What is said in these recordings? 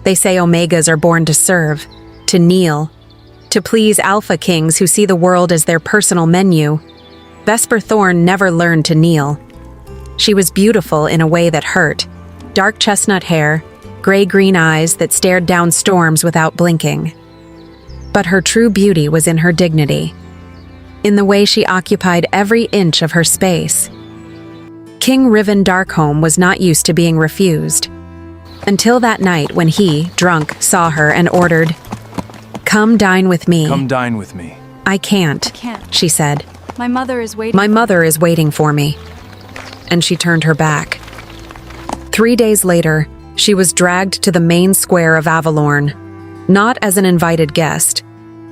They say Omegas are born to serve, to kneel, to please Alpha Kings who see the world as their personal menu. Vesper Thorn never learned to kneel. She was beautiful in a way that hurt. Dark chestnut hair, gray-green eyes that stared down storms without blinking. But her true beauty was in her dignity, in the way she occupied every inch of her space. King Riven Darkholme was not used to being refused, until that night when he, drunk, saw her and ordered, "Come dine with me." Come dine with me. I can't, she said. My mother is waiting. My mother is waiting for me. And she turned her back. 3 days later, she was dragged to the main square of Avalorn, not as an invited guest,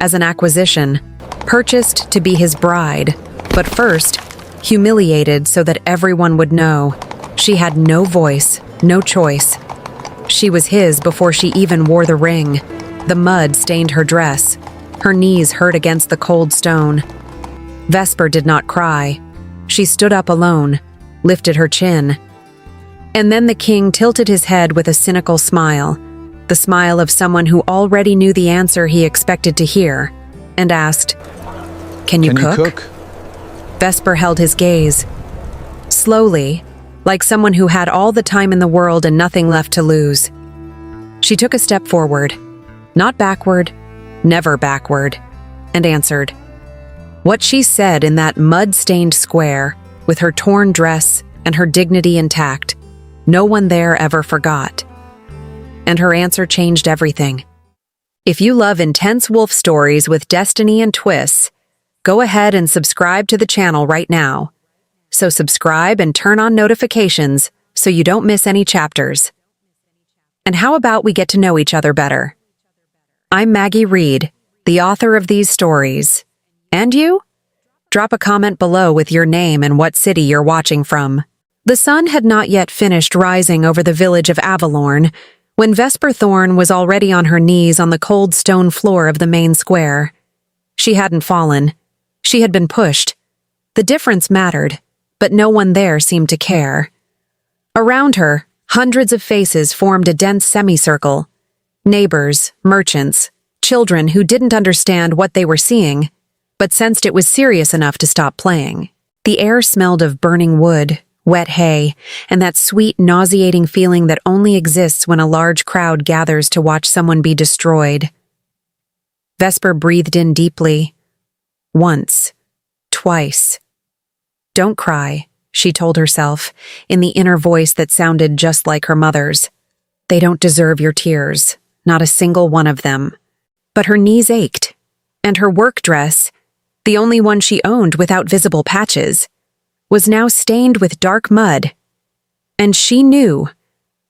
as an acquisition, purchased to be his bride, but first, humiliated so that everyone would know. She had no voice, no choice. She was his before she even wore the ring. The mud stained her dress. Her knees hurt against the cold stone. Vesper did not cry. She stood up alone, lifted her chin. And then the king tilted his head with a cynical smile, the smile of someone who already knew the answer he expected to hear, and asked, Can you cook? Vesper held his gaze. Slowly, like someone who had all the time in the world and nothing left to lose. She took a step forward, not backward, never backward, and answered. What she said in that mud-stained square, with her torn dress and her dignity intact, no one there ever forgot. And her answer changed everything. If you love intense wolf stories with destiny and twists, go ahead and subscribe to the channel right now. So subscribe and turn on notifications so you don't miss any chapters. And how about we get to know each other better? I'm Maggie Reed, the author of these stories. And you? Drop a comment below with your name and what city you're watching from. The sun had not yet finished rising over the village of Avalorn when Vesper Thorn was already on her knees on the cold stone floor of the main square. She hadn't fallen. She had been pushed. The difference mattered, but no one there seemed to care. Around her, hundreds of faces formed a dense semicircle. Neighbors, merchants, children who didn't understand what they were seeing, but sensed it was serious enough to stop playing. The air smelled of burning wood, wet hay, and that sweet, nauseating feeling that only exists when a large crowd gathers to watch someone be destroyed. Vesper breathed in deeply. Once. Twice. Don't cry, she told herself, in the inner voice that sounded just like her mother's. They don't deserve your tears, not a single one of them. But her knees ached, and her work dress, the only one she owned without visible patches, was now stained with dark mud. And she knew,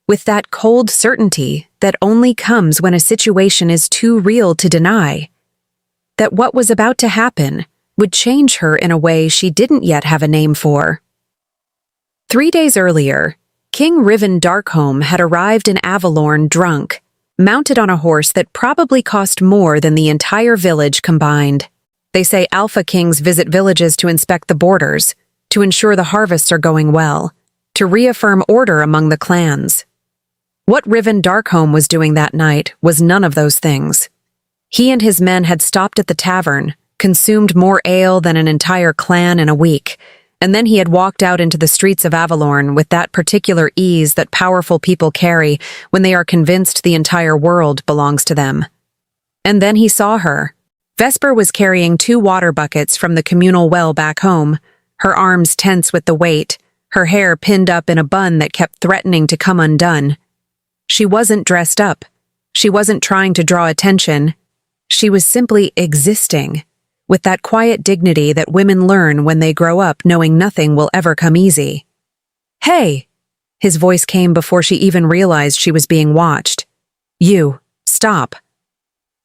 with that cold certainty that only comes when a situation is too real to deny, that what was about to happen would change her in a way she didn't yet have a name for. 3 days earlier, King Riven Darkholme had arrived in Avalorn drunk, mounted on a horse that probably cost more than the entire village combined. They say Alpha Kings visit villages to inspect the borders, to ensure the harvests are going well, to reaffirm order among the clans. What Riven Darkholme was doing that night was none of those things. He and his men had stopped at the tavern, consumed more ale than an entire clan in a week, and then he had walked out into the streets of Avalorn with that particular ease that powerful people carry when they are convinced the entire world belongs to them. And then he saw her. Vesper was carrying 2 water buckets from the communal well back home, her arms tense with the weight, her hair pinned up in a bun that kept threatening to come undone. She wasn't dressed up. She wasn't trying to draw attention. She was simply existing, with that quiet dignity that women learn when they grow up knowing nothing will ever come easy. Hey! His voice came before she even realized she was being watched. You, stop.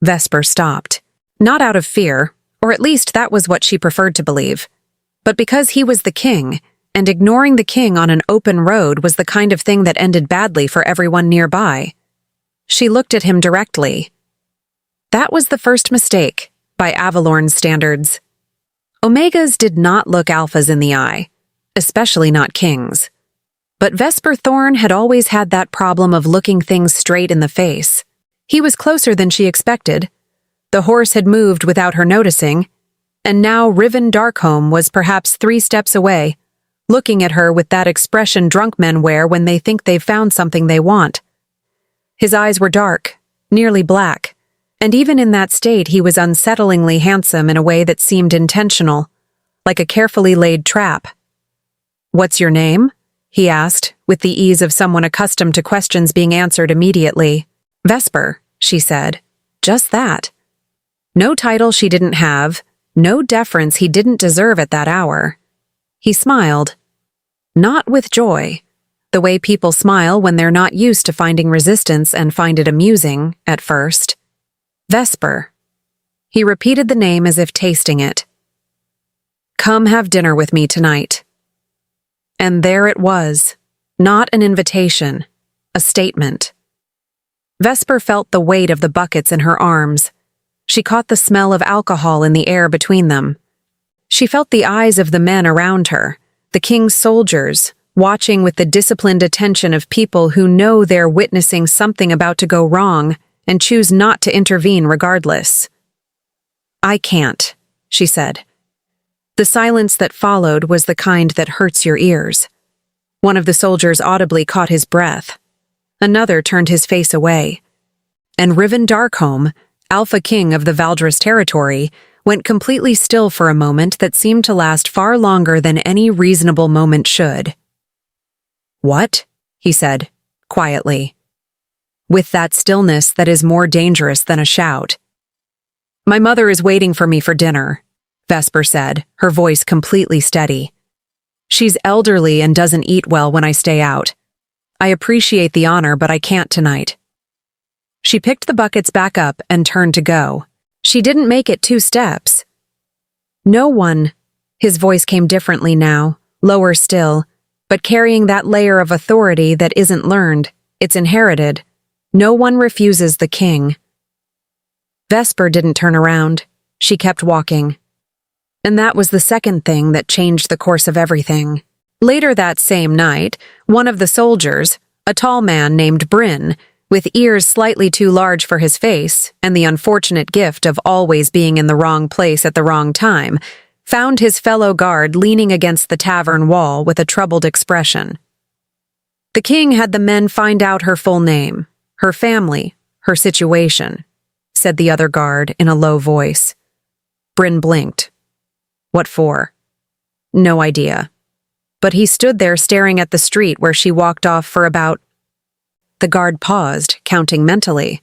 Vesper stopped. Not out of fear, or at least that was what she preferred to believe, but because he was the king, and ignoring the king on an open road was the kind of thing that ended badly for everyone nearby. She looked at him directly. That was the first mistake, by Avalorn's standards. Omegas did not look alphas in the eye, especially not kings. But Vesper Thorn had always had that problem of looking things straight in the face, He was closer than she expected. The horse had moved without her noticing, and now Riven Darkholme was perhaps 3 steps away, looking at her with that expression drunk men wear when they think they've found something they want. His eyes were dark, nearly black, and even in that state he was unsettlingly handsome in a way that seemed intentional, like a carefully laid trap. "What's your name?" he asked, with the ease of someone accustomed to questions being answered immediately. "Vesper," she said. Just that. No title she didn't have, no deference he didn't deserve at that hour. He smiled. Not with joy, the way people smile when they're not used to finding resistance and find it amusing, at first. Vesper. He repeated the name as if tasting it. "Come have dinner with me tonight." And there it was, not an invitation, a statement. Vesper felt the weight of the buckets in her arms. She caught the smell of alcohol in the air between them. She felt the eyes of the men around her, the king's soldiers, watching with the disciplined attention of people who know they're witnessing something about to go wrong and choose not to intervene regardless. "I can't," she said. The silence that followed was the kind that hurts your ears. One of the soldiers audibly caught his breath. Another turned his face away. And Riven Darkholme, Alpha King of the Valdris territory, went completely still for a moment that seemed to last far longer than any reasonable moment should. "What?" he said, quietly, with that stillness that is more dangerous than a shout. "My mother is waiting for me for dinner," Vesper said, her voice completely steady. "She's elderly and doesn't eat well when I stay out. I appreciate the honor, but I can't tonight." She picked the buckets back up and turned to go. She didn't make it 2 steps. "No one," his voice came differently now, lower still, but carrying that layer of authority that isn't learned, it's inherited. "No one refuses the king." Vesper didn't turn around. She kept walking. And that was the second thing that changed the course of everything. Later that same night, one of the soldiers, a tall man named Bryn, with ears slightly too large for his face and the unfortunate gift of always being in the wrong place at the wrong time, found his fellow guard leaning against the tavern wall with a troubled expression. "The king had the men find out her full name, her family, her situation," said the other guard in a low voice. Bryn blinked. "What for?" "No idea." But he stood there staring at the street where she walked off for about... The guard paused, counting mentally.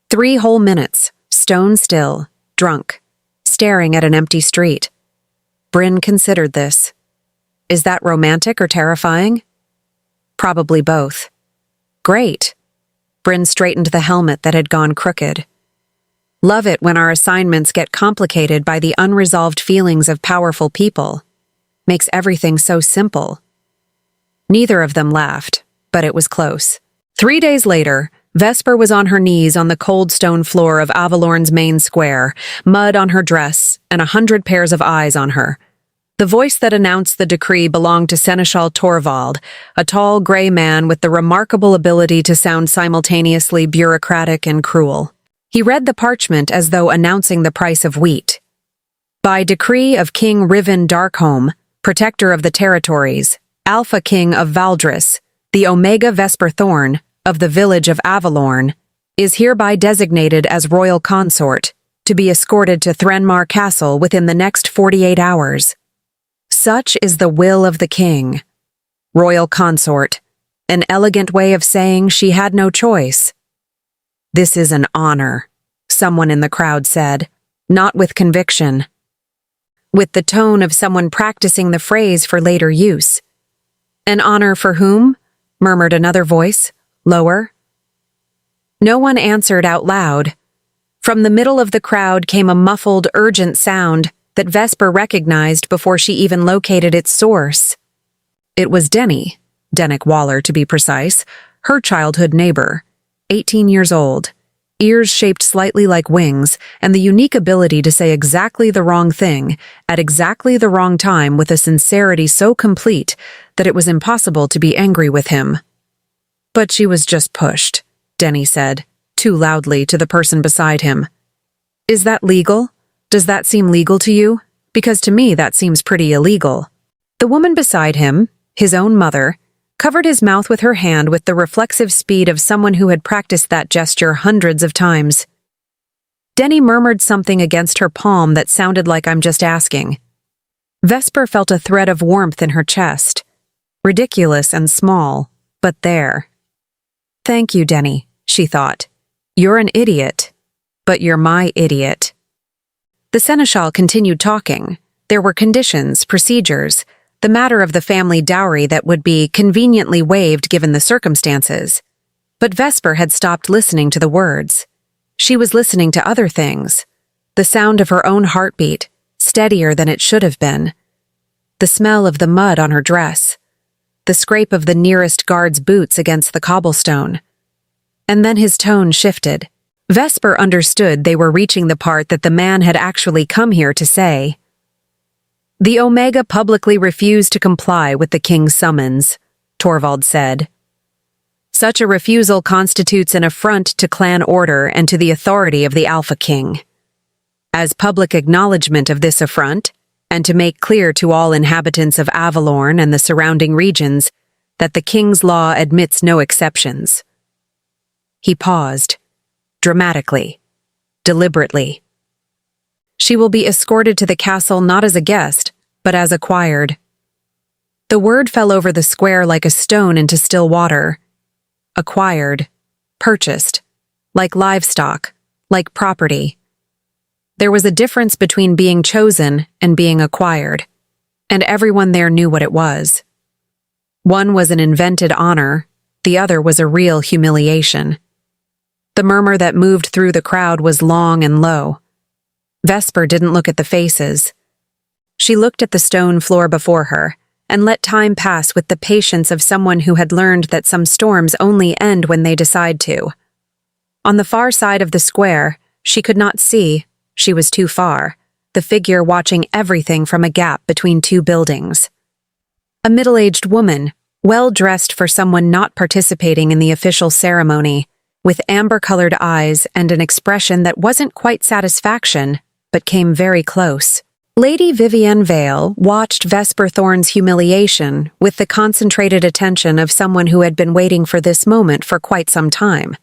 3 whole minutes, stone still, drunk, staring at an empty street. Bryn considered this. Is that romantic or terrifying? Probably both. Great. Bryn straightened the helmet that had gone crooked. Love it when our assignments get complicated by the unresolved feelings of powerful people. Makes everything so simple. Neither of them laughed, but it was close. 3 days later, Vesper was on her knees on the cold stone floor of Avalorn's main square, mud on her dress, and 100 pairs of eyes on her. The voice that announced the decree belonged to Seneschal Torvald, a tall gray man with the remarkable ability to sound simultaneously bureaucratic and cruel. He read the parchment as though announcing the price of wheat. By decree of King Riven Darkholme, protector of the territories, Alpha King of Valdris, the Omega Vesper Thorn, of the village of Avalorn, is hereby designated as royal consort, to be escorted to Threnmar Castle within the next 48 hours. Such is the will of the king. Royal consort, an elegant way of saying she had no choice. This is an honor, someone in the crowd said, not with conviction. With the tone of someone practicing the phrase for later use. An honor for whom? Murmured another voice. Lower. No one answered out loud. From the middle of the crowd came a muffled, urgent sound that Vesper recognized before she even located its source. It was Denny, Dennick Waller to be precise, her childhood neighbor, 18 years old, ears shaped slightly like wings, and the unique ability to say exactly the wrong thing at exactly the wrong time with a sincerity so complete that it was impossible to be angry with him. But she was just pushed, Denny said, too loudly to the person beside him. "Is that legal? Does that seem legal to you? Because to me that seems pretty illegal." The woman beside him, his own mother, covered his mouth with her hand with the reflexive speed of someone who had practiced that gesture hundreds of times. Denny murmured something against her palm that sounded like "I'm just asking." Vesper felt a thread of warmth in her chest. Ridiculous and small, but there. "Thank you, Denny," she thought. "You're an idiot, but you're my idiot." The seneschal continued talking. There were conditions, procedures, the matter of the family dowry that would be conveniently waived given the circumstances. But Vesper had stopped listening to the words. She was listening to other things. The sound of her own heartbeat, steadier than it should have been. The smell of the mud on her dress. The scrape of the nearest guard's boots against the cobblestone. And then his tone shifted. Vesper understood they were reaching the part that the man had actually come here to say. "The Omega publicly refused to comply with the king's summons," Torvald said. "Such a refusal constitutes an affront to clan order and to the authority of the Alpha King. As public acknowledgement of this affront, and to make clear to all inhabitants of Avalorn and the surrounding regions that the king's law admits no exceptions." He paused, dramatically, deliberately. "She will be escorted to the castle not as a guest, but as acquired." The word fell over the square like a stone into still water. Acquired, purchased, like livestock, like property. There was a difference between being chosen and being acquired, and everyone there knew what it was. One was an invented honor, the other was a real humiliation. The murmur that moved through the crowd was long and low. Vesper didn't look at the faces. She looked at the stone floor before her, and let time pass with the patience of someone who had learned that some storms only end when they decide to. On the far side of the square, she could not see, she was too far, the figure watching everything from a gap between two buildings. A middle-aged woman, well-dressed for someone not participating in the official ceremony, with amber-colored eyes and an expression that wasn't quite satisfaction, but came very close. Lady Vivienne Vale watched Vesper Thorne's humiliation with the concentrated attention of someone who had been waiting for this moment for quite some time,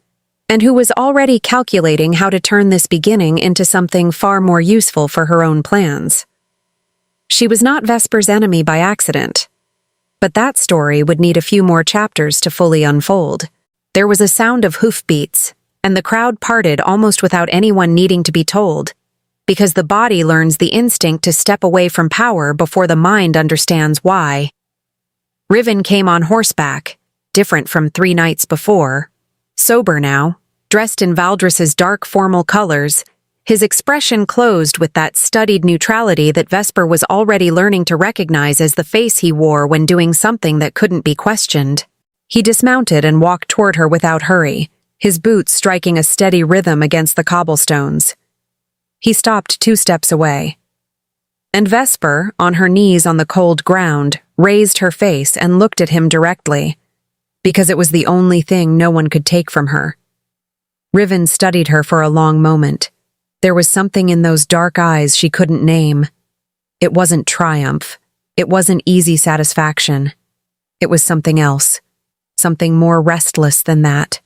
and who was already calculating how to turn this beginning into something far more useful for her own plans. She was not Vesper's enemy by accident, but that story would need a few more chapters to fully unfold. There was a sound of hoofbeats, and the crowd parted almost without anyone needing to be told, because the body learns the instinct to step away from power before the mind understands why. Riven came on horseback, different from 3 nights before. Sober now, dressed in Valdris's dark formal colors, his expression closed with that studied neutrality that Vesper was already learning to recognize as the face he wore when doing something that couldn't be questioned. He dismounted and walked toward her without hurry, his boots striking a steady rhythm against the cobblestones. He stopped 2 steps away. And Vesper, on her knees on the cold ground, raised her face and looked at him directly, because it was the only thing no one could take from her. Riven studied her for a long moment. There was something in those dark eyes she couldn't name. It wasn't triumph. It wasn't easy satisfaction. It was something else, something more restless than that.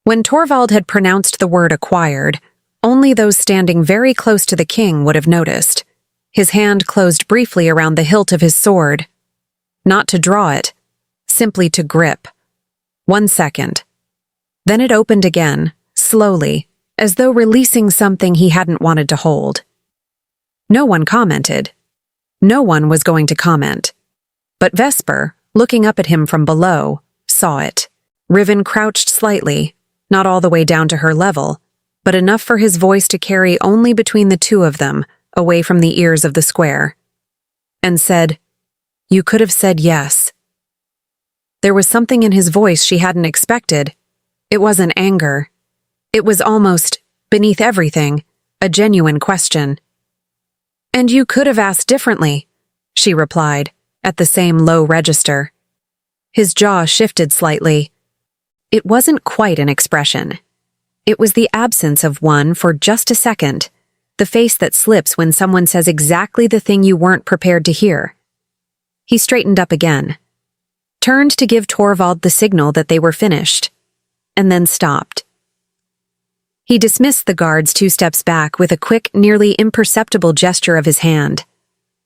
When Torvald had pronounced the word acquired, only those standing very close to the king would have noticed. His hand closed briefly around the hilt of his sword. Not to draw it, simply to grip. 1 second. Then it opened again, slowly, as though releasing something he hadn't wanted to hold. No one commented. No one was going to comment. But Vesper, looking up at him from below, saw it. Riven crouched slightly, not all the way down to her level, but enough for his voice to carry only between the 2 of them, away from the ears of the square, and said, "You could have said yes." There was something in his voice she hadn't expected. It wasn't anger. It was almost, beneath everything, a genuine question. "And you could have asked differently," she replied, at the same low register. His jaw shifted slightly. It wasn't quite an expression. It was the absence of one for just a second, the face that slips when someone says exactly the thing you weren't prepared to hear. He straightened up again, turned to give Torvald the signal that they were finished, and then stopped. He dismissed the guards 2 steps back with a quick, nearly imperceptible gesture of his hand,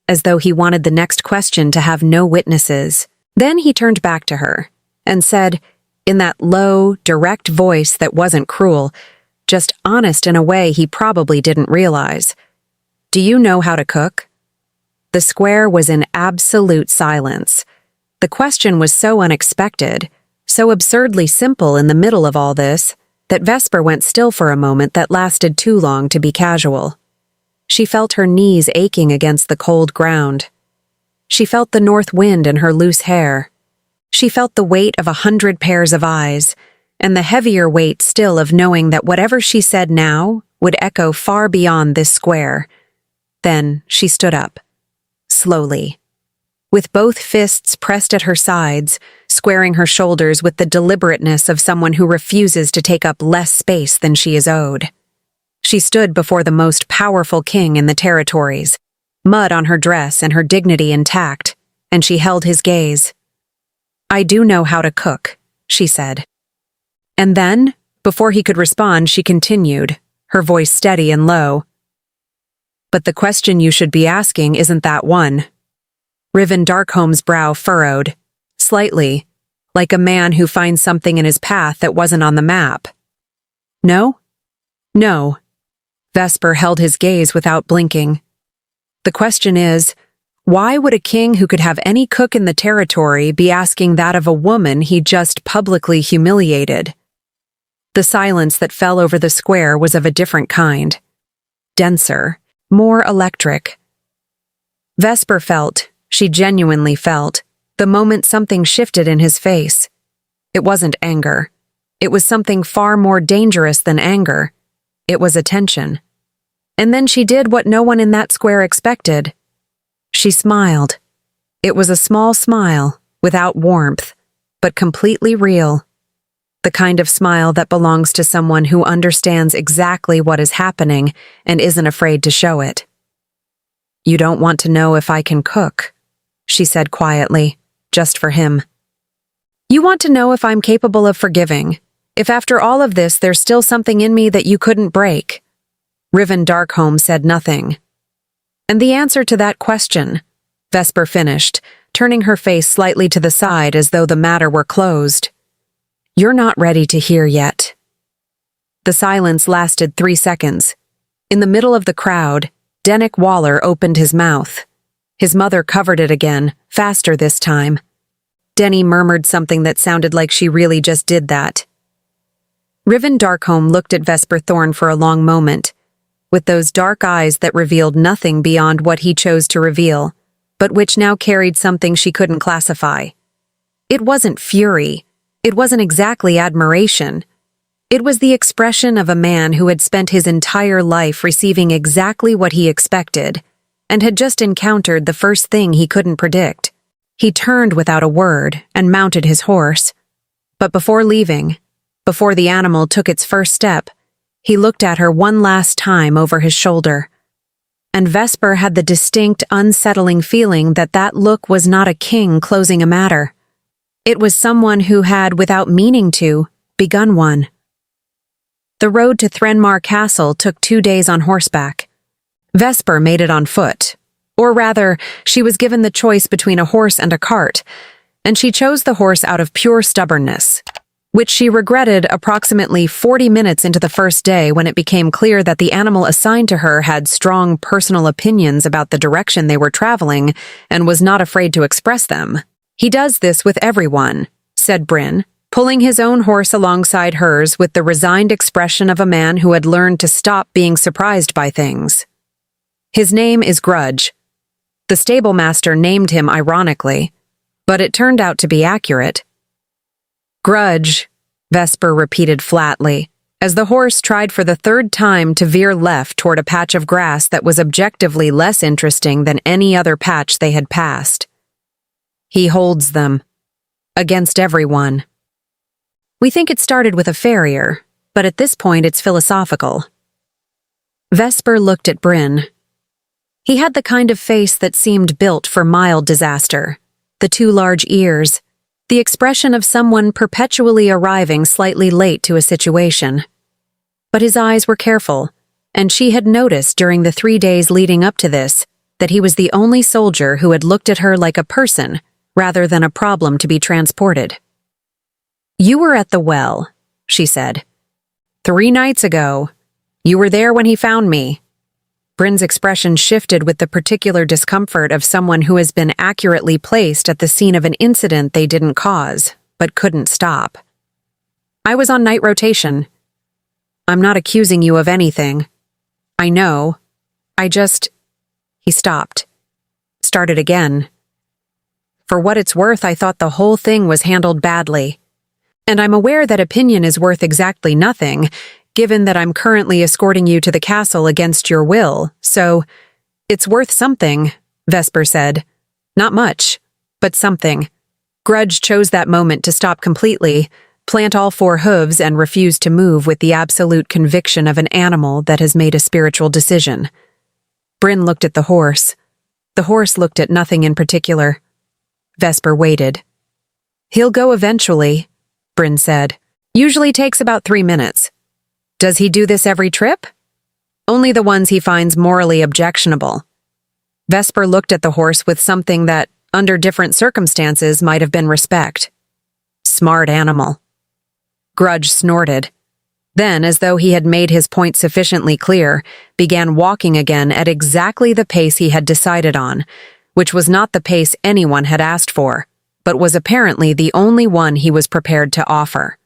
as though he wanted the next question to have no witnesses. Then he turned back to her and said, in that low, direct voice that wasn't cruel, just honest in a way he probably didn't realize, "Do you know how to cook?" The square was in absolute silence. The question was so unexpected, so absurdly simple in the middle of all this, that Vesper went still for a moment that lasted too long to be casual. She felt her knees aching against the cold ground. She felt the north wind in her loose hair. She felt the weight of 100 pairs of eyes, and the heavier weight still of knowing that whatever she said now would echo far beyond this square. Then she stood up, slowly, with both fists pressed at her sides, squaring her shoulders with the deliberateness of someone who refuses to take up less space than she is owed. She stood before the most powerful king in the territories, mud on her dress and her dignity intact, and she held his gaze. "I do know how to cook," she said. And then, before he could respond, she continued, her voice steady and low. "But the question you should be asking isn't that one." Riven Darkholm's brow furrowed, slightly, like a man who finds something in his path that wasn't on the map. "No?" "No." Vesper held his gaze without blinking. "The question is, why would a king who could have any cook in the territory be asking that of a woman he just publicly humiliated?" The silence that fell over the square was of a different kind. Denser, more electric. Vesper felt, she genuinely felt, the moment something shifted in his face. It wasn't anger. It was something far more dangerous than anger. It was attention. And then she did what no one in that square expected. She smiled. It was a small smile, without warmth, but completely real. The kind of smile that belongs to someone who understands exactly what is happening and isn't afraid to show it. "You don't want to know if I can cook," she said quietly, just for him. "You want to know if I'm capable of forgiving, if after all of this there's still something in me that you couldn't break." Riven Darkholm said nothing. "And the answer to that question," Vesper finished, turning her face slightly to the side as though the matter were closed, "you're not ready to hear yet." The silence lasted 3 seconds. In the middle of the crowd, Dennick Waller opened his mouth. His mother covered it again, faster this time. Denny murmured something that sounded like she really just did that. Riven Darkholm looked at Vesper Thorne for a long moment, with those dark eyes that revealed nothing beyond what he chose to reveal, but which now carried something she couldn't classify. It wasn't fury. It wasn't exactly admiration. It was the expression of a man who had spent his entire life receiving exactly what he expected, and had just encountered the first thing he couldn't predict. He turned without a word and mounted his horse. But before leaving, before the animal took its first step, he looked at her one last time over his shoulder. And Vesper had the distinct, unsettling feeling that that look was not a king closing a matter. It was someone who had, without meaning to, begun one. The road to Threnmar Castle took 2 days on horseback. Vesper made it on foot. Or rather, she was given the choice between a horse and a cart, and she chose the horse out of pure stubbornness, which she regretted approximately 40 minutes into the first day when it became clear that the animal assigned to her had strong personal opinions about the direction they were traveling and was not afraid to express them. "He does this with everyone," said Bryn, pulling his own horse alongside hers with the resigned expression of a man who had learned to stop being surprised by things. "His name is Grudge." The stablemaster named him ironically, but it turned out to be accurate. "Grudge," Vesper repeated flatly, as the horse tried for the 3rd time to veer left toward a patch of grass that was objectively less interesting than any other patch they had passed. "He holds them. Against everyone. We think it started with a farrier, but at this point it's philosophical. Vesper looked at Bryn. He had the kind of face that seemed built for mild disaster. The two large ears, the expression of someone perpetually arriving slightly late to a situation. But his eyes were careful, and she had noticed during the 3 days leading up to this that he was the only soldier who had looked at her like a person rather than a problem to be transported. "You were at the well," she said. "3 nights ago. You were there when he found me." Bryn's expression shifted with the particular discomfort of someone who has been accurately placed at the scene of an incident they didn't cause, but couldn't stop. "I was on night rotation. I'm not accusing you of anything. I know. I just—" He stopped. Started again. "For what it's worth, I thought the whole thing was handled badly. And I'm aware that opinion is worth exactly nothing, given that I'm currently escorting you to the castle against your will, so it's worth something," Vesper said. "Not much, but something." Grudge chose that moment to stop completely, plant all 4 hooves, and refuse to move with the absolute conviction of an animal that has made a spiritual decision. Bryn looked at the horse. The horse looked at nothing in particular. Vesper waited. "He'll go eventually," Bryn said. "Usually takes about 3 minutes. Does he do this every trip?" "Only the ones he finds morally objectionable." Vesper looked at the horse with something that, under different circumstances, might have been respect. "Smart animal." Grudge snorted. Then, as though he had made his point sufficiently clear, began walking again at exactly the pace he had decided on, which was not the pace anyone had asked for, but was apparently the only one he was prepared to offer.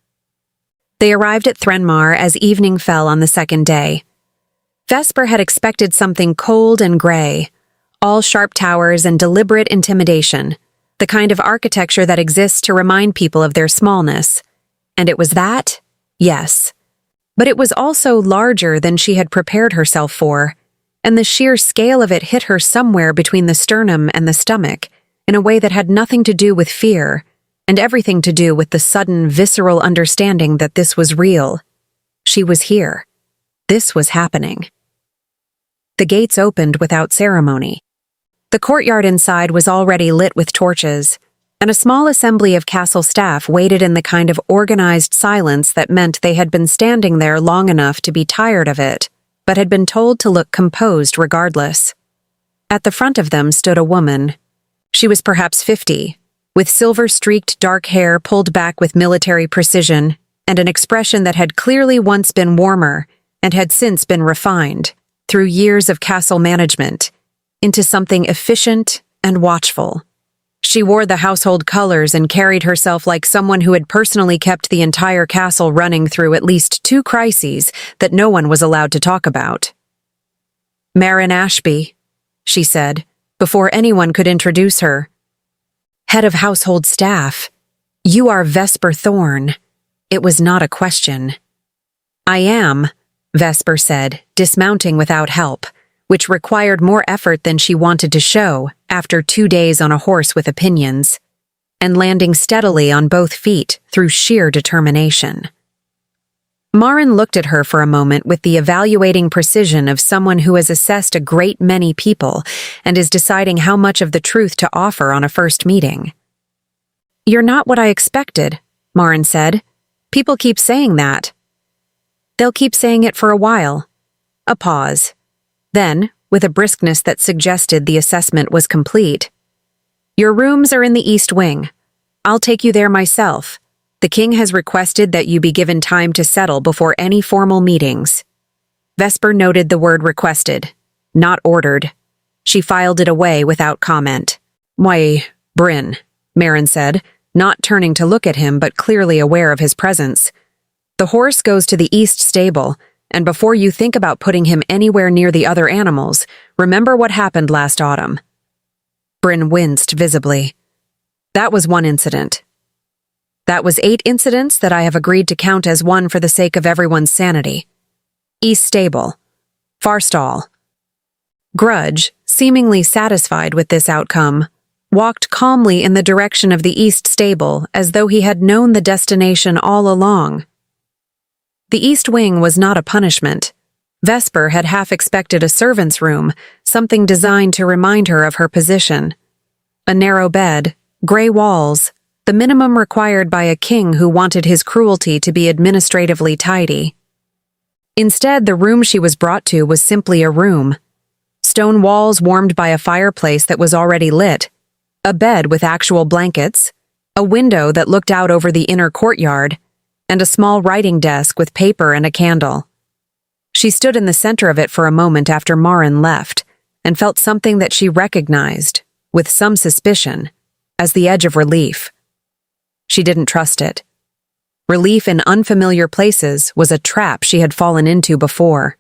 They arrived at Threnmar as evening fell on the 2nd day. Vesper had expected something cold and gray, all sharp towers and deliberate intimidation, the kind of architecture that exists to remind people of their smallness. And it was that? Yes. But it was also larger than she had prepared herself for, and the sheer scale of it hit her somewhere between the sternum and the stomach, in a way that had nothing to do with fear, and everything to do with the sudden, visceral understanding that this was real. She was here. This was happening. The gates opened without ceremony. The courtyard inside was already lit with torches, and a small assembly of castle staff waited in the kind of organized silence that meant they had been standing there long enough to be tired of it, but had been told to look composed regardless. At the front of them stood a woman. She was perhaps 50, with silver-streaked dark hair pulled back with military precision, and an expression that had clearly once been warmer and had since been refined, through years of castle management, into something efficient and watchful. She wore the household colors and carried herself like someone who had personally kept the entire castle running through at least 2 crises that no one was allowed to talk about. "Marin Ashby," she said, before anyone could introduce her. "Head of household staff. You are Vesper Thorn." It was not a question. "I am," Vesper said, dismounting without help, which required more effort than she wanted to show after 2 days on a horse with opinions, and landing steadily on both feet through sheer determination. Marin looked at her for a moment with the evaluating precision of someone who has assessed a great many people and is deciding how much of the truth to offer on a first meeting. "You're not what I expected," Marin said. "People keep saying that." "They'll keep saying it for a while." A pause. Then, with a briskness that suggested the assessment was complete, "Your rooms are in the East Wing. I'll take you there myself. The king has requested that you be given time to settle before any formal meetings." Vesper noted the word requested, not ordered. She filed it away without comment. "Why, Bryn," Marin said, not turning to look at him but clearly aware of his presence. "The horse goes to the East Stable, and before you think about putting him anywhere near the other animals, remember what happened last autumn." Bryn winced visibly. "That was one incident." "That was 8 incidents that I have agreed to count as one for the sake of everyone's sanity. East Stable. Farstall." Grudge, seemingly satisfied with this outcome, walked calmly in the direction of the East Stable as though he had known the destination all along. The east wing was not a punishment. Vesper had half expected a servant's room, something designed to remind her of her position. A narrow bed, gray walls, the minimum required by a king who wanted his cruelty to be administratively tidy. Instead, the room she was brought to was simply a room. Stone walls warmed by a fireplace that was already lit, a bed with actual blankets, a window that looked out over the inner courtyard, and a small writing desk with paper and a candle. She stood in the center of it for a moment after Marin left, and felt something that she recognized, with some suspicion, as the edge of relief. She didn't trust it. Relief in unfamiliar places was a trap she had fallen into before.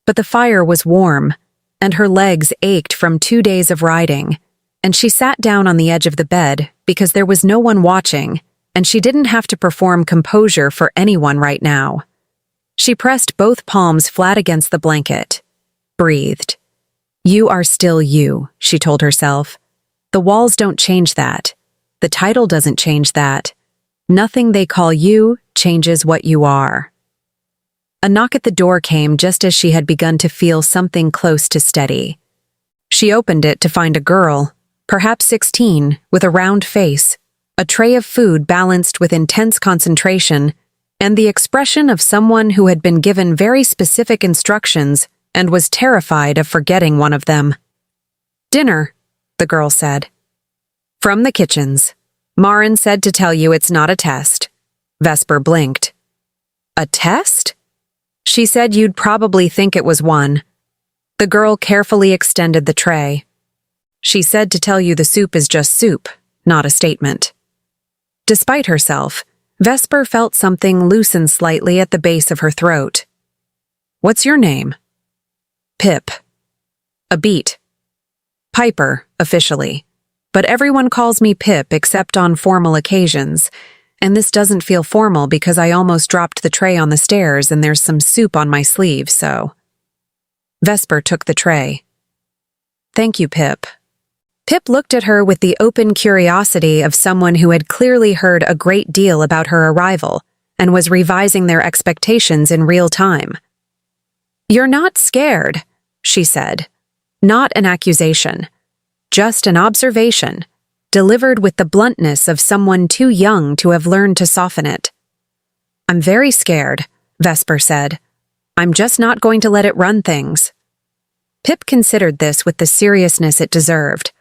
But the fire was warm, and her legs ached from 2 days of riding, and she sat down on the edge of the bed because there was no one watching, and she didn't have to perform composure for anyone right now. She pressed both palms flat against the blanket, breathed. You are still you, she told herself. The walls don't change that. The title doesn't change that. Nothing they call you changes what you are. A knock at the door came just as she had begun to feel something close to steady. She opened it to find a girl, perhaps 16, with a round face, a tray of food balanced with intense concentration, and the expression of someone who had been given very specific instructions and was terrified of forgetting one of them. Dinner, the girl said. From the kitchens. Marin said to tell you it's not a test. Vesper blinked. A test? She said you'd probably think it was one. The girl carefully extended the tray. She said to tell you the soup is just soup, not a statement. Despite herself, Vesper felt something loosen slightly at the base of her throat. What's your name? Pip. A beat. Piper, officially. But everyone calls me Pip except on formal occasions, and this doesn't feel formal because I almost dropped the tray on the stairs and there's some soup on my sleeve, so... Vesper took the tray. Thank you, Pip. Pip looked at her with the open curiosity of someone who had clearly heard a great deal about her arrival and was revising their expectations in real time. You're not scared, she said. Not an accusation. Just an observation, delivered with the bluntness of someone too young to have learned to soften it. I'm very scared, Vesper said. I'm just not going to let it run things. Pip considered this with the seriousness it deserved.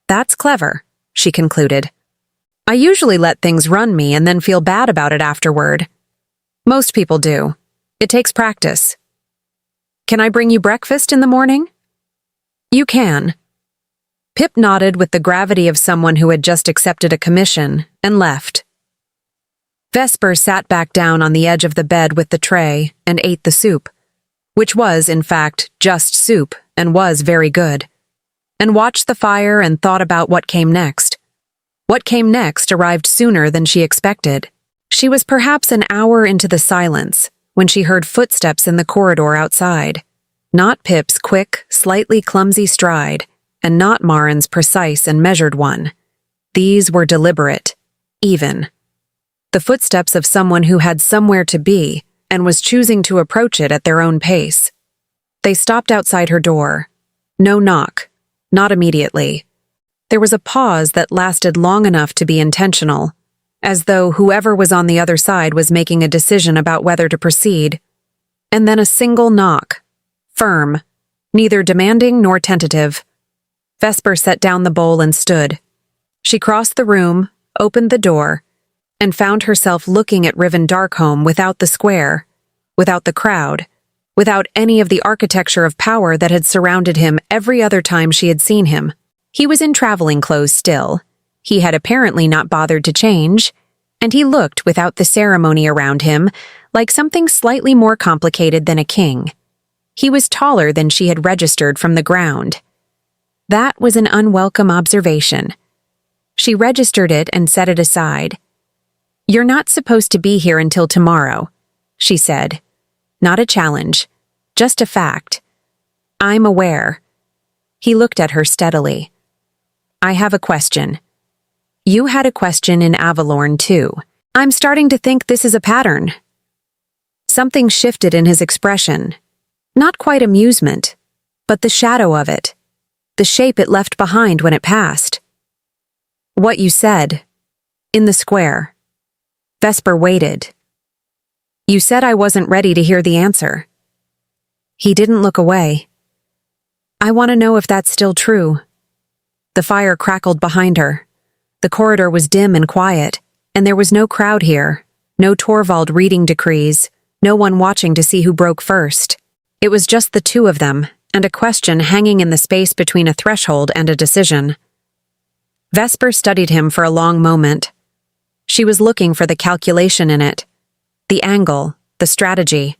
That's clever, she concluded. I usually let things run me and then feel bad about it afterward. Most people do. It takes practice. Can I bring you breakfast in the morning? You can. Pip nodded with the gravity of someone who had just accepted a commission and left. Vesper sat back down on the edge of the bed with the tray and ate the soup, which was, in fact, just soup and was very good, and watched the fire and thought about what came next. What came next arrived sooner than she expected. She was perhaps an hour into the silence when she heard footsteps in the corridor outside. Not Pip's quick, slightly clumsy stride, and not Marin's precise and measured one. These were deliberate, even. The footsteps of someone who had somewhere to be and was choosing to approach it at their own pace. They stopped outside her door. No knock, not immediately. There was a pause that lasted long enough to be intentional, as though whoever was on the other side was making a decision about whether to proceed. And then a single knock, firm, neither demanding nor tentative. Vesper set down the bowl and stood. She crossed the room, opened the door, and found herself looking at Riven Darkholme without the square, without the crowd, without any of the architecture of power that had surrounded him every other time she had seen him. He was in traveling clothes still. He had apparently not bothered to change, and he looked, without the ceremony around him, like something slightly more complicated than a king. He was taller than she had registered from the ground. That was an unwelcome observation. She registered it and set it aside. You're not supposed to be here until tomorrow, she said. Not a challenge, just a fact. I'm aware. He looked at her steadily. I have a question. You had a question in Avalorn, too. I'm starting to think this is a pattern. Something shifted in his expression. Not quite amusement, but the shadow of it. The shape it left behind when it passed. What you said. In the square. Vesper waited. You said I wasn't ready to hear the answer. He didn't look away. I want to know if that's still true. The fire crackled behind her. The corridor was dim and quiet, and there was no crowd here, no Torvald reading decrees, no one watching to see who broke first. It was just the two of them, and a question hanging in the space between a threshold and a decision. Vesper studied him for a long moment. She was looking for the calculation in it, the angle, the strategy,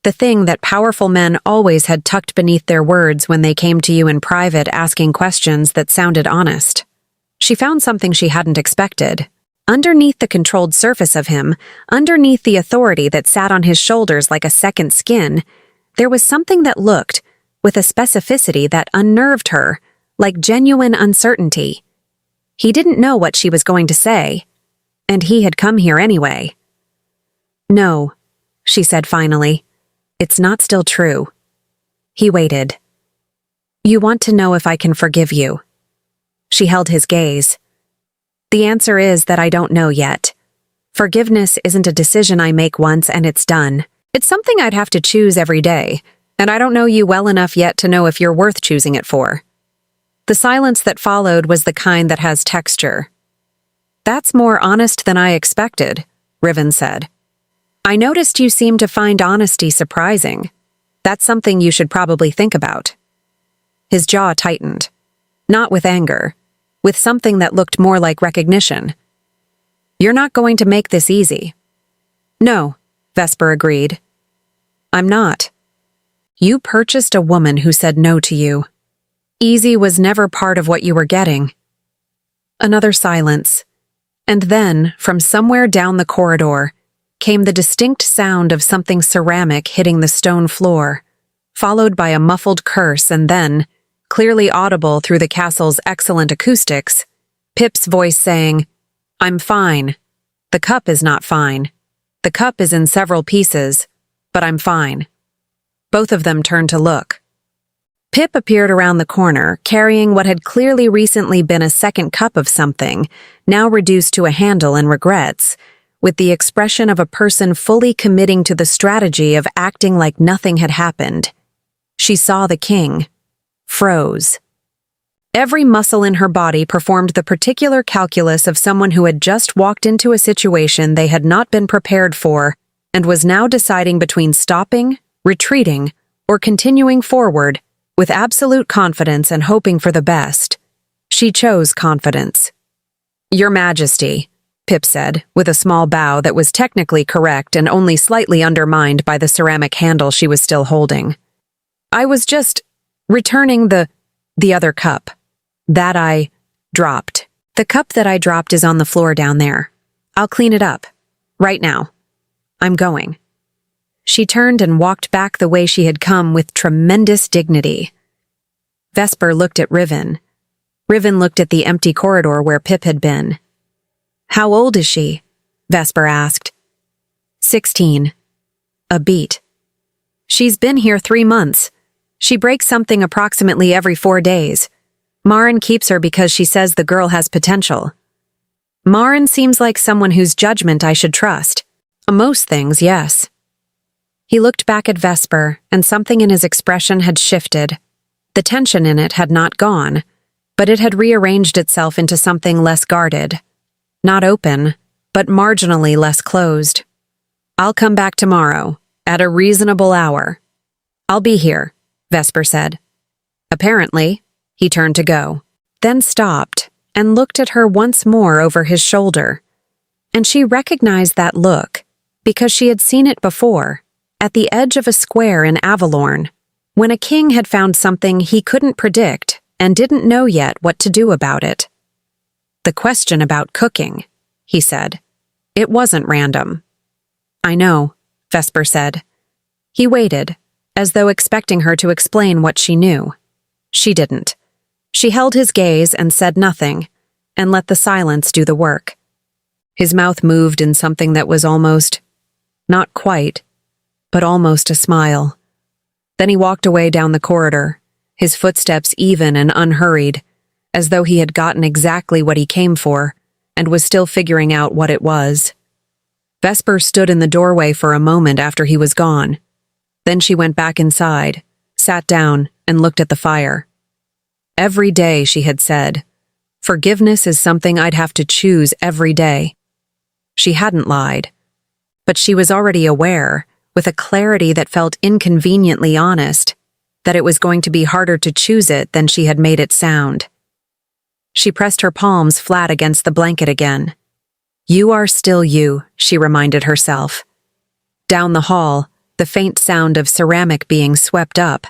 the thing that powerful men always had tucked beneath their words when they came to you in private asking questions that sounded honest. She found something she hadn't expected. Underneath the controlled surface of him, underneath the authority that sat on his shoulders like a second skin, there was something that looked, with a specificity that unnerved her, like genuine uncertainty. He didn't know what she was going to say, and he had come here anyway. No, she said finally. It's not still true. He waited. You want to know if I can forgive you. She held his gaze. The answer is that I don't know yet. Forgiveness isn't a decision I make once and it's done. It's something I'd have to choose every day, and I don't know you well enough yet to know if you're worth choosing it for. The silence that followed was the kind that has texture. That's more honest than I expected, Riven said. I noticed you seem to find honesty surprising. That's something you should probably think about. His jaw tightened. Not with anger, with something that looked more like recognition. You're not going to make this easy. No, Vesper agreed. I'm not. You purchased a woman who said no to you. Easy was never part of what you were getting. Another silence. And then, from somewhere down the corridor, came the distinct sound of something ceramic hitting the stone floor, followed by a muffled curse and then, clearly audible through the castle's excellent acoustics, Pip's voice saying, I'm fine. The cup is not fine. The cup is in several pieces, but I'm fine. Both of them turned to look. Pip appeared around the corner, carrying what had clearly recently been a second cup of something, now reduced to a handle and regrets, with the expression of a person fully committing to the strategy of acting like nothing had happened. She saw the king. Froze. Every muscle in her body performed the particular calculus of someone who had just walked into a situation they had not been prepared for and was now deciding between stopping, retreating, or continuing forward with absolute confidence and hoping for the best. She chose confidence. Your Majesty, Pip said, with a small bow that was technically correct and only slightly undermined by the ceramic handle she was still holding. I was just returning the other cup. That I dropped. The cup that I dropped is on the floor down there. I'll clean it up. Right now. I'm going. She turned and walked back the way she had come with tremendous dignity. Vesper looked at Riven. Riven looked at the empty corridor where Pip had been. How old is she? Vesper asked. 16. A beat. She's been here 3 months. She breaks something approximately every 4 days. Marin keeps her because she says the girl has potential. Marin seems like someone whose judgment I should trust. Most things, yes. He looked back at Vesper, and something in his expression had shifted. The tension in it had not gone, but it had rearranged itself into something less guarded. Not open, but marginally less closed. I'll come back tomorrow, at a reasonable hour. I'll be here, Vesper said. Apparently, he turned to go, then stopped and looked at her once more over his shoulder. And she recognized that look, because she had seen it before, at the edge of a square in Avalorn, when a king had found something he couldn't predict and didn't know yet what to do about it. The question about cooking, he said. It wasn't random. I know, Vesper said. He waited, as though expecting her to explain what she knew. She didn't. She held his gaze and said nothing, and let the silence do the work. His mouth moved in something that was almost, not quite, but almost a smile. Then he walked away down the corridor, his footsteps even and unhurried, as though he had gotten exactly what he came for and was still figuring out what it was. Vesper stood in the doorway for a moment after he was gone. Then she went back inside, sat down, and looked at the fire. Every day, she had said, forgiveness is something I'd have to choose every day. She hadn't lied, but she was already aware, with a clarity that felt inconveniently honest, that it was going to be harder to choose it than she had made it sound. She pressed her palms flat against the blanket again. You are still you, she reminded herself. Down the hall, the faint sound of ceramic being swept up,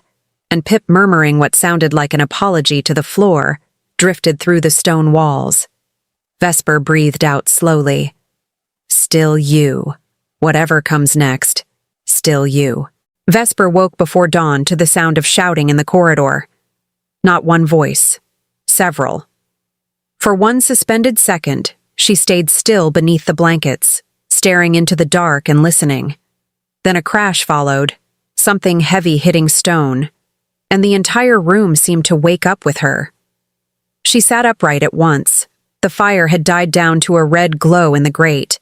and Pip murmuring what sounded like an apology to the floor, drifted through the stone walls. Vesper breathed out slowly. Still you. Whatever comes next, still you. Vesper woke before dawn to the sound of shouting in the corridor. Not one voice. Several. For one suspended second, she stayed still beneath the blankets, staring into the dark and listening. Then a crash followed, something heavy hitting stone, and the entire room seemed to wake up with her. She sat upright at once. The fire had died down to a red glow in the grate.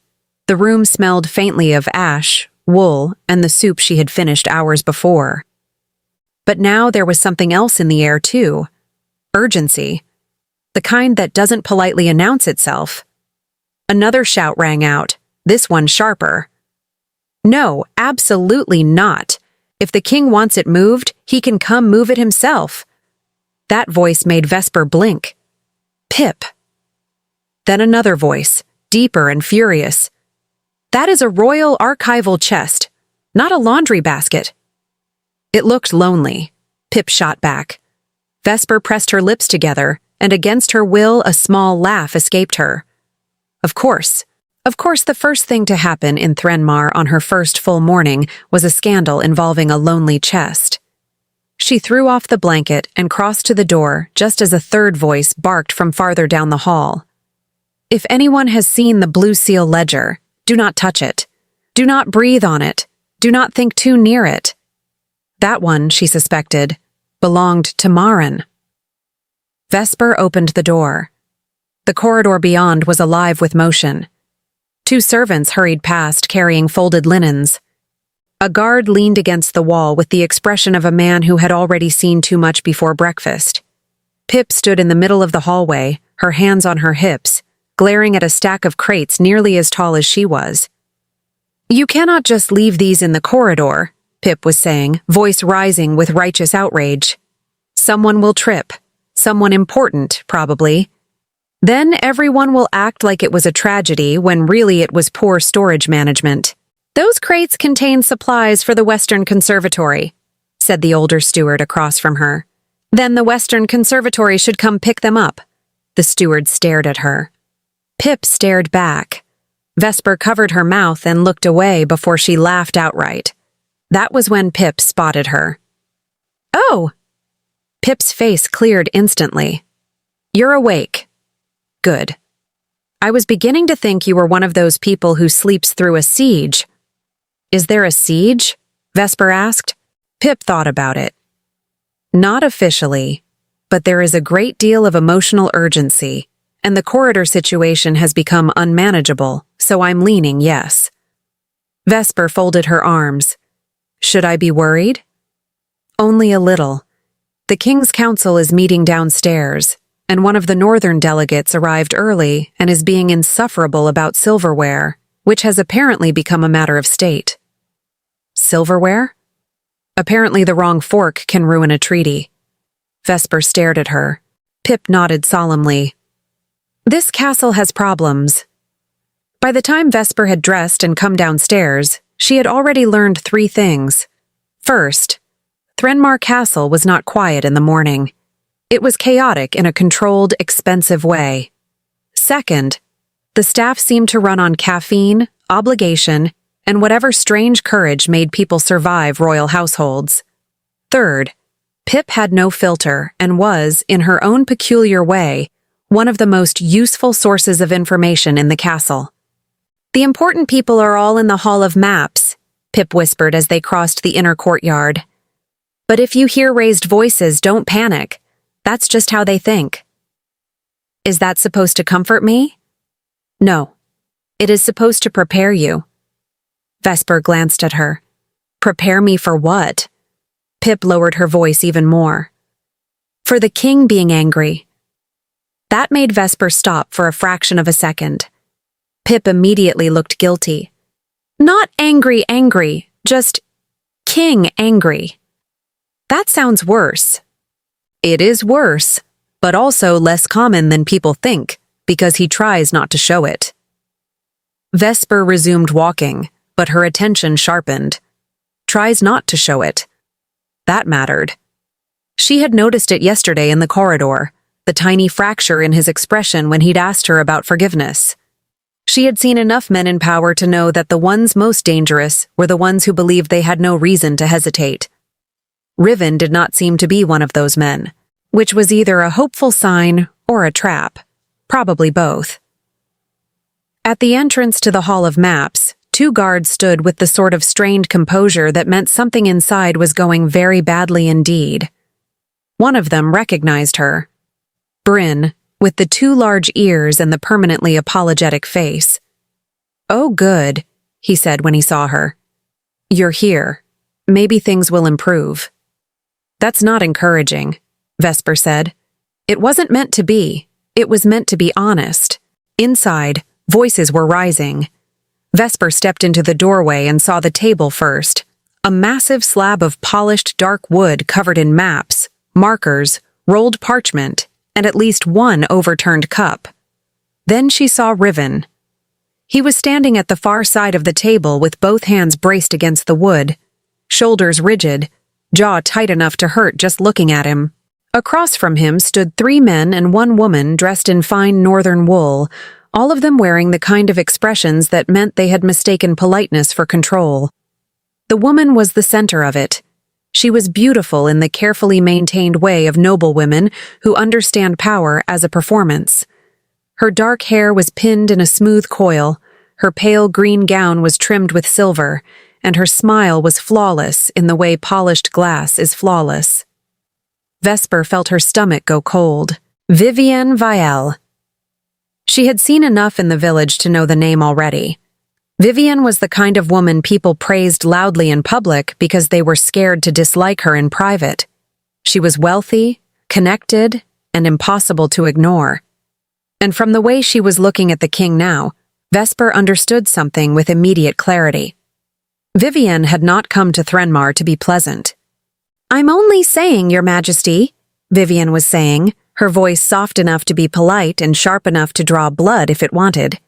The room smelled faintly of ash, wool, and the soup she had finished hours before. But now there was something else in the air, too. Urgency. The kind that doesn't politely announce itself. Another shout rang out, this one sharper. No, absolutely not. If the king wants it moved, he can come move it himself. That voice made Vesper blink. Pip. Then another voice, deeper and furious. That is a royal archival chest, not a laundry basket. It looked lonely. Pip shot back. Vesper pressed her lips together, and against her will a small laugh escaped her. Of course the first thing to happen in Threnmar on her first full morning was a scandal involving a lonely chest. She threw off the blanket and crossed to the door just as a third voice barked from farther down the hall. If anyone has seen the Blue Seal ledger, do not touch it. Do not breathe on it. Do not think too near it. That one, she suspected, belonged to Maren. Vesper opened the door. The corridor beyond was alive with motion. 2 servants hurried past carrying folded linens. A guard leaned against the wall with the expression of a man who had already seen too much before breakfast. Pip stood in the middle of the hallway, her hands on her hips, glaring at a stack of crates nearly as tall as she was. You cannot just leave these in the corridor, Pip was saying, voice rising with righteous outrage. Someone will trip. Someone important, probably. Then everyone will act like it was a tragedy when really it was poor storage management. Those crates contain supplies for the Western Conservatory, said the older steward across from her. Then the Western Conservatory should come pick them up. The steward stared at her. Pip stared back. Vesper covered her mouth and looked away before she laughed outright. That was when Pip spotted her. Oh! Pip's face cleared instantly. You're awake. Good. I was beginning to think you were one of those people who sleeps through a siege. Is there a siege? Vesper asked. Pip thought about it. Not officially, but there is a great deal of emotional urgency, and the corridor situation has become unmanageable, so I'm leaning yes. Vesper folded her arms. Should I be worried? Only a little. The King's Council is meeting downstairs, and one of the northern delegates arrived early and is being insufferable about silverware, which has apparently become a matter of state. Silverware? Apparently the wrong fork can ruin a treaty. Vesper stared at her. Pip nodded solemnly. This castle has problems. By the time Vesper had dressed and come downstairs, she had already learned 3 things. First, Threnmar Castle was not quiet in the morning. It was chaotic in a controlled, expensive way. Second, the staff seemed to run on caffeine, obligation, and whatever strange courage made people survive royal households. Third, Pip had no filter and was, in her own peculiar way, one of the most useful sources of information in the castle. The important people are all in the Hall of Maps, Pip whispered as they crossed the inner courtyard. But if you hear raised voices, don't panic. That's just how they think. Is that supposed to comfort me? No. It is supposed to prepare you. Vesper glanced at her. Prepare me for what? Pip lowered her voice even more. For the king being angry. That made Vesper stop for a fraction of a second. Pip immediately looked guilty. Not angry, just king angry. That sounds worse. It is worse, but also less common than people think, because he tries not to show it. Vesper resumed walking, but her attention sharpened. Tries not to show it. That mattered. She had noticed it yesterday in the corridor, the tiny fracture in his expression when he'd asked her about forgiveness. She had seen enough men in power to know that the ones most dangerous were the ones who believed they had no reason to hesitate. Riven did not seem to be one of those men, which was either a hopeful sign or a trap, probably both. At the entrance to the Hall of Maps, 2 guards stood with the sort of strained composure that meant something inside was going very badly indeed. One of them recognized her. Bryn, with the 2 large ears and the permanently apologetic face. "Oh, good," he said when he saw her. "You're here. Maybe things will improve." "That's not encouraging," Vesper said. "It wasn't meant to be. It was meant to be honest." Inside, voices were rising. Vesper stepped into the doorway and saw the table first, a massive slab of polished dark wood covered in maps, markers, rolled parchment, and at least 1 overturned cup. Then she saw Riven. He was standing at the far side of the table with both hands braced against the wood, shoulders rigid, jaw tight enough to hurt just looking at him. Across from him stood 3 men and 1 woman dressed in fine northern wool, all of them wearing the kind of expressions that meant they had mistaken politeness for control. The woman was the center of it. She was beautiful in the carefully maintained way of noble women who understand power as a performance. Her dark hair was pinned in a smooth coil, her pale green gown was trimmed with silver, and her smile was flawless in the way polished glass is flawless. Vesper felt her stomach go cold. Vivienne Vielle. She had seen enough in the village to know the name already. Vivienne was the kind of woman people praised loudly in public because they were scared to dislike her in private. She was wealthy, connected, and impossible to ignore. And from the way she was looking at the king now, Vesper understood something with immediate clarity. Vivienne had not come to Threnmar to be pleasant. "I'm only saying, Your Majesty," Vivienne was saying, her voice soft enough to be polite and sharp enough to draw blood if it wanted,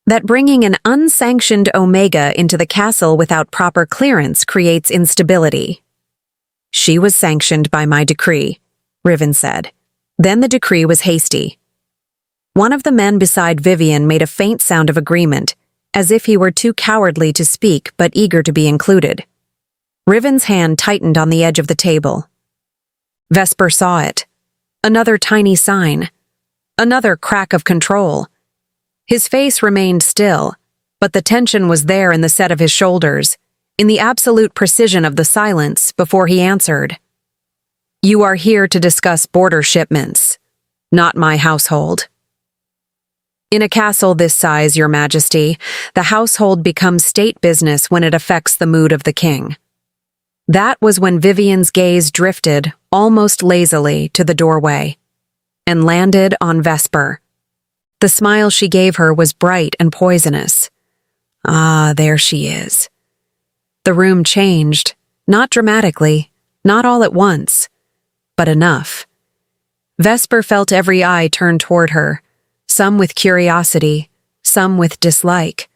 "that bringing an unsanctioned Omega into the castle without proper clearance creates instability." "She was sanctioned by my decree," Riven said. Then the decree was hasty. One of the men beside Vivienne made a faint sound of agreement, as if he were too cowardly to speak but eager to be included. Riven's hand tightened on the edge of the table. Vesper saw it. Another tiny sign. Another crack of control. His face remained still, but the tension was there in the set of his shoulders, in the absolute precision of the silence before he answered. "You are here to discuss border shipments, not my household." In a castle this size, Your Majesty, the household becomes state business when it affects the mood of the king. That was when Vivienne's gaze drifted, almost lazily, to the doorway, and landed on Vesper. The smile she gave her was bright and poisonous. Ah, there she is. The room changed, not dramatically, not all at once, but enough. Vesper felt every eye turn toward her, some with curiosity, some with dislike.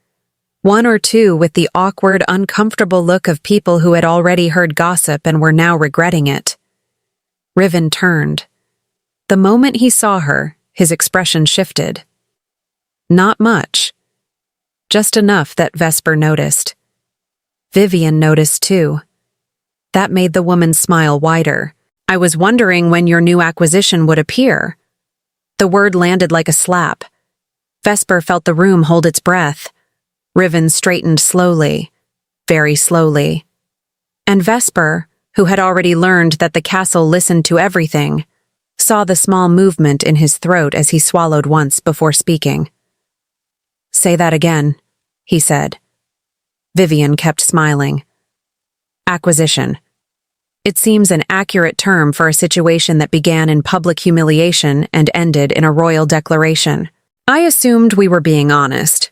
1 or 2 with the awkward, uncomfortable look of people who had already heard gossip and were now regretting it. Riven turned. The moment he saw her, his expression shifted. Not much. Just enough that Vesper noticed. Vivienne noticed too. That made the woman smile wider. "I was wondering when your new acquisition would appear." The word landed like a slap. Vesper felt the room hold its breath. Riven straightened slowly. very slowly. And Vesper, who had already learned that the castle listened to everything, saw the small movement in his throat as he swallowed once before speaking. "Say that again," he said. Vivian kept smiling. "Acquisition. It seems an accurate term for a situation that began in public humiliation and ended in a royal declaration. I assumed we were being honest.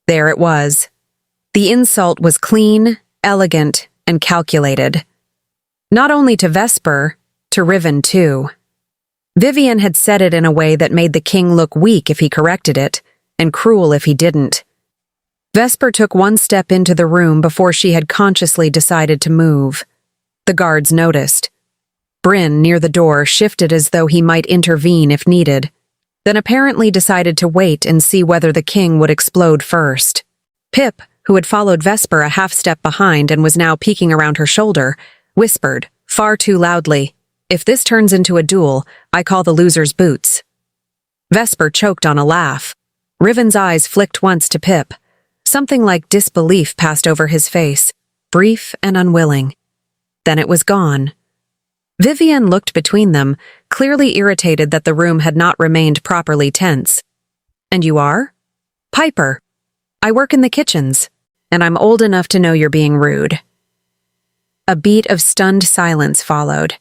There it was. The insult was clean, elegant, and calculated. Not only to Vesper, to Riven too. Vivian had said it in a way that made the king look weak if he corrected it, and cruel if he didn't. Vesper took one step into the room before she had consciously decided to move. The guards noticed. Bryn, near the door, shifted as though he might intervene if needed, then apparently decided to wait and see whether the king would explode first. Pip, who had followed Vesper a half step behind and was now peeking around her shoulder, whispered, far too loudly, "If this turns into a duel, I call the loser's boots." Vesper choked on a laugh. Riven's eyes flicked once to Pip. Something like disbelief passed over his face, brief and unwilling. Then it was gone. Vivian looked between them, clearly irritated that the room had not remained properly tense. "And you are?" "Piper. I work in the kitchens, and I'm old enough to know you're being rude." A beat of stunned silence followed.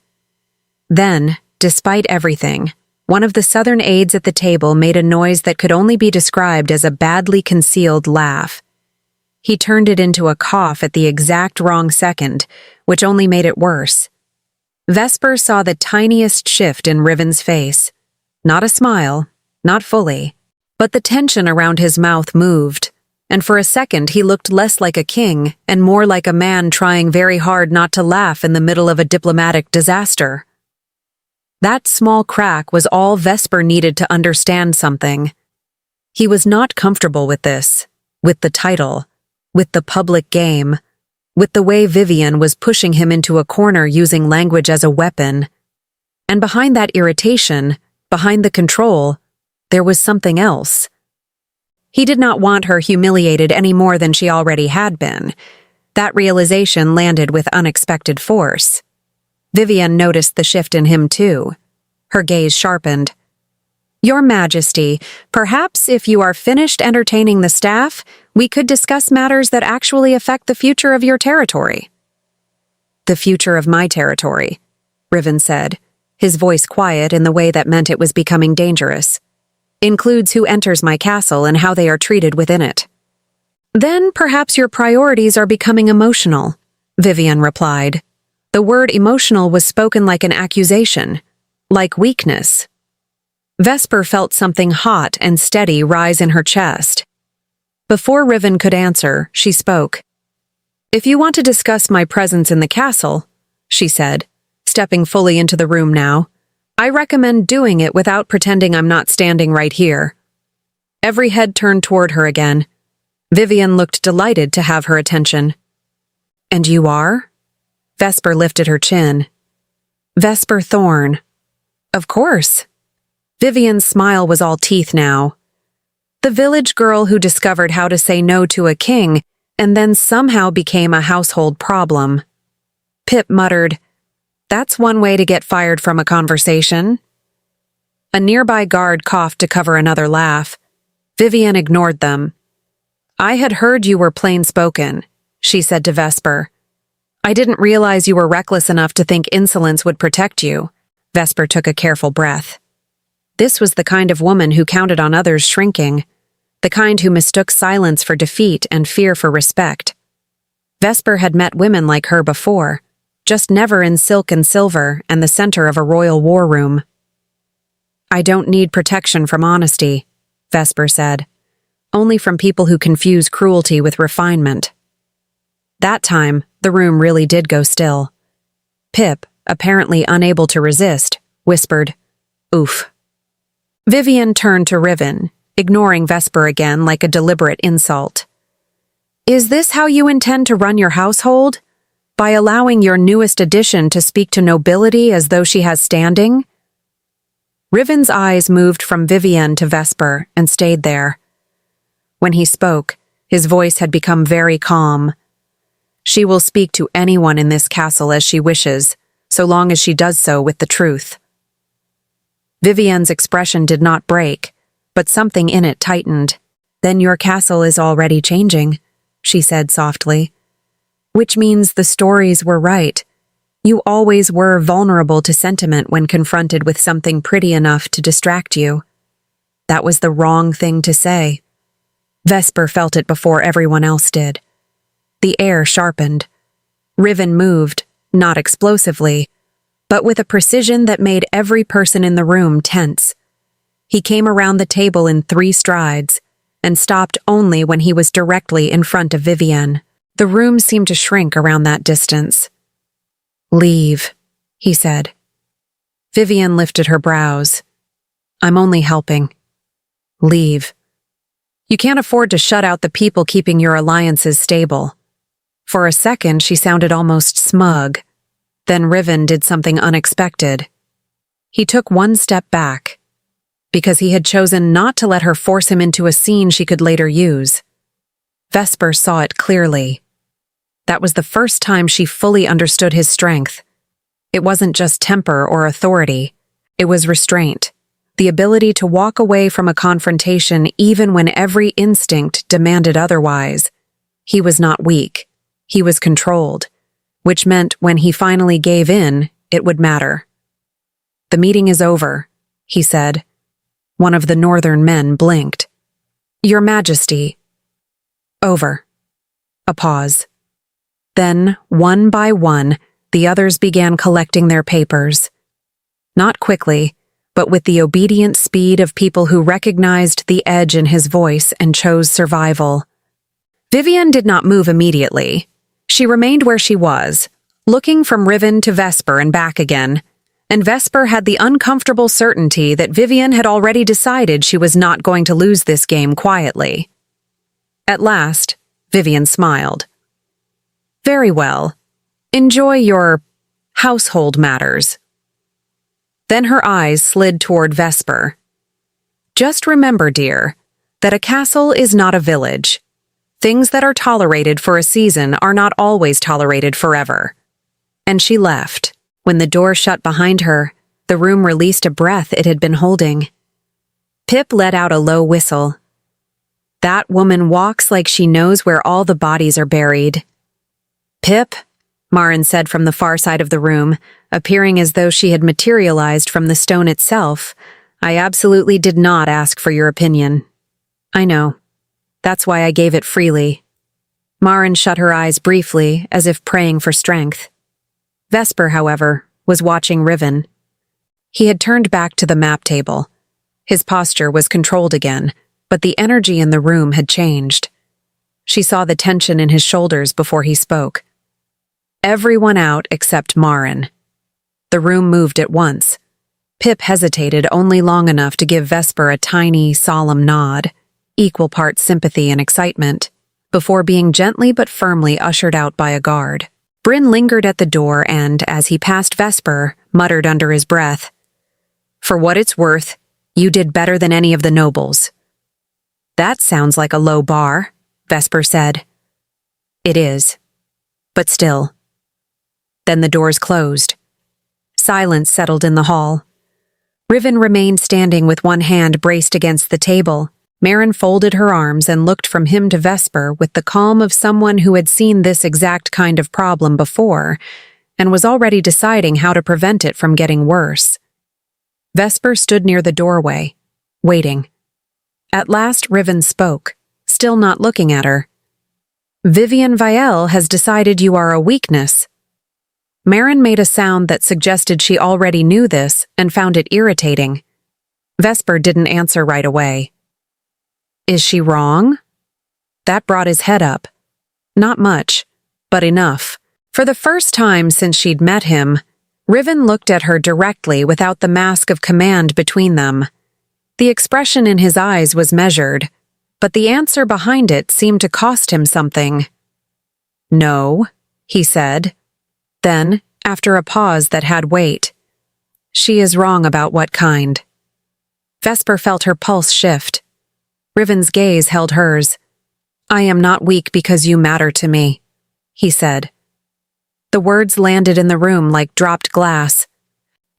Then, despite everything, one of the southern aides at the table made a noise that could only be described as a badly concealed laugh. He turned it into a cough at the exact wrong second, which only made it worse. Vesper saw the tiniest shift in Riven's face. Not a smile, not fully, but the tension around his mouth moved, and for a second he looked less like a king and more like a man trying very hard not to laugh in the middle of a diplomatic disaster. That small crack was all Vesper needed to understand something. He was not comfortable with this, with the title, with the public game, with the way Vivian was pushing him into a corner using language as a weapon. And behind that irritation, behind the control, there was something else. He did not want her humiliated any more than she already had been. That realization landed with unexpected force. Vivian noticed the shift in him too. Her gaze sharpened. "Your Majesty, perhaps if you are finished entertaining the staff, we could discuss matters that actually affect the future of your territory." "The future of my territory," Riven said, his voice quiet in the way that meant it was becoming dangerous. "Includes who enters my castle and how they are treated within it." "Then perhaps your priorities are becoming emotional," Vivian replied. The word emotional was spoken like an accusation, like weakness. Vesper felt something hot and steady rise in her chest. Before Riven could answer, she spoke. "If you want to discuss my presence in the castle," she said, stepping fully into the room now, "I recommend doing it without pretending I'm not standing right here." Every head turned toward her again. Vivian looked delighted to have her attention. "And you are?" Vesper lifted her chin. "Vesper Thorn." "Of course." Vivian's smile was all teeth now. The village girl who discovered how to say no to a king and then somehow became a household problem. Pip muttered, "That's one way to get fired from a conversation." A nearby guard coughed to cover another laugh. Vivian ignored them. "I had heard you were plain-spoken," she said to Vesper. "I didn't realize you were reckless enough to think insolence would protect you." Vesper took a careful breath. This was the kind of woman who counted on others shrinking, the kind who mistook silence for defeat and fear for respect. Vesper had met women like her before, just never in silk and silver and the center of a royal war room. "I don't need protection from honesty," Vesper said, "only from people who confuse cruelty with refinement." That time, the room really did go still. Pip, apparently unable to resist, whispered, "Oof." Vivian turned to Riven, ignoring Vesper again like a deliberate insult. "Is this how you intend to run your household? By allowing your newest addition to speak to nobility as though she has standing?" Riven's eyes moved from Vivian to Vesper and stayed there. When he spoke, his voice had become very calm. She will speak to anyone in this castle as she wishes, so long as she does so with the truth. Vivienne's expression did not break, but something in it tightened. Then your castle is already changing, she said softly. Which means the stories were right. You always were vulnerable to sentiment when confronted with something pretty enough to distract you. That was the wrong thing to say. Vesper felt it before everyone else did. The air sharpened. Riven moved, not explosively, but with a precision that made every person in the room tense. He came around the table in 3 strides, and stopped only when he was directly in front of Vivienne. The room seemed to shrink around that distance. "Leave," he said. Vivienne lifted her brows. "I'm only helping." "Leave. You can't afford to shut out the people keeping your alliances stable." For a second, she sounded almost smug. Then Riven did something unexpected. He took 1 step back, because he had chosen not to let her force him into a scene she could later use. Vesper saw it clearly. That was the first time she fully understood his strength. It wasn't just temper or authority. It was restraint, the ability to walk away from a confrontation even when every instinct demanded otherwise. He was not weak. He was controlled, which meant when he finally gave in, it would matter. "The meeting is over," he said. One of the northern men blinked. "Your Majesty." "Over." A pause. Then, one by one, the others began collecting their papers. Not quickly, but with the obedient speed of people who recognized the edge in his voice and chose survival. Vivienne did not move immediately. She remained where she was, looking from Riven to Vesper and back again, and Vesper had the uncomfortable certainty that Vivienne had already decided she was not going to lose this game quietly. At last, Vivienne smiled. "Very well. Enjoy your household matters." Then her eyes slid toward Vesper. "Just remember, dear, that a castle is not a village. Things that are tolerated for a season are not always tolerated forever." And she left. When the door shut behind her, the room released a breath it had been holding. Pip let out a low whistle. "That woman walks like she knows where all the bodies are buried." "Pip," Marin said from the far side of the room, appearing as though she had materialized from the stone itself, "I absolutely did not ask for your opinion." "I know. That's why I gave it freely." Marin shut her eyes briefly, as if praying for strength. Vesper, however, was watching Riven. He had turned back to the map table. His posture was controlled again, but the energy in the room had changed. She saw the tension in his shoulders before he spoke. Everyone out except Marin. The room moved at once. Pip hesitated only long enough to give Vesper a tiny, solemn nod, equal parts sympathy and excitement, before being gently but firmly ushered out by a guard. Bryn lingered at the door and, as he passed Vesper, muttered under his breath, "For what it's worth, you did better than any of the nobles." "That sounds like a low bar," Vesper said. "It is. But still." Then the doors closed. Silence settled in the hall. Riven remained standing with one hand braced against the table. Marin folded her arms and looked from him to Vesper with the calm of someone who had seen this exact kind of problem before and was already deciding how to prevent it from getting worse. Vesper stood near the doorway, waiting. At last Riven spoke, still not looking at her. "Vivienne Vielle has decided you are a weakness." Marin made a sound that suggested she already knew this and found it irritating. Vesper didn't answer right away. "Is she wrong?" That brought his head up. Not much, but enough. For the first time since she'd met him, Riven looked at her directly without the mask of command between them. The expression in his eyes was measured, but the answer behind it seemed to cost him something. "No," he said. Then, after a pause that had weight, "She is wrong about what kind?" Vesper felt her pulse shift. Riven's gaze held hers. "I am not weak because you matter to me." he said. The words landed in the room like dropped glass.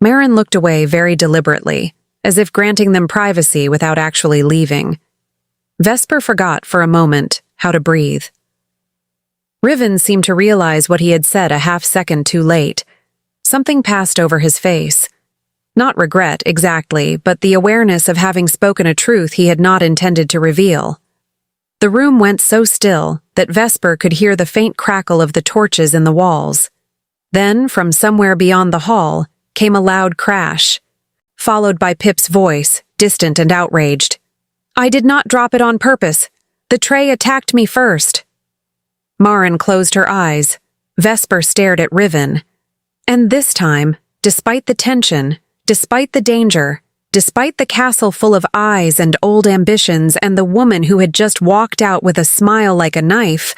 Marin looked away very deliberately, as if granting them privacy without actually leaving. Vesper forgot for a moment how to breathe. Riven seemed to realize what he had said a half-second too late. Something passed over his face. Not regret, exactly, but the awareness of having spoken a truth he had not intended to reveal. The room went so still that Vesper could hear the faint crackle of the torches in the walls. Then, from somewhere beyond the hall, came a loud crash, followed by Pip's voice, distant and outraged. "I did not drop it on purpose. The tray attacked me first." Marin closed her eyes. Vesper stared at Riven. And this time, despite the tension, despite the danger, despite the castle full of eyes and old ambitions and the woman who had just walked out with a smile like a knife,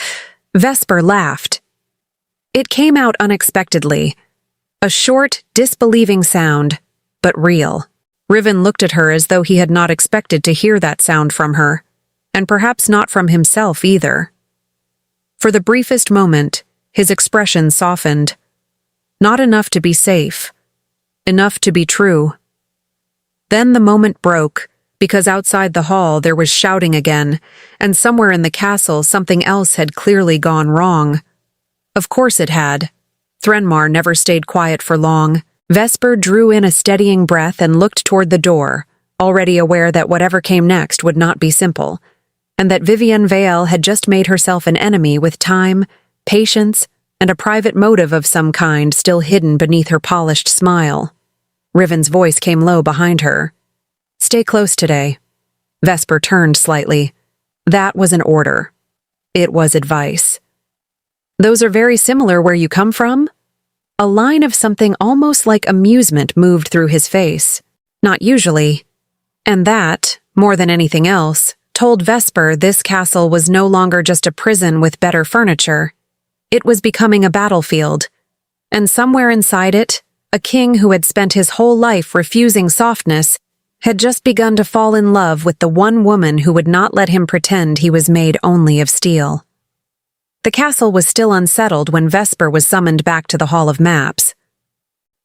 Vesper laughed. It came out unexpectedly. A short, disbelieving sound, but real. Riven looked at her as though he had not expected to hear that sound from her, and perhaps not from himself either. For the briefest moment, his expression softened. Not enough to be safe. Enough to be true. Then the moment broke, because outside the hall there was shouting again, and somewhere in the castle something else had clearly gone wrong. Of course it had. Threnmar never stayed quiet for long. Vesper drew in a steadying breath and looked toward the door, already aware that whatever came next would not be simple, and that Vivienne Vale had just made herself an enemy with time, patience, and a private motive of some kind still hidden beneath her polished smile. Riven's voice came low behind her. "Stay close today." Vesper turned slightly. That was an order. It was advice. "Those are very similar where you come from?" A line of something almost like amusement moved through his face. Not usually. And that, more than anything else, told Vesper this castle was no longer just a prison with better furniture. It was becoming a battlefield. And somewhere inside it, a king who had spent his whole life refusing softness had just begun to fall in love with the one woman who would not let him pretend he was made only of steel. The castle was still unsettled when Vesper was summoned back to the Hall of Maps.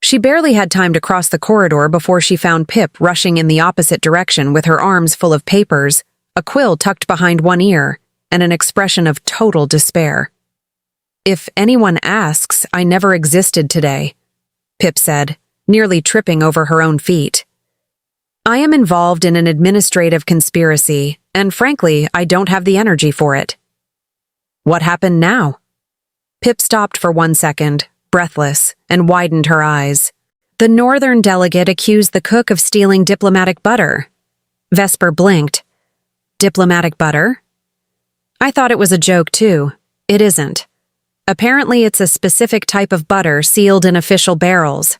She barely had time to cross the corridor before she found Pip rushing in the opposite direction with her arms full of papers, a quill tucked behind one ear, and an expression of total despair. "If anyone asks, I never existed today," Pip said, nearly tripping over her own feet. "I am involved in an administrative conspiracy, and frankly, I don't have the energy for it." "What happened now?" Pip stopped for 1 second, breathless, and widened her eyes. "The northern delegate accused the cook of stealing diplomatic butter." Vesper blinked. "Diplomatic butter?" "I thought it was a joke, too. It isn't. Apparently it's a specific type of butter sealed in official barrels.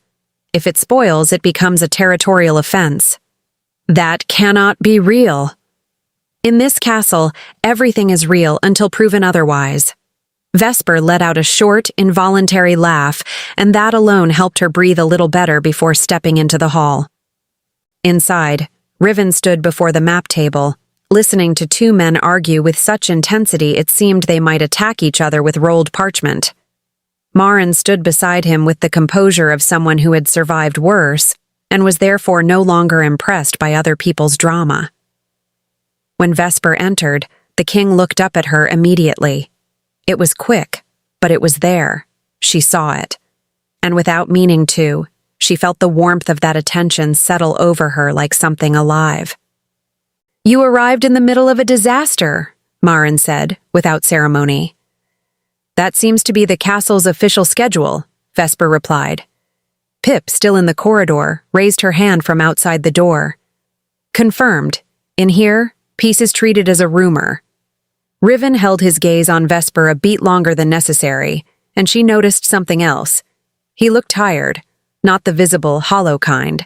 If it spoils, it becomes a territorial offense." "That cannot be real." "In this castle, everything is real until proven otherwise." Vesper let out a short, involuntary laugh, and that alone helped her breathe a little better before stepping into the hall. Inside, Riven stood before the map table, listening to two men argue with such intensity it seemed they might attack each other with rolled parchment. Marin stood beside him with the composure of someone who had survived worse, and was therefore no longer impressed by other people's drama. When Vesper entered, the king looked up at her immediately. It was quick, but it was there. She saw it. And without meaning to, she felt the warmth of that attention settle over her like something alive. "You arrived in the middle of a disaster," Marin said, without ceremony. "That seems to be the castle's official schedule," Vesper replied. Pip, still in the corridor, raised her hand from outside the door. "Confirmed. In here, peace is treated as a rumor." Riven held his gaze on Vesper a beat longer than necessary, and she noticed something else. He looked tired, not the visible, hollow kind.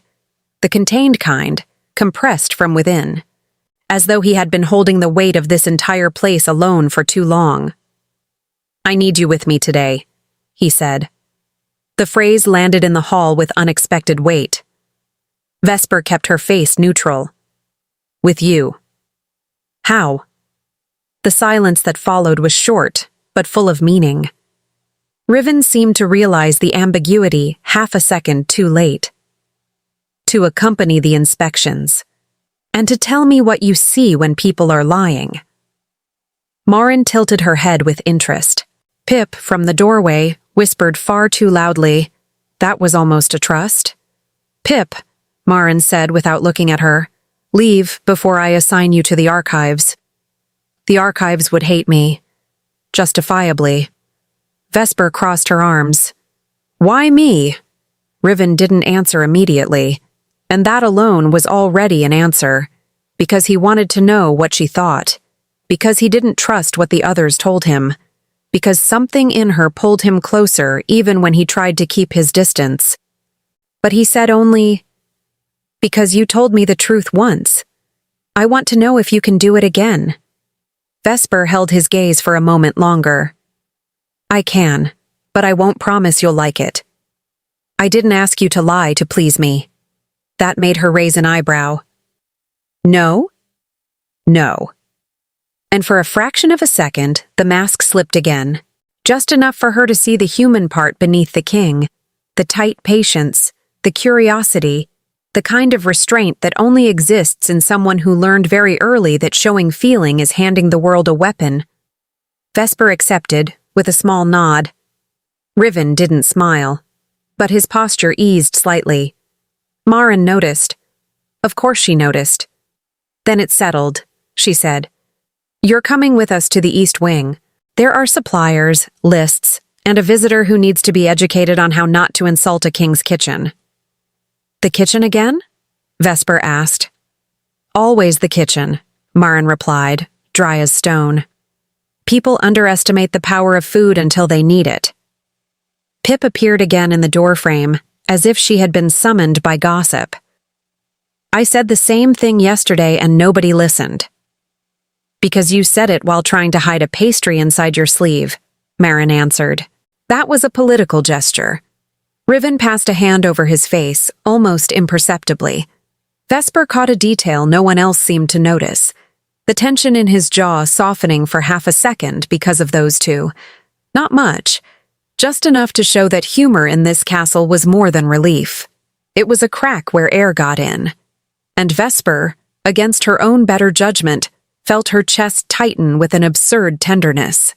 The contained kind, compressed from within. As though he had been holding the weight of this entire place alone for too long. "I need you with me today," he said. The phrase landed in the hall with unexpected weight. Vesper kept her face neutral. "With you." "How?" The silence that followed was short, but full of meaning. Riven seemed to realize the ambiguity half a second too late. To accompany the inspections, and to tell me what you see when people are lying. Marin tilted her head with interest. Pip, from the doorway, whispered far too loudly, "That was almost a trust." "Pip," Marin said without looking at her, "leave before I assign you to the archives." The archives would hate me. Justifiably. Vesper crossed her arms. "Why me?" Riven didn't answer immediately, and that alone was already an answer, because he wanted to know what she thought, because he didn't trust what the others told him, because something in her pulled him closer even when he tried to keep his distance. But he said only, "Because you told me the truth once. I want to know if you can do it again." Vesper held his gaze for a moment longer. "I can, but I won't promise you'll like it. I didn't ask you to lie to please me." That made her raise an eyebrow. "No?" "No." And for a fraction of a second, the mask slipped again, just enough for her to see the human part beneath the king, the tight patience, the curiosity, the kind of restraint that only exists in someone who learned very early that showing feeling is handing the world a weapon. Vesper accepted, with a small nod. Riven didn't smile, but his posture eased slightly. Marin noticed. Of course she noticed. "Then it's settled," she said. "You're coming with us to the East Wing. There are suppliers, lists, and a visitor who needs to be educated on how not to insult a king's kitchen." "The kitchen again?" Vesper asked. "Always the kitchen," Marin replied, dry as stone. "People underestimate the power of food until they need it." Pip appeared again in the doorframe, as if she had been summoned by gossip. "I said the same thing yesterday and nobody listened." "Because you said it while trying to hide a pastry inside your sleeve," Marin answered. That was a political gesture. Riven passed a hand over his face, almost imperceptibly. Vesper caught a detail no one else seemed to notice, the tension in his jaw softening for half a second because of those two. Not much, just enough to show that humor in this castle was more than relief. It was a crack where air got in. And Vesper, against her own better judgment, felt her chest tighten with an absurd tenderness.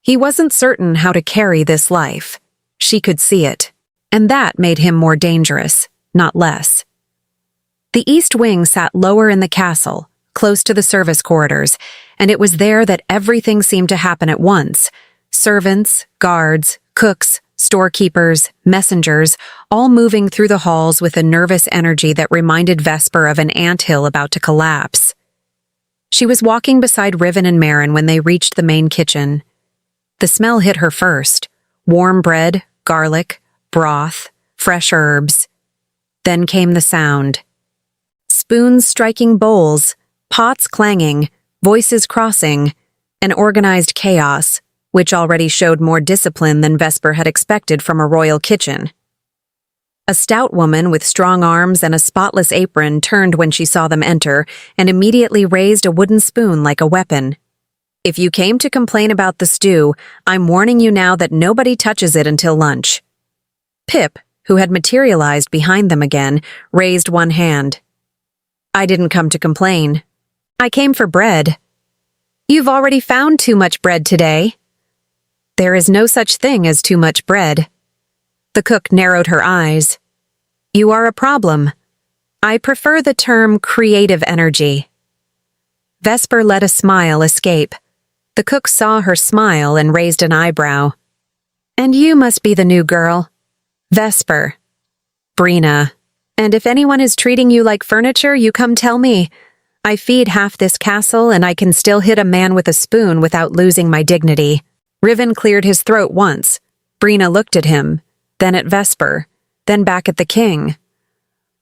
He wasn't certain how to carry this life. She could see it. And that made him more dangerous, not less. The East Wing sat lower in the castle, close to the service corridors, and it was there that everything seemed to happen at once. Servants, guards, cooks, storekeepers, messengers, all moving through the halls with a nervous energy that reminded Vesper of an anthill about to collapse. She was walking beside Riven and Marin when they reached the main kitchen. The smell hit her first. Warm bread, garlic, broth, fresh herbs. Then came the sound. Spoons striking bowls, pots clanging, voices crossing, an organized chaos, which already showed more discipline than Vesper had expected from a royal kitchen. A stout woman with strong arms and a spotless apron turned when she saw them enter and immediately raised a wooden spoon like a weapon. "If you came to complain about the stew, I'm warning you now that nobody touches it until lunch." Pip, who had materialized behind them again, raised one hand. "I didn't come to complain. I came for bread." "You've already found too much bread today." "There is no such thing as too much bread." The cook narrowed her eyes. "You are a problem. I prefer the term creative energy." Vesper let a smile escape. The cook saw her smile and raised an eyebrow. "And you must be the new girl." "Vesper." "Brina. And if anyone is treating you like furniture, you come tell me. I feed half this castle and I can still hit a man with a spoon without losing my dignity." Riven cleared his throat once. Brina looked at him, then at Vesper, then back at the king.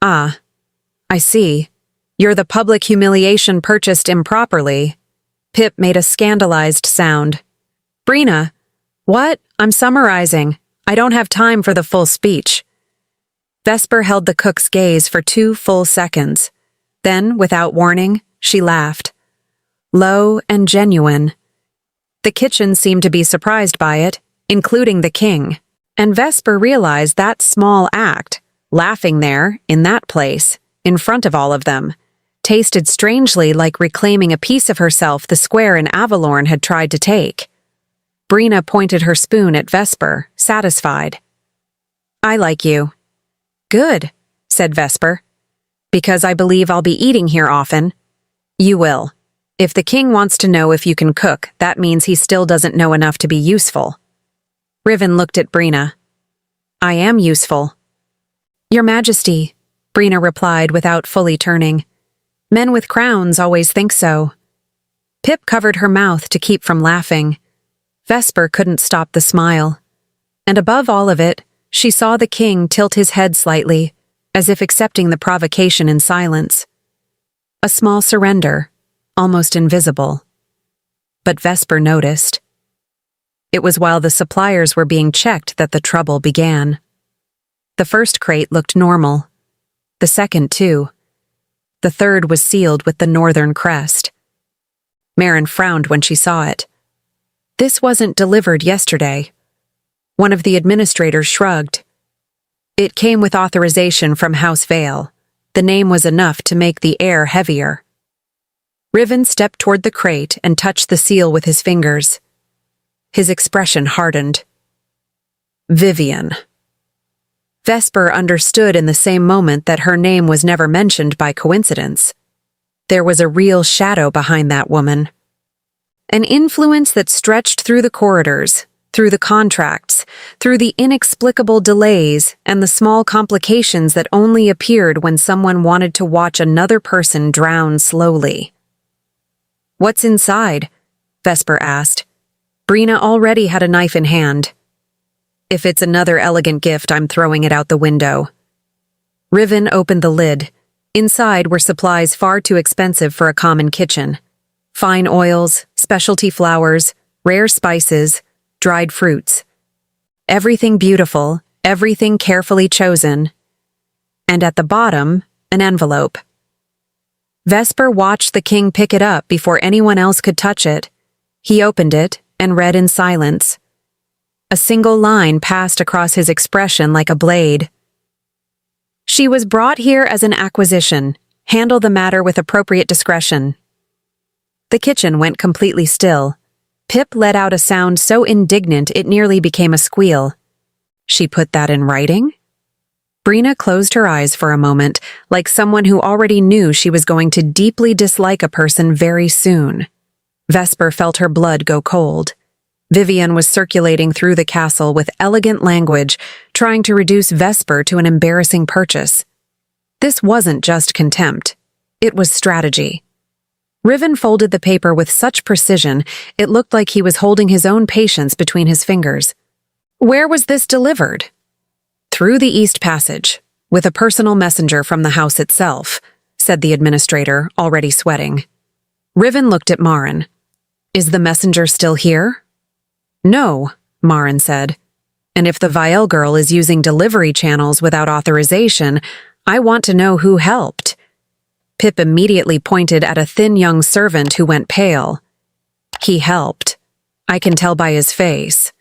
"Ah, I see. You're the public humiliation purchased improperly." Pip made a scandalized sound. "Brina, what? I'm summarizing. I don't have time for the full speech." Vesper held the cook's gaze for 2 full seconds. Then, without warning, she laughed. Low and genuine. The kitchen seemed to be surprised by it, including the king. And Vesper realized that small act, laughing there, in that place, in front of all of them, tasted strangely like reclaiming a piece of herself the square in Avalorn had tried to take. Brina pointed her spoon at Vesper, satisfied. "I like you." "Good," said Vesper. "Because I believe I'll be eating here often." "You will. If the king wants to know if you can cook, that means he still doesn't know enough to be useful." Riven looked at Brina. "I am useful." "Your Majesty," Brina replied without fully turning. "Men with crowns always think so." Pip covered her mouth to keep from laughing. Vesper couldn't stop the smile. And above all of it, she saw the king tilt his head slightly, as if accepting the provocation in silence. A small surrender, almost invisible. But Vesper noticed. It was while the suppliers were being checked that the trouble began. The first crate looked normal. The second, too. The third was sealed with the northern crest. Marin frowned when she saw it. This wasn't delivered yesterday. One of the administrators shrugged. It came with authorization from House Vale. The name was enough to make the air heavier. Riven stepped toward the crate and touched the seal with his fingers. His expression hardened. Vivian. Vesper understood in the same moment that her name was never mentioned by coincidence. There was a real shadow behind that woman. An influence that stretched through the corridors, through the contracts, through the inexplicable delays and the small complications that only appeared when someone wanted to watch another person drown slowly. "What's inside?" Vesper asked. Brina already had a knife in hand. "If it's another elegant gift, I'm throwing it out the window." Riven opened the lid. Inside were supplies far too expensive for a common kitchen. Fine oils, specialty flours, rare spices, dried fruits. Everything beautiful, everything carefully chosen. And at the bottom, an envelope. Vesper watched the king pick it up before anyone else could touch it. He opened it and read in silence. A single line passed across his expression like a blade. "She was brought here as an acquisition. Handle the matter with appropriate discretion." The kitchen went completely still. Pip let out a sound so indignant it nearly became a squeal. She put that in writing? Brina closed her eyes for a moment, like someone who already knew she was going to deeply dislike a person very soon. Vesper felt her blood go cold. Vivian was circulating through the castle with elegant language, trying to reduce Vesper to an embarrassing purchase. This wasn't just contempt. It was strategy. Riven folded the paper with such precision, it looked like he was holding his own patience between his fingers. "Where was this delivered?" "Through the East Passage, with a personal messenger from the house itself," said the administrator, already sweating. Riven looked at Marin. "Is the messenger still here?" "No," Marin said. "And if the Vielle girl is using delivery channels without authorization, I want to know who helped." Pip immediately pointed at a thin young servant who went pale. "He helped. I can tell by his face."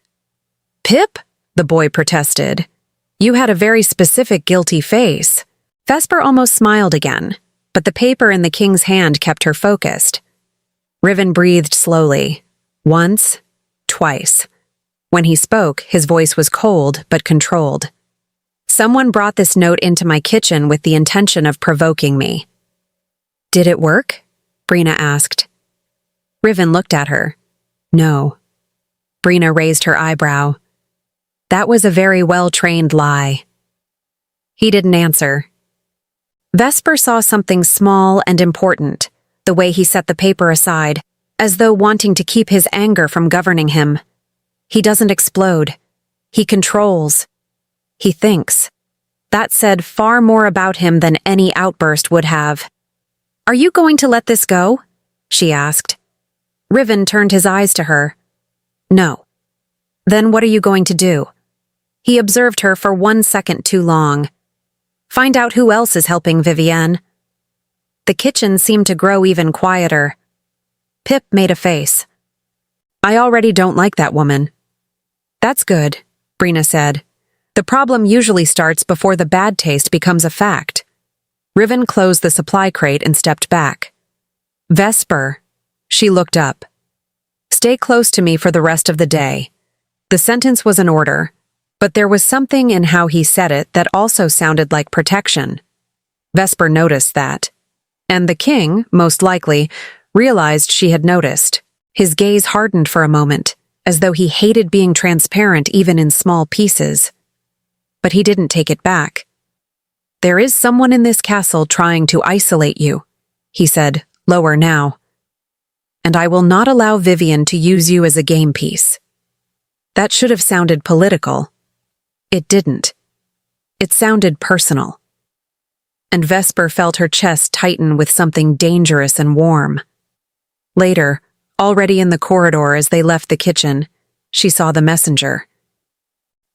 "Pip?" the boy protested. "You had a very specific guilty face." Vesper almost smiled again, but the paper in the king's hand kept her focused. Riven breathed slowly. Once, twice. When he spoke, his voice was cold but controlled. "Someone brought this note into my kitchen with the intention of provoking me." "Did it work?" Brina asked. Riven looked at her. "No." Brina raised her eyebrow. "That was a very well-trained lie." He didn't answer. Vesper saw something small and important, the way he set the paper aside, as though wanting to keep his anger from governing him. He doesn't explode. He controls. He thinks. That said far more about him than any outburst would have. "Are you going to let this go?" she asked. Riven turned his eyes to her. "No." "Then what are you going to do?" He observed her for 1 second too long. "Find out who else is helping Vivienne." The kitchen seemed to grow even quieter. Pip made a face. "I already don't like that woman." That's good, Brina said. The problem usually starts before the bad taste becomes a fact. Riven closed the supply crate and stepped back. Vesper. She looked up. Stay close to me for the rest of the day. The sentence was an order, but there was something in how he said it that also sounded like protection. Vesper noticed that. And the king, most likely, realized she had noticed. His gaze hardened for a moment, as though he hated being transparent even in small pieces. But he didn't take it back. There is someone in this castle trying to isolate you, he said, lower now. And I will not allow Vivian to use you as a game piece. That should have sounded political. It didn't. It sounded personal. And Vesper felt her chest tighten with something dangerous and warm. Later, already in the corridor as they left the kitchen, she saw the messenger.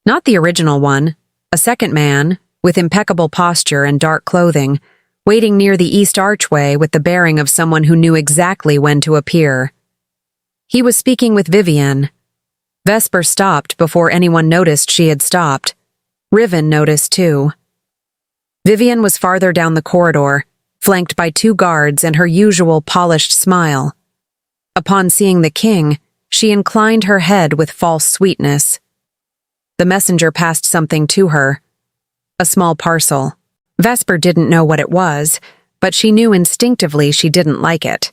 Not the original one, a second man, with impeccable posture and dark clothing, waiting near the east archway with the bearing of someone who knew exactly when to appear. He was speaking with Vivian. Vesper stopped before anyone noticed she had stopped. Riven noticed too. Vivian was farther down the corridor, flanked by 2 guards and her usual polished smile. Upon seeing the king, she inclined her head with false sweetness. The messenger passed something to her. A small parcel. Vesper didn't know what it was, but she knew instinctively she didn't like it.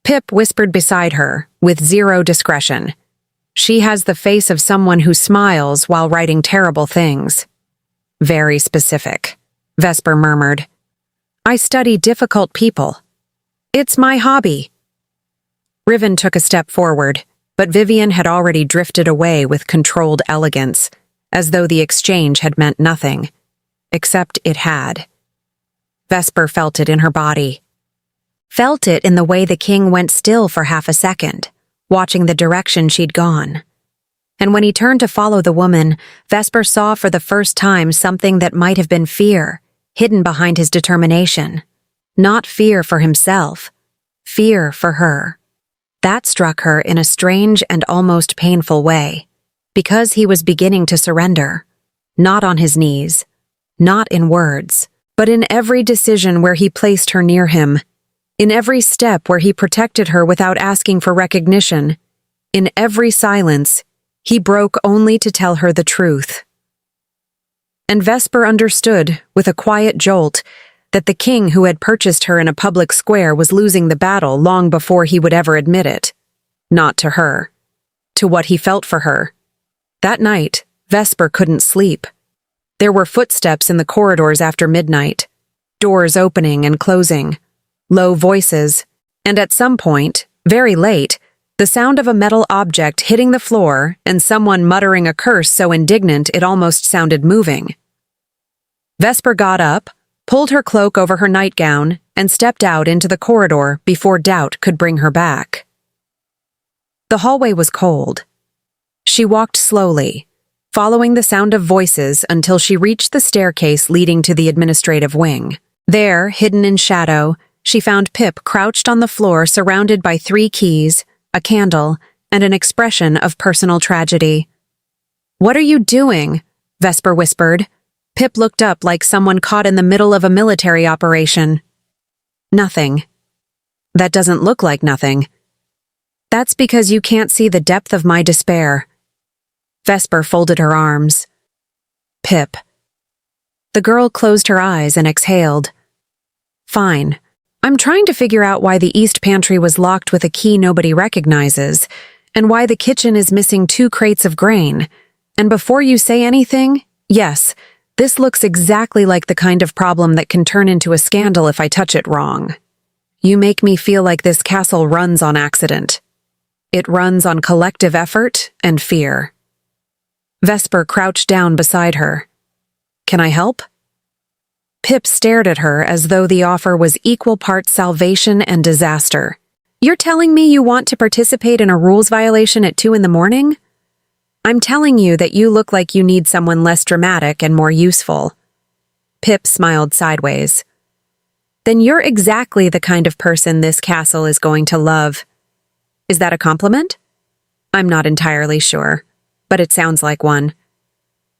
Pip whispered beside her, with zero discretion. She has the face of someone who smiles while writing terrible things. Very specific, Vesper murmured. I study difficult people. It's my hobby. Riven took a step forward, but Vivian had already drifted away with controlled elegance, as though the exchange had meant nothing. Except it had. Vesper felt it in her body. Felt it in the way the king went still for half a second, watching the direction she'd gone. And when he turned to follow the woman, Vesper saw for the first time something that might have been fear, hidden behind his determination. Not fear for himself, fear for her. That struck her in a strange and almost painful way, because he was beginning to surrender, not on his knees, not in words, but in every decision where he placed her near him, in every step where he protected her without asking for recognition, in every silence, he broke only to tell her the truth. And Vesper understood, with a quiet jolt, that the king who had purchased her in a public square was losing the battle long before he would ever admit it. Not to her. To what he felt for her. That night, Vesper couldn't sleep. There were footsteps in the corridors after midnight, doors opening and closing, low voices, and at some point, very late, the sound of a metal object hitting the floor and someone muttering a curse so indignant it almost sounded moving. Vesper got up, pulled her cloak over her nightgown, and stepped out into the corridor before doubt could bring her back. The hallway was cold. She walked slowly, following the sound of voices until she reached the staircase leading to the administrative wing. There, hidden in shadow, she found Pip crouched on the floor surrounded by 3 keys, a candle, and an expression of personal tragedy. "What are you doing?" Vesper whispered. Pip looked up like someone caught in the middle of a military operation. "Nothing." "That doesn't look like nothing." "That's because you can't see the depth of my despair." Vesper folded her arms. "Pip." The girl closed her eyes and exhaled. "Fine. I'm trying to figure out why the east pantry was locked with a key nobody recognizes, and why the kitchen is missing 2 crates of grain. And before you say anything, yes, this looks exactly like the kind of problem that can turn into a scandal if I touch it wrong. You make me feel like this castle runs on accident. It runs on collective effort and fear." Vesper crouched down beside her. "Can I help?" Pip stared at her as though the offer was equal parts salvation and disaster. "You're telling me you want to participate in a rules violation at 2 in the morning? I'm telling you that you look like you need someone less dramatic and more useful." Pip smiled sideways. "Then you're exactly the kind of person this castle is going to love." "Is that a compliment?" "I'm not entirely sure." but it sounds like one.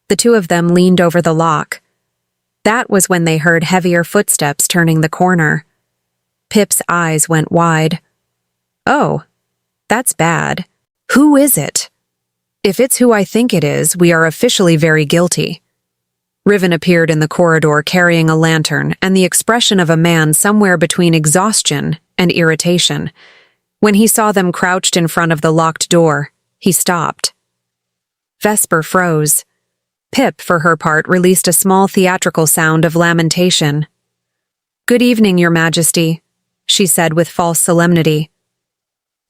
The two of them leaned over the lock. That was when they heard heavier footsteps turning the corner. Pip's eyes went wide. Oh, that's bad. Who is it? If it's who I think it is, we are officially very guilty. Riven appeared in the corridor carrying a lantern and the expression of a man somewhere between exhaustion and irritation. When he saw them crouched in front of the locked door, he stopped. Vesper froze. Pip, for her part, released a small theatrical sound of lamentation. "Good evening, Your Majesty," she said with false solemnity.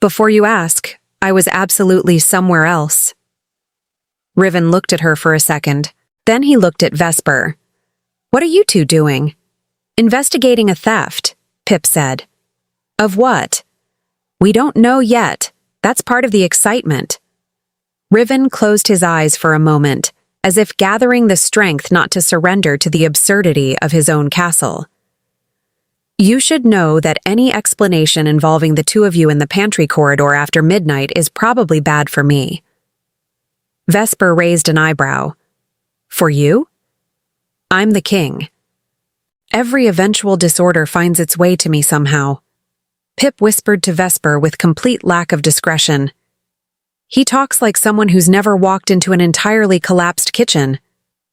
"Before you ask, I was absolutely somewhere else." Riven looked at her for a second. Then he looked at Vesper. "What are you two doing?" "Investigating a theft," Pip said. "Of what?" "We don't know yet. That's part of the excitement." Riven closed his eyes for a moment, as if gathering the strength not to surrender to the absurdity of his own castle. "You should know that any explanation involving the two of you in the pantry corridor after midnight is probably bad for me." Vesper raised an eyebrow. "For you?" "I'm the king. Every eventual disorder finds its way to me somehow." Pip whispered to Vesper with complete lack of discretion. "He talks like someone who's never walked into an entirely collapsed kitchen."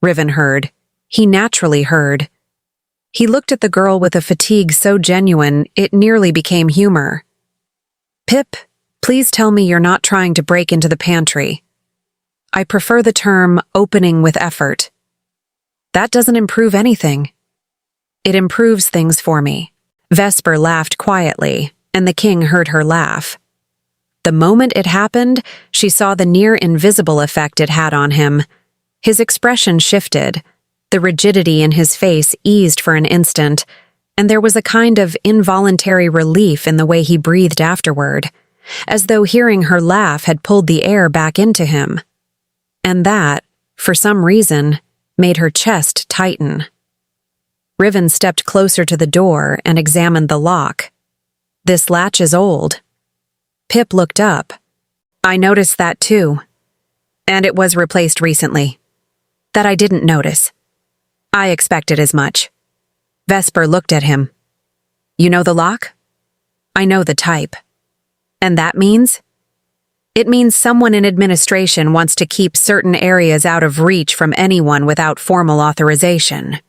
Riven heard. He naturally heard. He looked at the girl with a fatigue so genuine it nearly became humor. "Pip, please tell me you're not trying to break into the pantry. I prefer the term opening with effort. That doesn't improve anything." "It improves things for me." Vesper laughed quietly, and the king heard her laugh. The moment it happened, she saw the near-invisible effect it had on him. His expression shifted. The rigidity in his face eased for an instant, and there was a kind of involuntary relief in the way he breathed afterward, as though hearing her laugh had pulled the air back into him. And that, for some reason, made her chest tighten. Riven stepped closer to the door and examined the lock. "This latch is old." Pip looked up. "I noticed that too. And it was replaced recently. That I didn't notice. I expected as much." Vesper looked at him. "You know the lock?" "I know the type." "And that means?" "It means someone in administration wants to keep certain areas out of reach from anyone without formal authorization."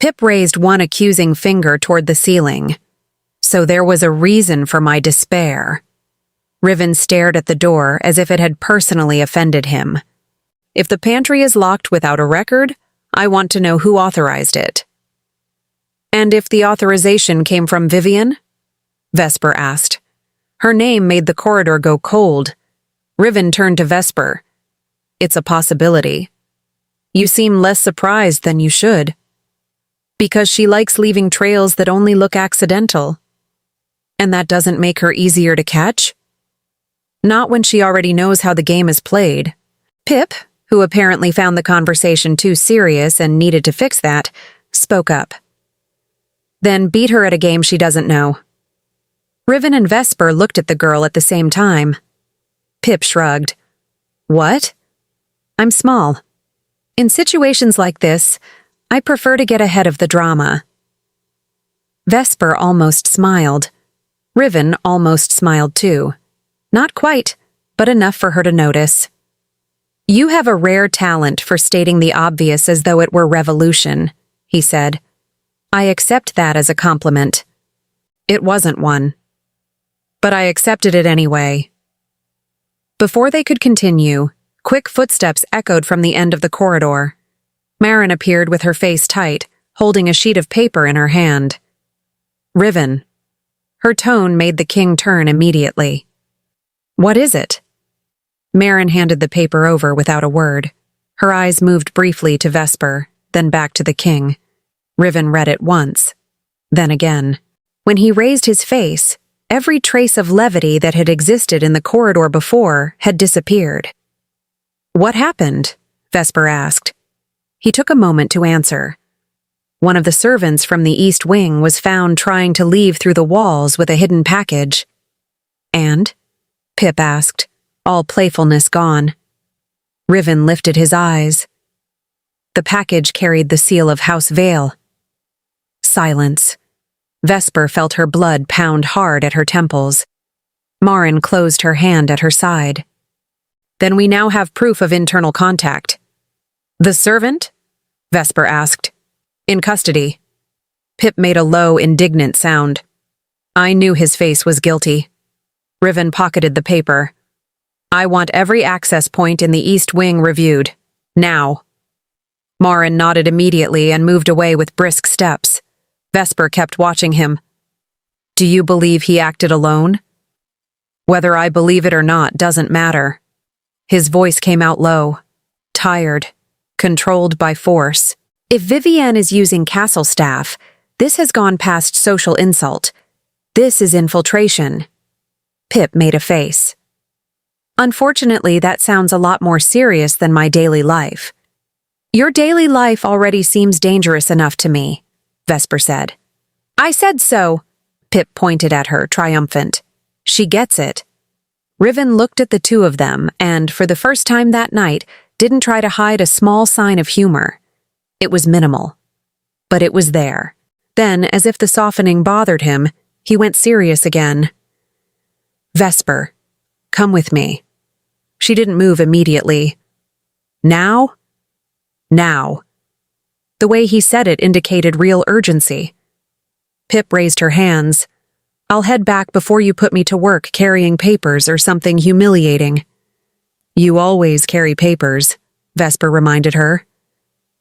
Pip raised one accusing finger toward the ceiling. "So there was a reason for my despair." Riven stared at the door as if it had personally offended him. "If the pantry is locked without a record, I want to know who authorized it." "And if the authorization came from Vivian?" Vesper asked. Her name made the corridor go cold. Riven turned to Vesper. "It's a possibility. You seem less surprised than you should." "Because she likes leaving trails that only look accidental." "And that doesn't make her easier to catch?" "Not when she already knows how the game is played." Pip, who apparently found the conversation too serious and needed to fix that, spoke up. "Then beat her at a game she doesn't know." Riven and Vesper looked at the girl at the same time. Pip shrugged. "What?" "I'm small. In situations like this, I prefer to get ahead of the drama." Vesper almost smiled. Riven almost smiled too. Not quite, but enough for her to notice. "You have a rare talent for stating the obvious as though it were revolution," he said. "I accept that as a compliment." "It wasn't one. But I accepted it anyway." Before they could continue, quick footsteps echoed from the end of the corridor. Marin appeared with her face tight, holding a sheet of paper in her hand. "Riven." Her tone made the king turn immediately. "What is it?" Marin handed the paper over without a word. Her eyes moved briefly to Vesper, then back to the king. Riven read it once, then again. When he raised his face, every trace of levity that had existed in the corridor before had disappeared. "What happened?" Vesper asked. He took a moment to answer. "One of the servants from the East Wing was found trying to leave through the walls with a hidden package." "And?" Pip asked, all playfulness gone. Riven lifted his eyes. The package carried the seal of House Vale. Silence. Vesper felt her blood pound hard at her temples. Marin closed her hand at her side. Then we now have proof of internal contact. The servant? Vesper asked. In custody. Pip made a low, indignant sound. I knew his face was guilty. Riven pocketed the paper. I want every access point in the East Wing reviewed. Now. Marin nodded immediately and moved away with brisk steps. Vesper kept watching him. Do you believe he acted alone? Whether I believe it or not doesn't matter. His voice came out low, tired, controlled by force. If Vivienne is using castle staff, this has gone past social insult. This is infiltration. Pip made a face. Unfortunately, that sounds a lot more serious than my daily life. Your daily life already seems dangerous enough to me, Vesper said. I said so, Pip pointed at her, triumphant. She gets it. Riven looked at the two of them and, for the first time that night, didn't try to hide a small sign of humor. It was minimal. But it was there. Then, as if the softening bothered him, he went serious again. Vesper, come with me. She didn't move immediately. Now? Now. The way he said it indicated real urgency. Pip raised her hands. I'll head back before you put me to work carrying papers or something humiliating. You always carry papers, Vesper reminded her.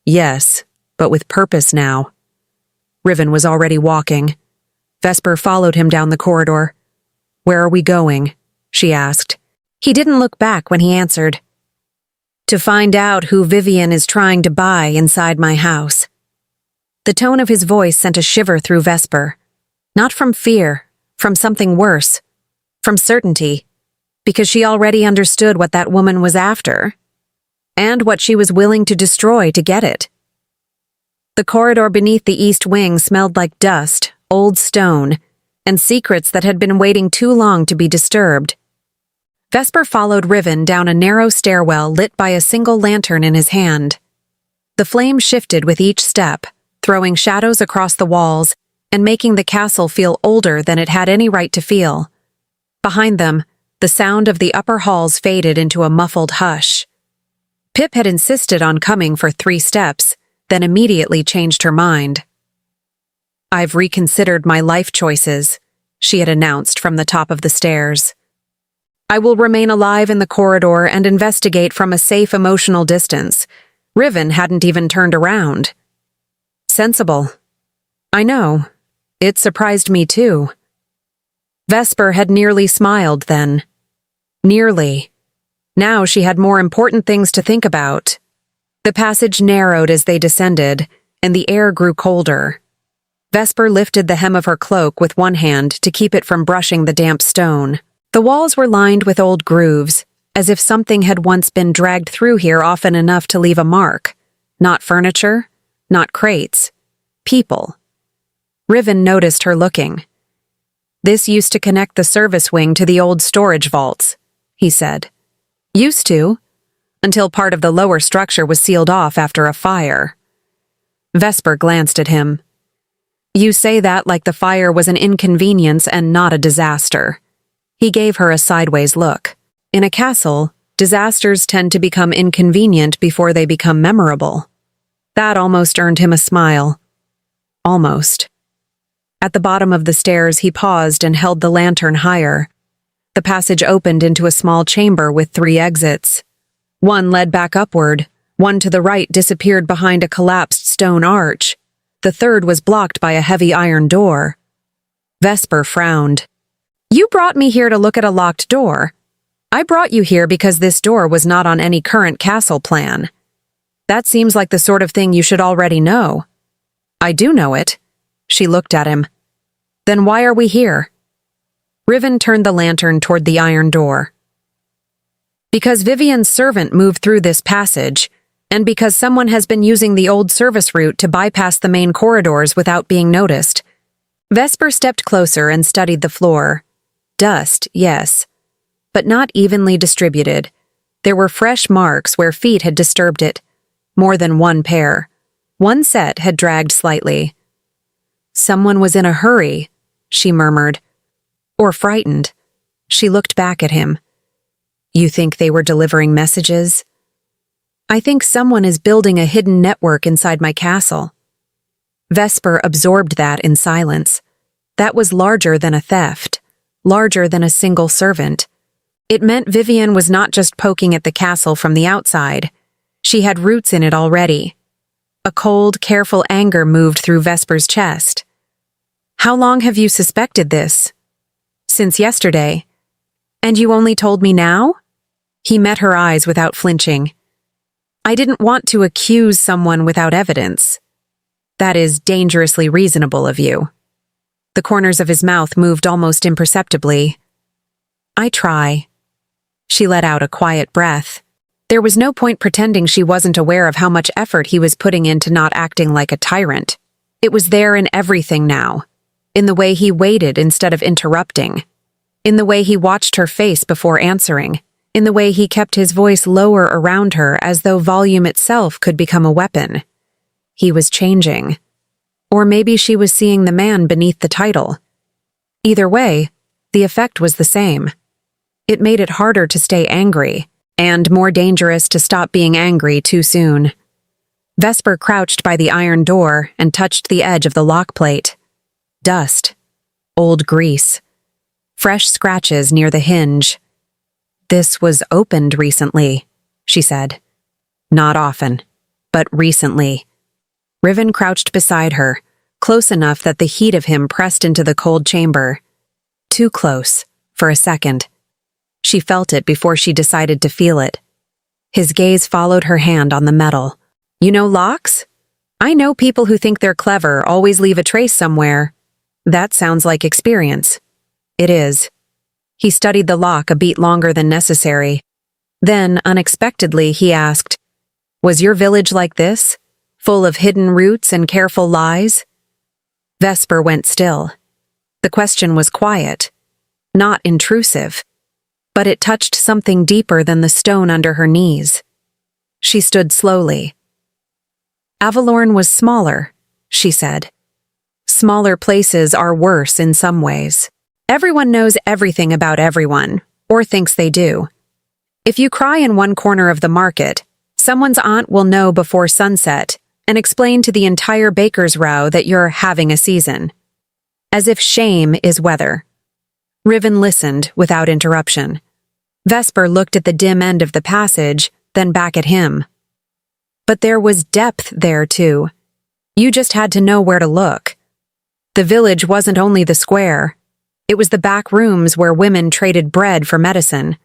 Yes, but with purpose now. Riven was already walking. Vesper followed him down the corridor. Where are we going? She asked. He didn't look back when he answered. To find out who Vivienne is trying to buy inside my house. The tone of his voice sent a shiver through Vesper. Not from fear, from something worse. From certainty. Because she already understood what that woman was after. And what she was willing to destroy to get it. The corridor beneath the East Wing smelled like dust, old stone, and secrets that had been waiting too long to be disturbed. Vesper followed Riven down a narrow stairwell lit by a single lantern in his hand. The flame shifted with each step, throwing shadows across the walls and making the castle feel older than it had any right to feel. Behind them, the sound of the upper halls faded into a muffled hush. Pip had insisted on coming for 3 steps, then immediately changed her mind. I've reconsidered my life choices, she had announced from the top of the stairs. I will remain alive in the corridor and investigate from a safe emotional distance. Riven hadn't even turned around. Sensible. I know. It surprised me too. Vesper had nearly smiled then. Nearly. Now she had more important things to think about. The passage narrowed as they descended, and the air grew colder. Vesper lifted the hem of her cloak with one hand to keep it from brushing the damp stone. The walls were lined with old grooves, as if something had once been dragged through here often enough to leave a mark. Not furniture, not crates. People. Riven noticed her looking. This used to connect the service wing to the old storage vaults, he said. Used to, until part of the lower structure was sealed off after a fire. Vesper glanced at him. You say that like the fire was an inconvenience and not a disaster. He gave her a sideways look. In a castle, disasters tend to become inconvenient before they become memorable. That almost earned him a smile. Almost. At the bottom of the stairs, he paused and held the lantern higher. The passage opened into a small chamber with 3 exits. One led back upward, one to the right disappeared behind a collapsed stone arch. The third was blocked by a heavy iron door. Vesper frowned. You brought me here to look at a locked door. I brought you here because this door was not on any current castle plan. That seems like the sort of thing you should already know. I do know it. She looked at him. Then why are we here? Riven turned the lantern toward the iron door. Because Vivienne's servant moved through this passage, and because someone has been using the old service route to bypass the main corridors without being noticed. Vesper stepped closer and studied the floor. Dust, yes, but not evenly distributed. There were fresh marks where feet had disturbed it. More than one pair. One set had dragged slightly. "Someone was in a hurry," she murmured. "Or frightened." She looked back at him. "You think they were delivering messages?" "I think someone is building a hidden network inside my castle." Vesper absorbed that in silence. That was larger than a theft, larger than a single servant. It meant Vivian was not just poking at the castle from the outside. She had roots in it already. A cold, careful anger moved through Vesper's chest. "How long have you suspected this?" "Since yesterday." "And you only told me now?" He met her eyes without flinching. "I didn't want to accuse someone without evidence." "That is dangerously reasonable of you." The corners of his mouth moved almost imperceptibly. "I try." She let out a quiet breath. There was no point pretending she wasn't aware of how much effort he was putting into not acting like a tyrant. It was there in everything now. In the way he waited instead of interrupting. In the way he watched her face before answering. In the way he kept his voice lower around her as though volume itself could become a weapon. He was changing. Or maybe she was seeing the man beneath the title. Either way, the effect was the same. It made it harder to stay angry, and more dangerous to stop being angry too soon. Vesper crouched by the iron door and touched the edge of the lock plate. Dust. Old grease. Fresh scratches near the hinge. "This was opened recently," she said. "Not often, but recently." Riven crouched beside her, close enough that the heat of him pressed into the cold chamber. Too close, for a second. She felt it before she decided to feel it. His gaze followed her hand on the metal. "You know locks? I know people who think they're clever always leave a trace somewhere. That sounds like experience." "It is." He studied the lock a beat longer than necessary. Then, unexpectedly, he asked, "Was your village like this? Full of hidden roots and careful lies?" Vesper went still. The question was quiet, not intrusive, but it touched something deeper than the stone under her knees. She stood slowly. "Avalorn was smaller," she said. "Smaller places are worse in some ways. Everyone knows everything about everyone, or thinks they do. If you cry in one corner of the market, someone's aunt will know before sunset and explain to the entire baker's row that you're having a season. As if shame is weather." Riven listened without interruption. Vesper looked at the dim end of the passage, then back at him. But there was depth there, too. You just had to know where to look. The village wasn't only the square. It was the back rooms where women traded bread for medicine.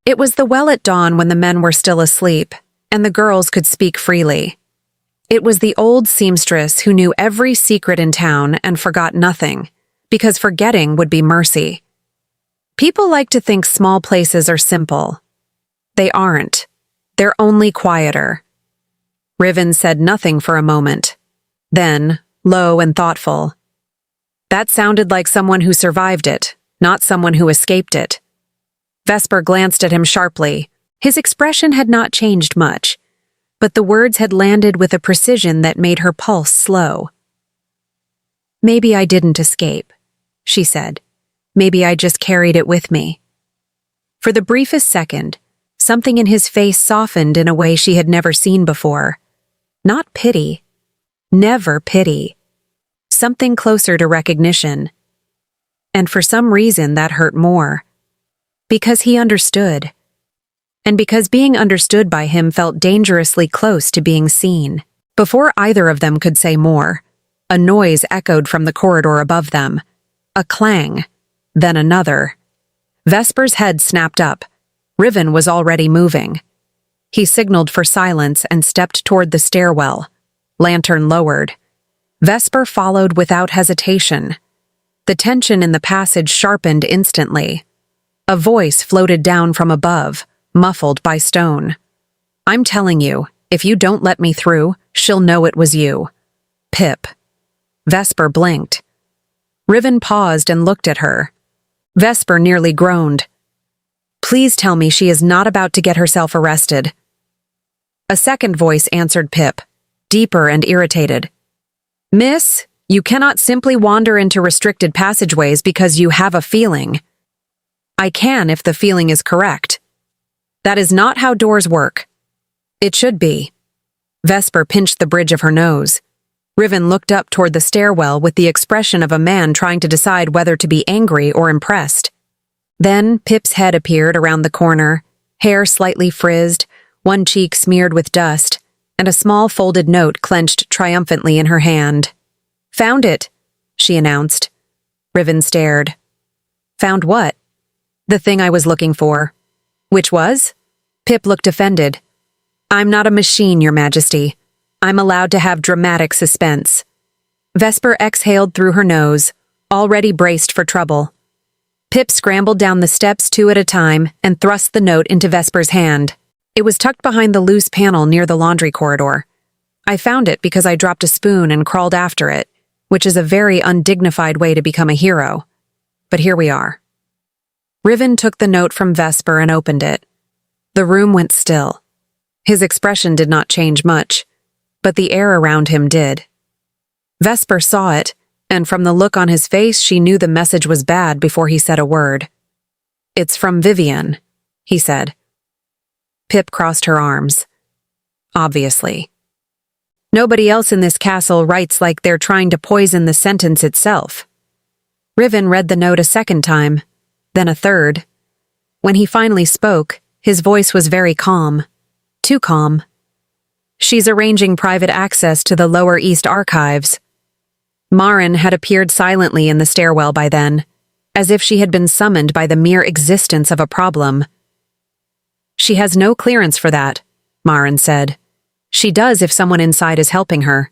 It was the well at dawn when the men were still asleep, and the girls could speak freely. It was the old seamstress who knew every secret in town and forgot nothing, because forgetting would be mercy. People like to think small places are simple. They aren't. They're only quieter. Riven said nothing for a moment. Then, low and thoughtful, "That sounded like someone who survived it, not someone who escaped it." Vesper glanced at him sharply. His expression had not changed much, but the words had landed with a precision that made her pulse slow. "Maybe I didn't escape," she said. "Maybe I just carried it with me." For the briefest second, something in his face softened in a way she had never seen before. Not pity. Never pity. Something closer to recognition. And for some reason that hurt more. Because he understood. And because being understood by him felt dangerously close to being seen. Before either of them could say more, a noise echoed from the corridor above them. A clang. Then another. Vesper's head snapped up. Riven was already moving. He signaled for silence and stepped toward the stairwell. Lantern lowered. Vesper followed without hesitation. The tension in the passage sharpened instantly. A voice floated down from above, muffled by stone. "I'm telling you, if you don't let me through, she'll know it was you. Pip." Vesper blinked. Riven paused and looked at her. Vesper nearly groaned. Please tell me she is not about to get herself arrested." A second voice answered Pip, deeper and irritated. "Miss, you cannot simply wander into restricted passageways because you have a feeling." "I can if the feeling is correct." "That is not how doors work." "It should be." Vesper pinched the bridge of her nose. Riven looked up toward the stairwell with the expression of a man trying to decide whether to be angry or impressed. Then Pip's head appeared around the corner, hair slightly frizzed, one cheek smeared with dust, and a small folded note clenched triumphantly in her hand. "Found it," she announced. Riven stared. "Found what?" "The thing I was looking for." "Which was?" Pip looked offended. "I'm not a machine, Your Majesty. I'm allowed to have dramatic suspense." Vesper exhaled through her nose, already braced for trouble. Pip scrambled down the steps 2 at a time and thrust the note into Vesper's hand. It was tucked behind the loose panel near the laundry corridor. "I found it because I dropped a spoon and crawled after it, which is a very undignified way to become a hero. But here we are." Riven took the note from Vesper and opened it. The room went still. His expression did not change much, but the air around him did. Vesper saw it, and from the look on his face she knew the message was bad before he said a word. "It's from Vivian," he said. Pip crossed her arms. "Obviously. Nobody else in this castle writes like they're trying to poison the sentence itself." Riven read the note a second time, then a third. When he finally spoke, his voice was very calm. Too calm. "She's arranging private access to the Lower East archives." Marin had appeared silently in the stairwell by then, as if she had been summoned by the mere existence of a problem. "She has no clearance for that," Marin said. "She does if someone inside is helping her."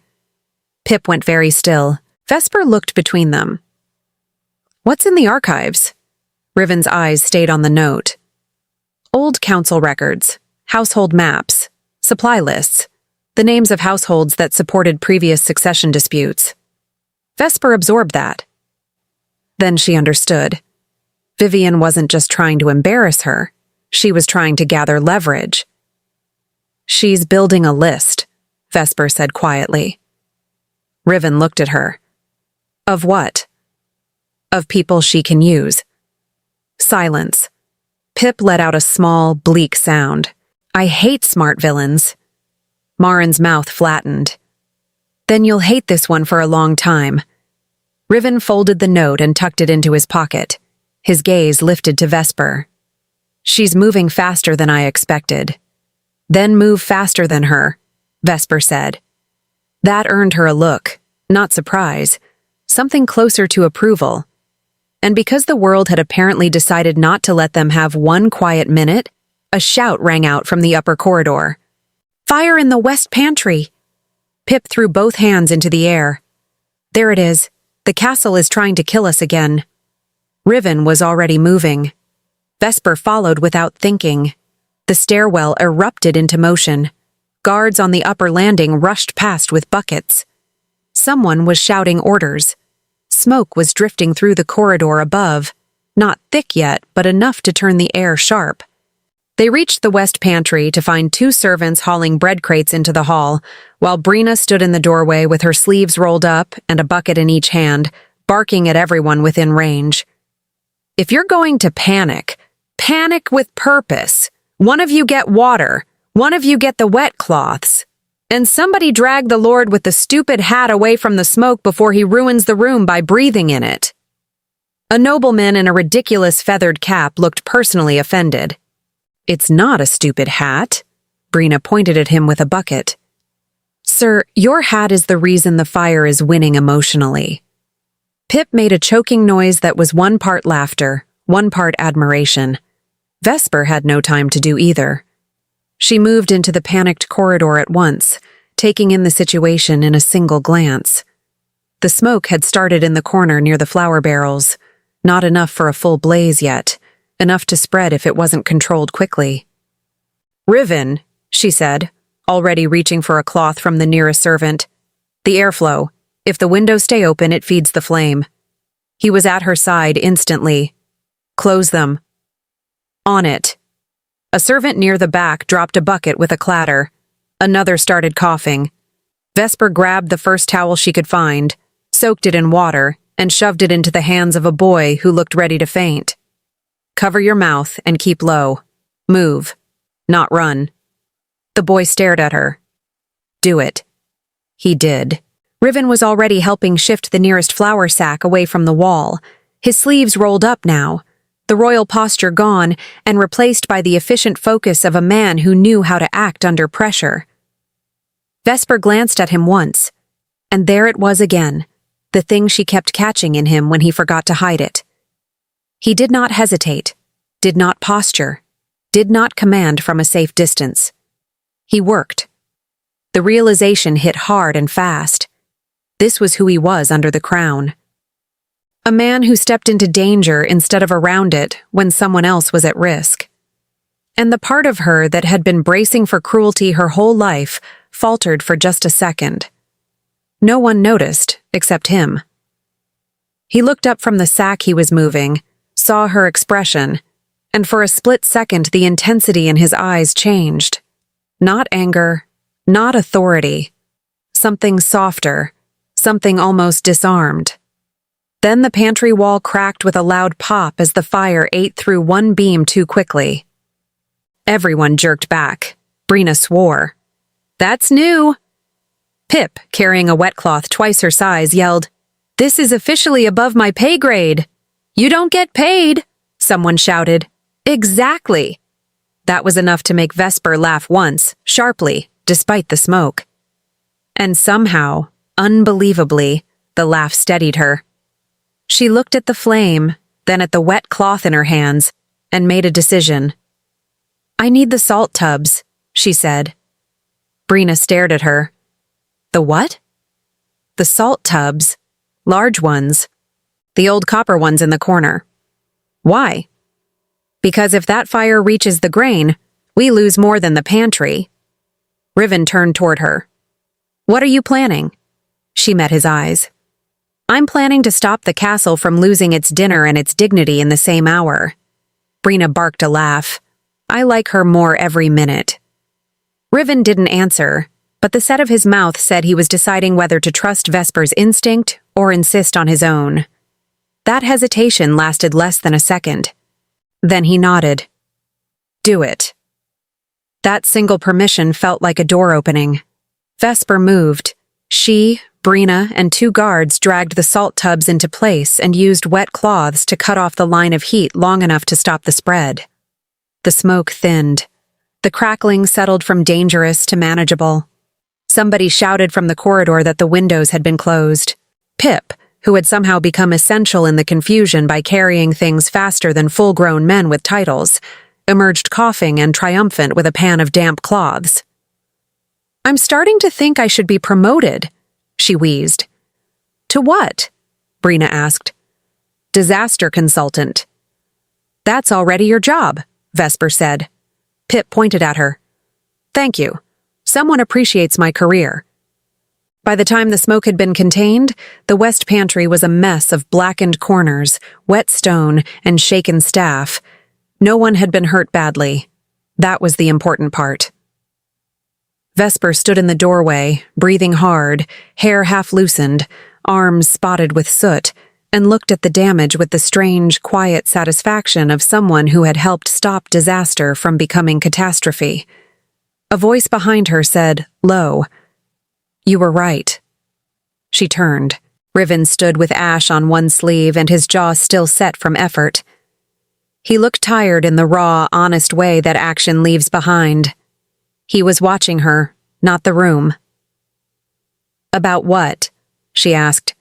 Pip went very still. Vesper looked between them. "What's in the archives?" Riven's eyes stayed on the note. "Old council records, household maps, supply lists, the names of households that supported previous succession disputes." Vesper absorbed that. Then she understood. Vivian wasn't just trying to embarrass her, she was trying to gather leverage. "She's building a list," Vesper said quietly. Riven looked at her. "Of what?" "Of people she can use." Silence. Pip let out a small, bleak sound. "I hate smart villains." Marin's mouth flattened. "Then you'll hate this one for a long time." Riven folded the note and tucked it into his pocket. His gaze lifted to Vesper. "She's moving faster than I expected." "Then move faster than her," Vesper said. That earned her a look, not surprise, something closer to approval. And because the world had apparently decided not to let them have one quiet minute, a shout rang out from the upper corridor. "Fire in the west pantry!" Pip threw both hands into the air. "There it is. The castle is trying to kill us again." Riven was already moving. Vesper followed without thinking. The stairwell erupted into motion. Guards on the upper landing rushed past with buckets. Someone was shouting orders. Smoke was drifting through the corridor above, not thick yet, but enough to turn the air sharp. They reached the west pantry to find 2 servants hauling bread crates into the hall, while Brina stood in the doorway with her sleeves rolled up and a bucket in each hand, barking at everyone within range. "If you're going to panic, panic with purpose. One of you get water, one of you get the wet cloths. And somebody drag the Lord with the stupid hat away from the smoke before he ruins the room by breathing in it." A nobleman in a ridiculous feathered cap looked personally offended. "It's not a stupid hat." Brina pointed at him with a bucket. "Sir, your hat is the reason the fire is winning emotionally." Pip made a choking noise that was one part laughter, one part admiration. Vesper had no time to do either. She moved into the panicked corridor at once, taking in the situation in a single glance. The smoke had started in the corner near the flour barrels, not enough for a full blaze yet, enough to spread if it wasn't controlled quickly. "Riven," she said, already reaching for a cloth from the nearest servant. "The airflow. If the windows stay open, it feeds the flame." He was at her side instantly. "Close them." On it. A servant near the back dropped a bucket with a clatter. Another started coughing. Vesper grabbed the first towel she could find, soaked it in water, and shoved it into the hands of a boy who looked ready to faint. Cover your mouth and keep low. Move, not run. The boy stared at her. Do it. He did. Riven was already helping shift the nearest flour sack away from the wall. His sleeves rolled up now, the royal posture gone and replaced by the efficient focus of a man who knew how to act under pressure. Vesper glanced at him once, and there it was again, the thing she kept catching in him when he forgot to hide it. He did not hesitate, did not posture, did not command from a safe distance. He worked. The realization hit hard and fast. This was who he was under the crown. A man who stepped into danger instead of around it when someone else was at risk. And the part of her that had been bracing for cruelty her whole life faltered for just a second. No one noticed, except him. He looked up from the sack he was moving, saw her expression, and for a split second the intensity in his eyes changed. Not anger, not authority. Something softer, something almost disarmed. Then the pantry wall cracked with a loud pop as the fire ate through one beam too quickly. Everyone jerked back. Brina swore. That's new. Pip, carrying a wet cloth twice her size, yelled, This is officially above my pay grade. You don't get paid, someone shouted. Exactly. That was enough to make Vesper laugh once, sharply, despite the smoke. And somehow, unbelievably, the laugh steadied her. She looked at the flame, then at the wet cloth in her hands, and made a decision. I need the salt tubs, she said. Brina stared at her. The what? The salt tubs. Large ones. The old copper ones in the corner. Why? Because if that fire reaches the grain, we lose more than the pantry. Riven turned toward her. What are you planning? She met his eyes. I'm planning to stop the castle from losing its dinner and its dignity in the same hour. Brina barked a laugh. I like her more every minute. Riven didn't answer, but the set of his mouth said he was deciding whether to trust Vesper's instinct or insist on his own. That hesitation lasted less than a second. Then he nodded. Do it. That single permission felt like a door opening. Vesper moved. She, Brina, and 2 guards dragged the salt tubs into place and used wet cloths to cut off the line of heat long enough to stop the spread. The smoke thinned. The crackling settled from dangerous to manageable. Somebody shouted from the corridor that the windows had been closed. Pip, who had somehow become essential in the confusion by carrying things faster than full-grown men with titles, emerged coughing and triumphant with a pan of damp cloths. I'm starting to think I should be promoted, she wheezed. To what? Brina asked. Disaster consultant. That's already your job, Vesper said. Pip pointed at her. Thank you. Someone appreciates my career. By the time the smoke had been contained, the west pantry was a mess of blackened corners, wet stone, and shaken staff. No one had been hurt badly. That was the important part. Vesper stood in the doorway, breathing hard, hair half loosened, arms spotted with soot, and looked at the damage with the strange, quiet satisfaction of someone who had helped stop disaster from becoming catastrophe. A voice behind her said, low, You were right. She turned. Riven stood with ash on one sleeve and his jaw still set from effort. He looked tired in the raw, honest way that action leaves behind. He was watching her, not the room. About what? She asked.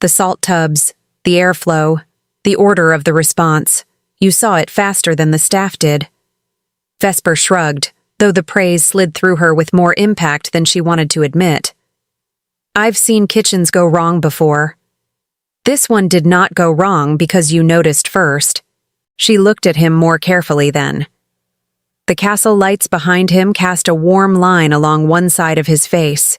The salt tubs, the airflow, the order of the response. You saw it faster than the staff did. Vesper shrugged, though the praise slid through her with more impact than she wanted to admit. I've seen kitchens go wrong before. This one did not go wrong because you noticed first. She looked at him more carefully then. The castle lights behind him cast a warm line along one side of his face.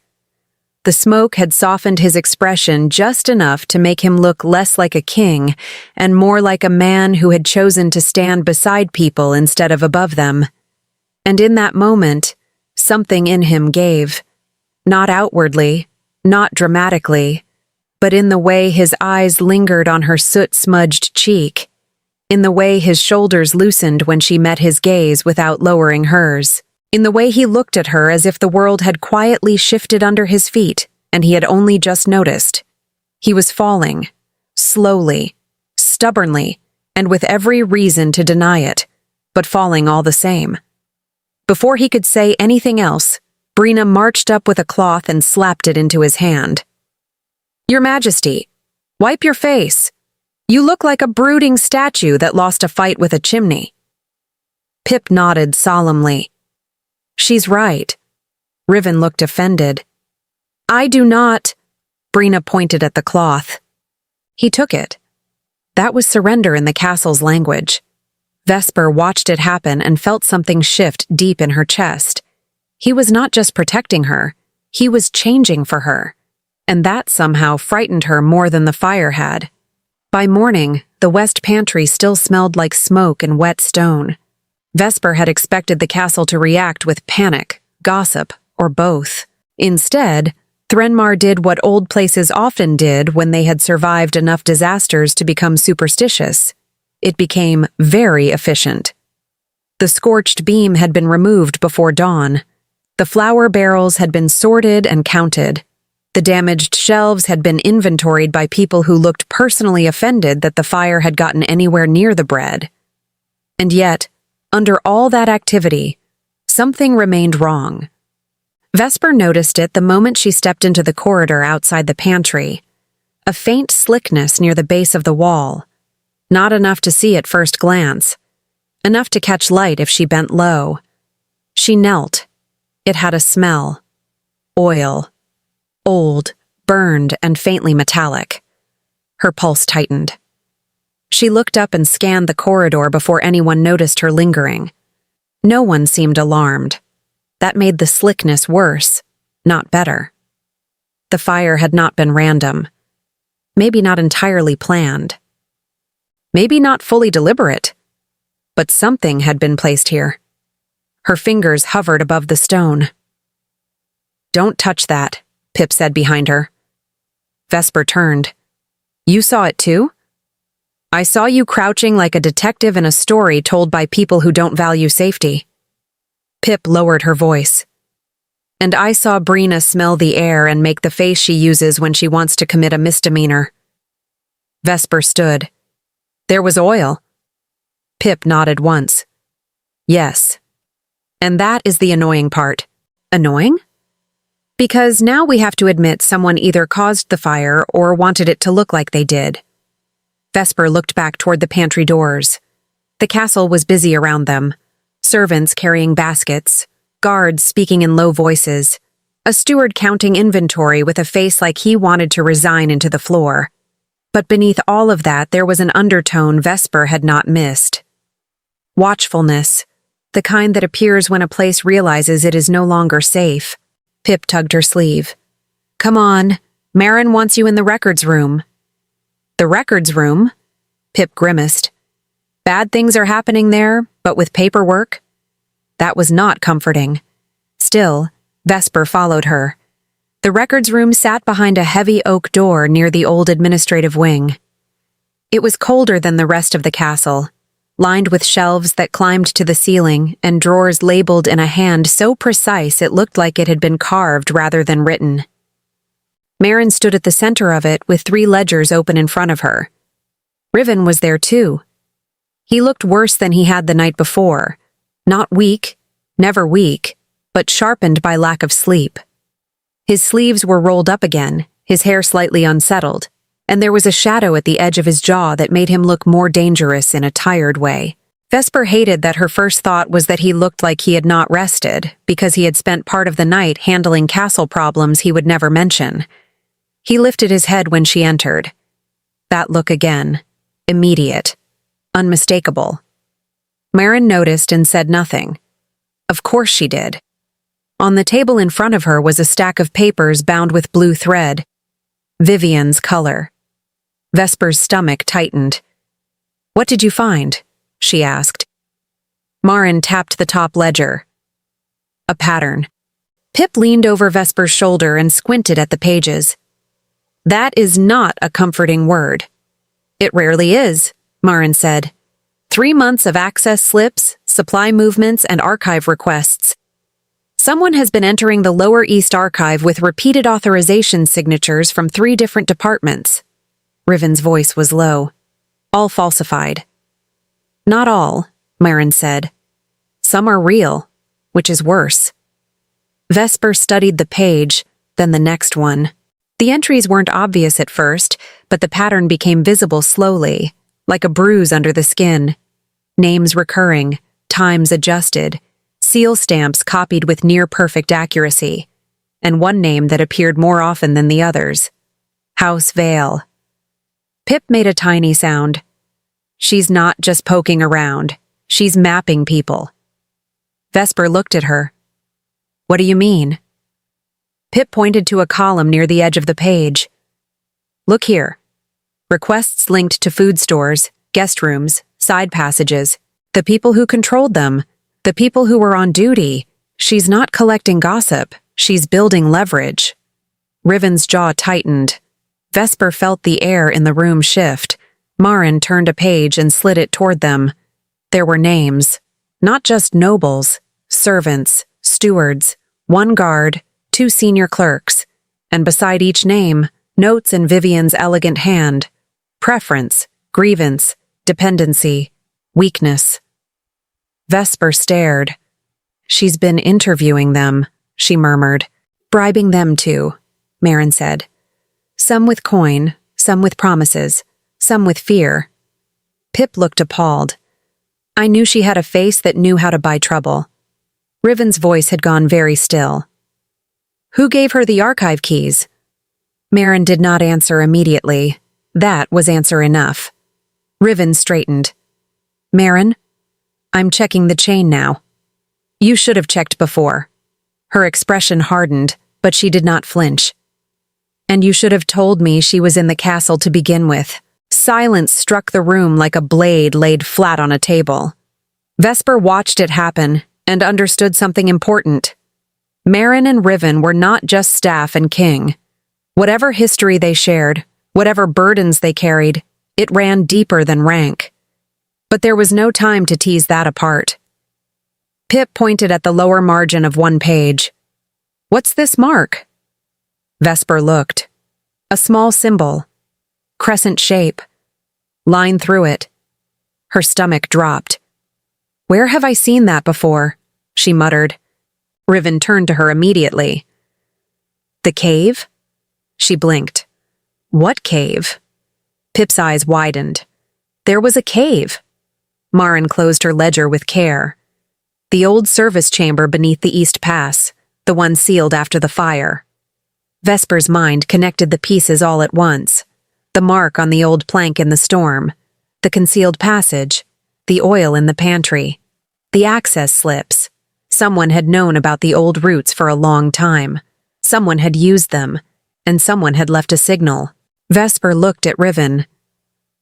The The smoke had softened his expression just enough to make him look less like a king and more like a man who had chosen to stand beside people instead of above them. And in that moment, something in him gave. Not outwardly, not dramatically, but in the way his eyes lingered on her soot-smudged cheek, in the way his shoulders loosened when she met his gaze without lowering hers, in the way he looked at her as if the world had quietly shifted under his feet and he had only just noticed. He was falling, slowly, stubbornly, and with every reason to deny it, but falling all the same. Before he could say anything else, Brina marched up with a cloth and slapped it into his hand. "Your Majesty, wipe your face. You look like a brooding statue that lost a fight with a chimney." Pip nodded solemnly. "She's right." Riven looked offended. "I do not." Brina pointed at the cloth. He took it. That was surrender in the castle's language. Vesper watched it happen and felt something shift deep in her chest. He was not just protecting her, he was changing for her. And that somehow frightened her more than the fire had. By morning, the west pantry still smelled like smoke and wet stone. Vesper had expected the castle to react with panic, gossip, or both. Instead, Threnmar did what old places often did when they had survived enough disasters to become superstitious. It became very efficient. The scorched beam had been removed before dawn. The flour barrels had been sorted and counted. The damaged shelves had been inventoried by people who looked personally offended that the fire had gotten anywhere near the bread. And yet, under all that activity, something remained wrong. Vesper noticed it the moment she stepped into the corridor outside the pantry. A faint slickness near the base of the wall. Not enough to see at first glance. Enough to catch light if she bent low. She knelt. It had a smell. Oil. Old, burned, and faintly metallic. Her pulse tightened. She looked up and scanned the corridor before anyone noticed her lingering. No one seemed alarmed. That made the slickness worse, not better. The fire had not been random. Maybe not entirely planned. Maybe not fully deliberate. But something had been placed here. Her fingers hovered above the stone. "Don't touch that," Pip said behind her. Vesper turned. "You saw it too?" "I saw you crouching like a detective in a story told by people who don't value safety." Pip lowered her voice. "And I saw Brina smell the air and make the face she uses when she wants to commit a misdemeanor." Vesper stood. "There was oil." Pip nodded once. "Yes. And that is the annoying part." "Annoying?" "Because now we have to admit someone either caused the fire or wanted it to look like they did." Vesper looked back toward the pantry doors. The castle was busy around them. Servants carrying baskets, guards speaking in low voices, a steward counting inventory with a face like he wanted to resign into the floor. But beneath all of that, there was an undertone Vesper had not missed. Watchfulness, the kind that appears when a place realizes it is no longer safe. Pip tugged her sleeve. "Come on, Marin wants you in the records room." "The records room?" Pip grimaced. Bad things are happening there, but with paperwork? That was not comforting. Still, Vesper followed her. The records room sat behind a heavy oak door near the old administrative wing. It was colder than the rest of the castle, lined with shelves that climbed to the ceiling and drawers labeled in a hand so precise it looked like it had been carved rather than written. Marin stood at the center of it with 3 ledgers open in front of her. Riven was there too. He looked worse than he had the night before. Not weak, never weak, but sharpened by lack of sleep. His sleeves were rolled up again, his hair slightly unsettled, and there was a shadow at the edge of his jaw that made him look more dangerous in a tired way. Vesper hated that her first thought was that he looked like he had not rested, because he had spent part of the night handling castle problems he would never mention. He lifted his head when she entered. That look again. Immediate. Unmistakable. Marin noticed and said nothing. Of course she did. On the table in front of her was a stack of papers bound with blue thread. Vivian's color. Vesper's stomach tightened. "What did you find?" she asked. Marin tapped the top ledger. A pattern. Pip leaned over Vesper's shoulder and squinted at the pages. "That is not a comforting word." "It rarely is," Marin said. 3 months of access slips, supply movements, and archive requests. Someone has been entering the Lower East Archive with repeated authorization signatures from 3 different departments. Riven's voice was low. "All falsified." "Not all," Marin said. "Some are real, which is worse." Vesper studied the page, then the next one. The entries weren't obvious at first, but the pattern became visible slowly, like a bruise under the skin. Names recurring, times adjusted, seal stamps copied with near-perfect accuracy, and one name that appeared more often than the others. House Vale. Pip made a tiny sound. "She's not just poking around. She's mapping people." Vesper looked at her. "What do you mean?" Pip pointed to a column near the edge of the page. "Look here. Requests linked to food stores, guest rooms, side passages, the people who controlled them, the people who were on duty. She's not collecting gossip. She's building leverage." Riven's jaw tightened. Vesper felt the air in the room shift. Marin turned a page and slid it toward them. There were names. Not just nobles, servants, stewards, 1 guard, 2 senior clerks, and beside each name, notes in Vivian's elegant hand. Preference, grievance, dependency, weakness. Vesper stared. "She's been interviewing them," she murmured. "Bribing them too," Marin said. "Some with coin, some with promises, some with fear." Pip looked appalled. "I knew she had a face that knew how to buy trouble." Riven's voice had gone very still. "Who gave her the archive keys?" Marin did not answer immediately. That was answer enough. Riven straightened. "Marin, I'm checking the chain now." "You should have checked before." Her expression hardened, but she did not flinch. "And you should have told me she was in the castle to begin with." Silence struck the room like a blade laid flat on a table. Vesper watched it happen and understood something important. Marin and Riven were not just staff and king. Whatever history they shared, whatever burdens they carried, it ran deeper than rank. But there was no time to tease that apart. Pip pointed at the lower margin of one page. "What's this mark?" Vesper looked. A small symbol. Crescent shape. Line through it. Her stomach dropped. "Where have I seen that before?" she muttered. Riven turned to her immediately. "The cave?" She blinked. "What cave?" Pip's eyes widened. There was a cave. Marin closed her ledger with care. The old service chamber beneath the East Pass, the one sealed after the fire. Vesper's mind connected the pieces all at once. The mark on the old plank in the storm, the concealed passage, the oil in the pantry, the access slips. Someone had known about the old routes for a long time. Someone had used them, and someone had left a signal. Vesper looked at Riven.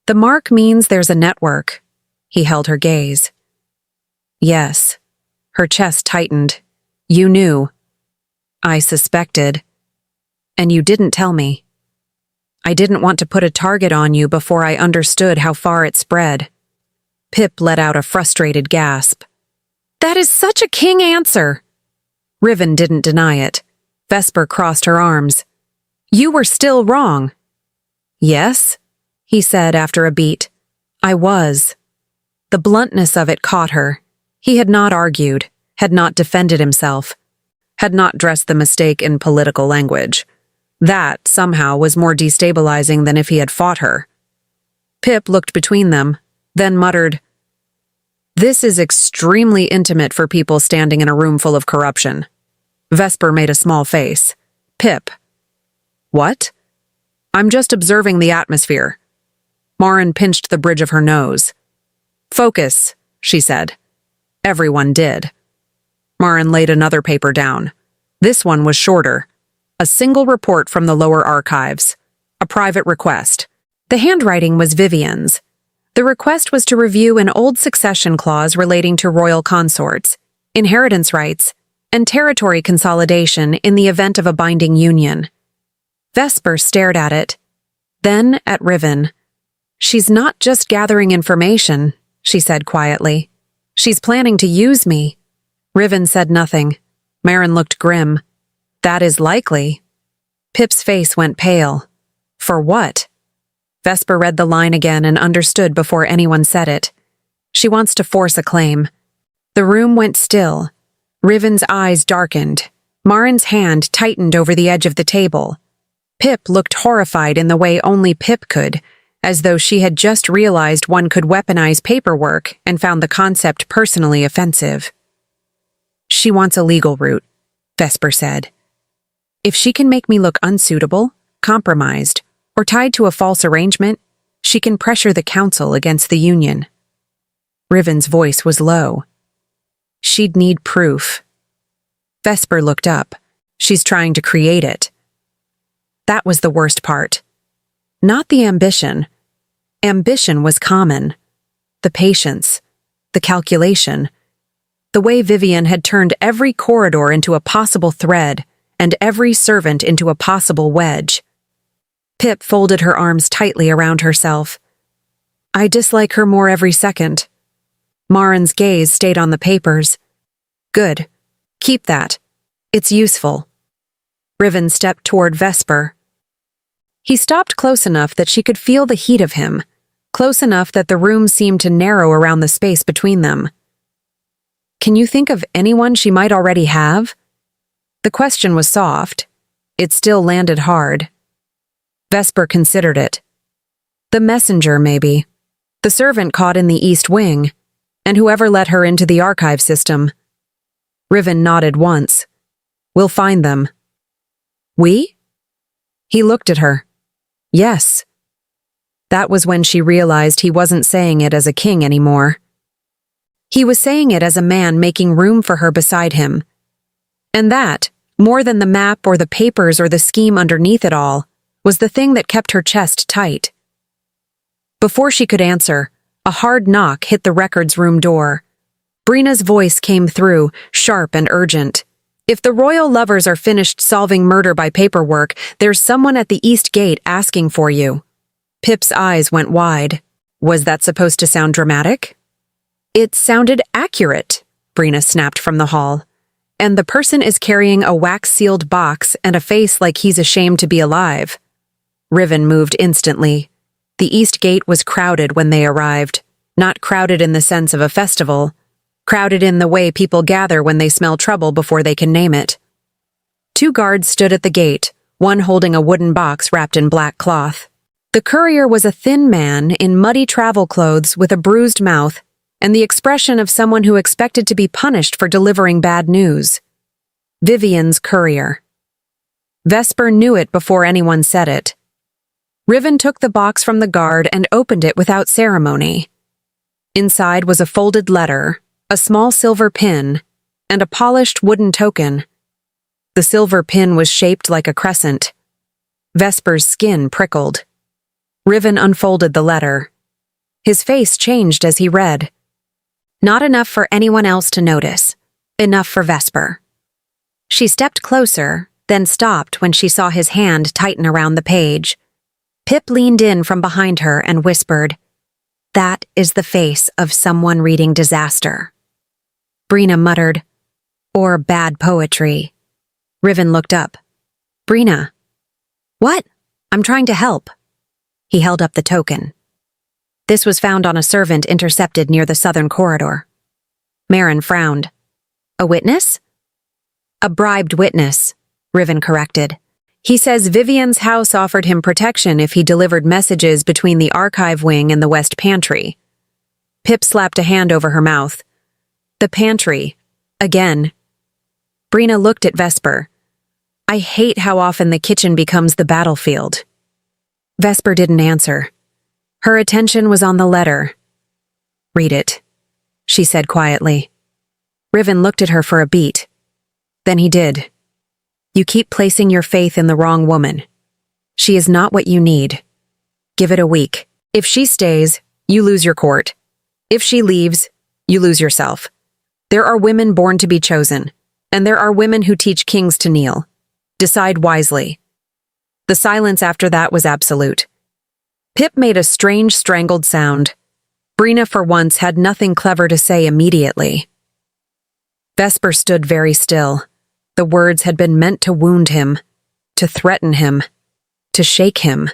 "The mark means there's a network." He held her gaze. "Yes." Her chest tightened. "You knew." "I suspected." "And you didn't tell me." "I didn't want to put a target on you before I understood how far it spread." Pip let out a frustrated gasp. "That is such a king answer!" Riven didn't deny it. Vesper crossed her arms. "You were still wrong." "Yes?" he said after a beat. "I was." The bluntness of it caught her. He had not argued, had not defended himself, had not dressed the mistake in political language. That, somehow, was more destabilizing than if he had fought her. Pip looked between them, then muttered, "This is extremely intimate for people standing in a room full of corruption." Vesper made a small face. "Pip." "What?" "I'm just observing the atmosphere." Marin pinched the bridge of her nose. "Focus," she said. Everyone did. Marin laid another paper down. This one was shorter. A single report from the lower archives. A private request. The handwriting was Vivian's. The request was to review an old succession clause relating to royal consorts, inheritance rights, and territory consolidation in the event of a binding union. Vesper stared at it, then at Riven. "She's not just gathering information," she said quietly. "She's planning to use me." Riven said nothing. Marin looked grim. "That is likely." Pip's face went pale. "For what?" Vesper read the line again and understood before anyone said it. "She wants to force a claim." The room went still. Riven's eyes darkened. Marin's hand tightened over the edge of the table. Pip looked horrified in the way only Pip could, as though she had just realized one could weaponize paperwork and found the concept personally offensive. "She wants a legal route," Vesper said. "If she can make me look unsuitable, compromised, or tied to a false arrangement, she can pressure the council against the union." Riven's voice was low. "She'd need proof." Vesper looked up. "She's trying to create it." That was the worst part. Not the ambition. Ambition was common. The patience. The calculation. The way Vivian had turned every corridor into a possible thread and every servant into a possible wedge. Pip folded her arms tightly around herself. "I dislike her more every second." Marin's gaze stayed on the papers. "Good. Keep that. It's useful." Riven stepped toward Vesper. He stopped close enough that she could feel the heat of him, close enough that the room seemed to narrow around the space between them. "Can you think of anyone she might already have?" The question was soft. It still landed hard. Vesper considered it. The messenger, maybe. The servant caught in the East Wing, and whoever let her into the archive system. Riven nodded once. "We'll find them." "We?" He looked at her. "Yes." That was when she realized he wasn't saying it as a king anymore. He was saying it as a man making room for her beside him. And that, more than the map or the papers or the scheme underneath it all, was the thing that kept her chest tight. Before she could answer, a hard knock hit the records room door. Brina's voice came through, sharp and urgent. "If the royal lovers are finished solving murder by paperwork, there's someone at the East Gate asking for you." Pip's eyes went wide. Was that supposed to sound dramatic? "It sounded accurate," Brina snapped from the hall. "And the person is carrying a wax-sealed box and a face like he's ashamed to be alive." Riven moved instantly. The East Gate was crowded when they arrived. Not crowded in the sense of a festival. Crowded in the way people gather when they smell trouble before they can name it. 2 guards stood at the gate, one holding a wooden box wrapped in black cloth. The courier was a thin man in muddy travel clothes with a bruised mouth and the expression of someone who expected to be punished for delivering bad news. Vivian's courier. Vesper knew it before anyone said it. Riven took the box from the guard and opened it without ceremony. Inside was a folded letter, a small silver pin, and a polished wooden token. The silver pin was shaped like a crescent. Vesper's skin prickled. Riven unfolded the letter. His face changed as he read. "Not enough for anyone else to notice. Enough for Vesper." She stepped closer, then stopped when she saw his hand tighten around the page. Pip leaned in from behind her and whispered, "That is the face of someone reading disaster." Brina muttered, "Or bad poetry." Riven looked up. "Brina." "What? I'm trying to help." He held up the token. "This was found on a servant intercepted near the southern corridor." Marin frowned. "A witness?" "A bribed witness," Riven corrected. "He says Vivian's house offered him protection if he delivered messages between the archive wing and the west pantry." Pip slapped a hand over her mouth. "The pantry. Again." Brina looked at Vesper. "I hate how often the kitchen becomes the battlefield." Vesper didn't answer. Her attention was on the letter. "Read it," she said quietly. Riven looked at her for a beat. Then he did. You keep placing your faith in the wrong woman. She is not what you need. Give it a week. If she stays, you lose your court. If she leaves, you lose yourself. There are women born to be chosen, and there are women who teach kings to kneel. Decide wisely." The silence after that was absolute. Pip made a strange, strangled sound. Brina, for once, had nothing clever to say immediately. Vesper stood very still. The words had been meant to wound him, to threaten him, to shake him.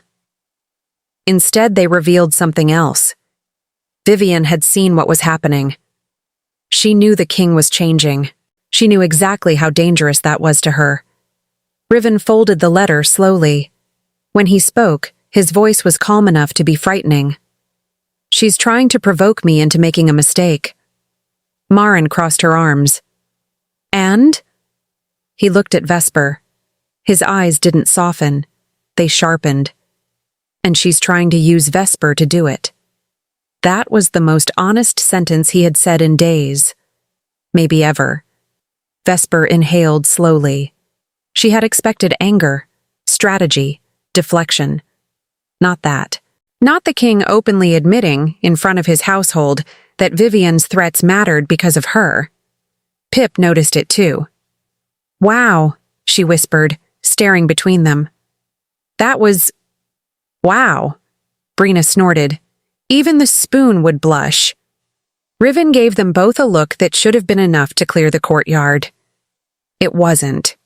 Instead, they revealed something else. Vivian had seen what was happening. She knew the king was changing. She knew exactly how dangerous that was to her. Riven folded the letter slowly. When he spoke, his voice was calm enough to be frightening. "She's trying to provoke me into making a mistake." Maren crossed her arms. "And?" He looked at Vesper. His eyes didn't soften. They sharpened. "And she's trying to use Vesper to do it." That was the most honest sentence he had said in days. Maybe ever. Vesper inhaled slowly. She had expected anger, strategy, deflection. Not that. Not the king openly admitting, in front of his household, that Vivian's threats mattered because of her. Pip noticed it too. "Wow," she whispered, staring between them. "That was... wow," Brina snorted. Even the spoon would blush. Riven gave them both a look that should have been enough to clear the courtyard. It wasn't.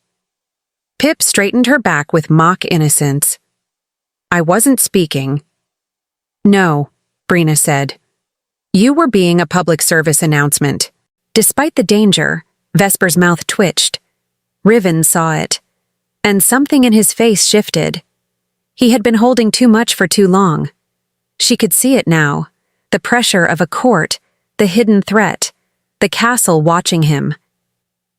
Pip straightened her back with mock innocence. "I wasn't speaking." "No," Brina said. "You were being a public service announcement." Despite the danger, Vesper's mouth twitched. Riven saw it, and something in his face shifted. He had been holding too much for too long. She could see it now, the pressure of a court, the hidden threat, the castle watching him.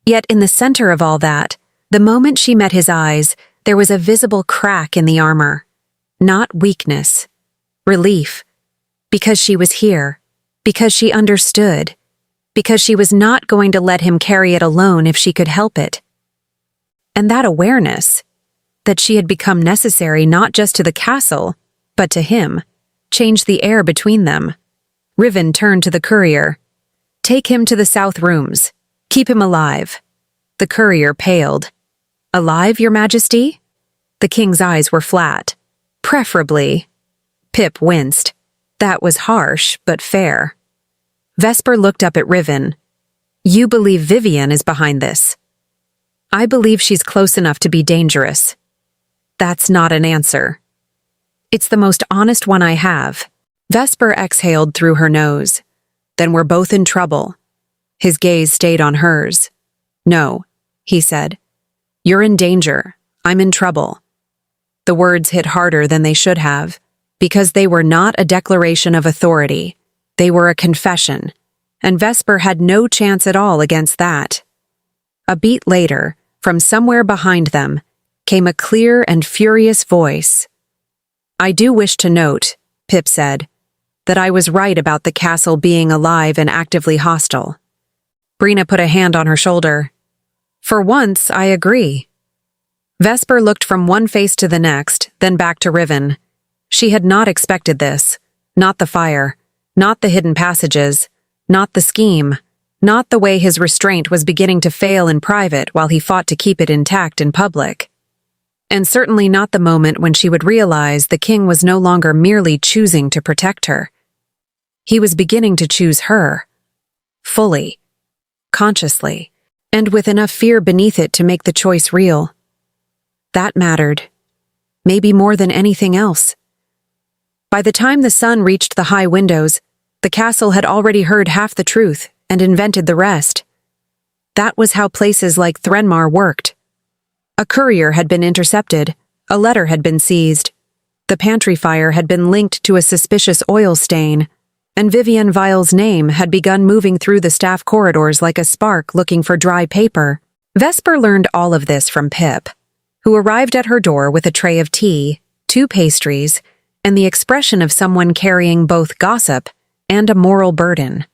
Yet in the center of all that, the moment she met his eyes, there was a visible crack in the armor. Not weakness. Relief. Because she was here. Because she understood. Because she was not going to let him carry it alone if she could help it. And that awareness, that she had become necessary not just to the castle, but to him, changed the air between them. Riven turned to the courier. "Take him to the south rooms. Keep him alive." The courier paled. "Alive, Your Majesty?" The king's eyes were flat. "Preferably." Pip winced. That was harsh, but fair. Vesper looked up at Riven. "You believe Vivian is behind this?" "I believe she's close enough to be dangerous." "That's not an answer." "It's the most honest one I have." Vesper exhaled through her nose. "Then we're both in trouble." His gaze stayed on hers. "No," he said. "You're in danger. I'm in trouble." The words hit harder than they should have, because they were not a declaration of authority. They were a confession, and Vesper had no chance at all against that. A beat later, from somewhere behind them, came a clear and furious voice. "I do wish to note," Pip said, "that I was right about the castle being alive and actively hostile." Brina put a hand on her shoulder. "For once, I agree." Vesper looked from one face to the next, then back to Riven. She had not expected this. Not the fire. Not the hidden passages. Not the scheme. Not the way his restraint was beginning to fail in private while he fought to keep it intact in public. And certainly not the moment when she would realize the king was no longer merely choosing to protect her. He was beginning to choose her. Fully. Consciously. And with enough fear beneath it to make the choice real. That mattered. Maybe more than anything else. By the time the sun reached the high windows, the castle had already heard half the truth and invented the rest. That was how places like Threnmar worked. A courier had been intercepted, a letter had been seized, the pantry fire had been linked to a suspicious oil stain, and Vivian Vile's name had begun moving through the staff corridors like a spark looking for dry paper. Vesper learned all of this from Pip, who arrived at her door with a tray of tea, 2 pastries, and the expression of someone carrying both gossip and a moral burden.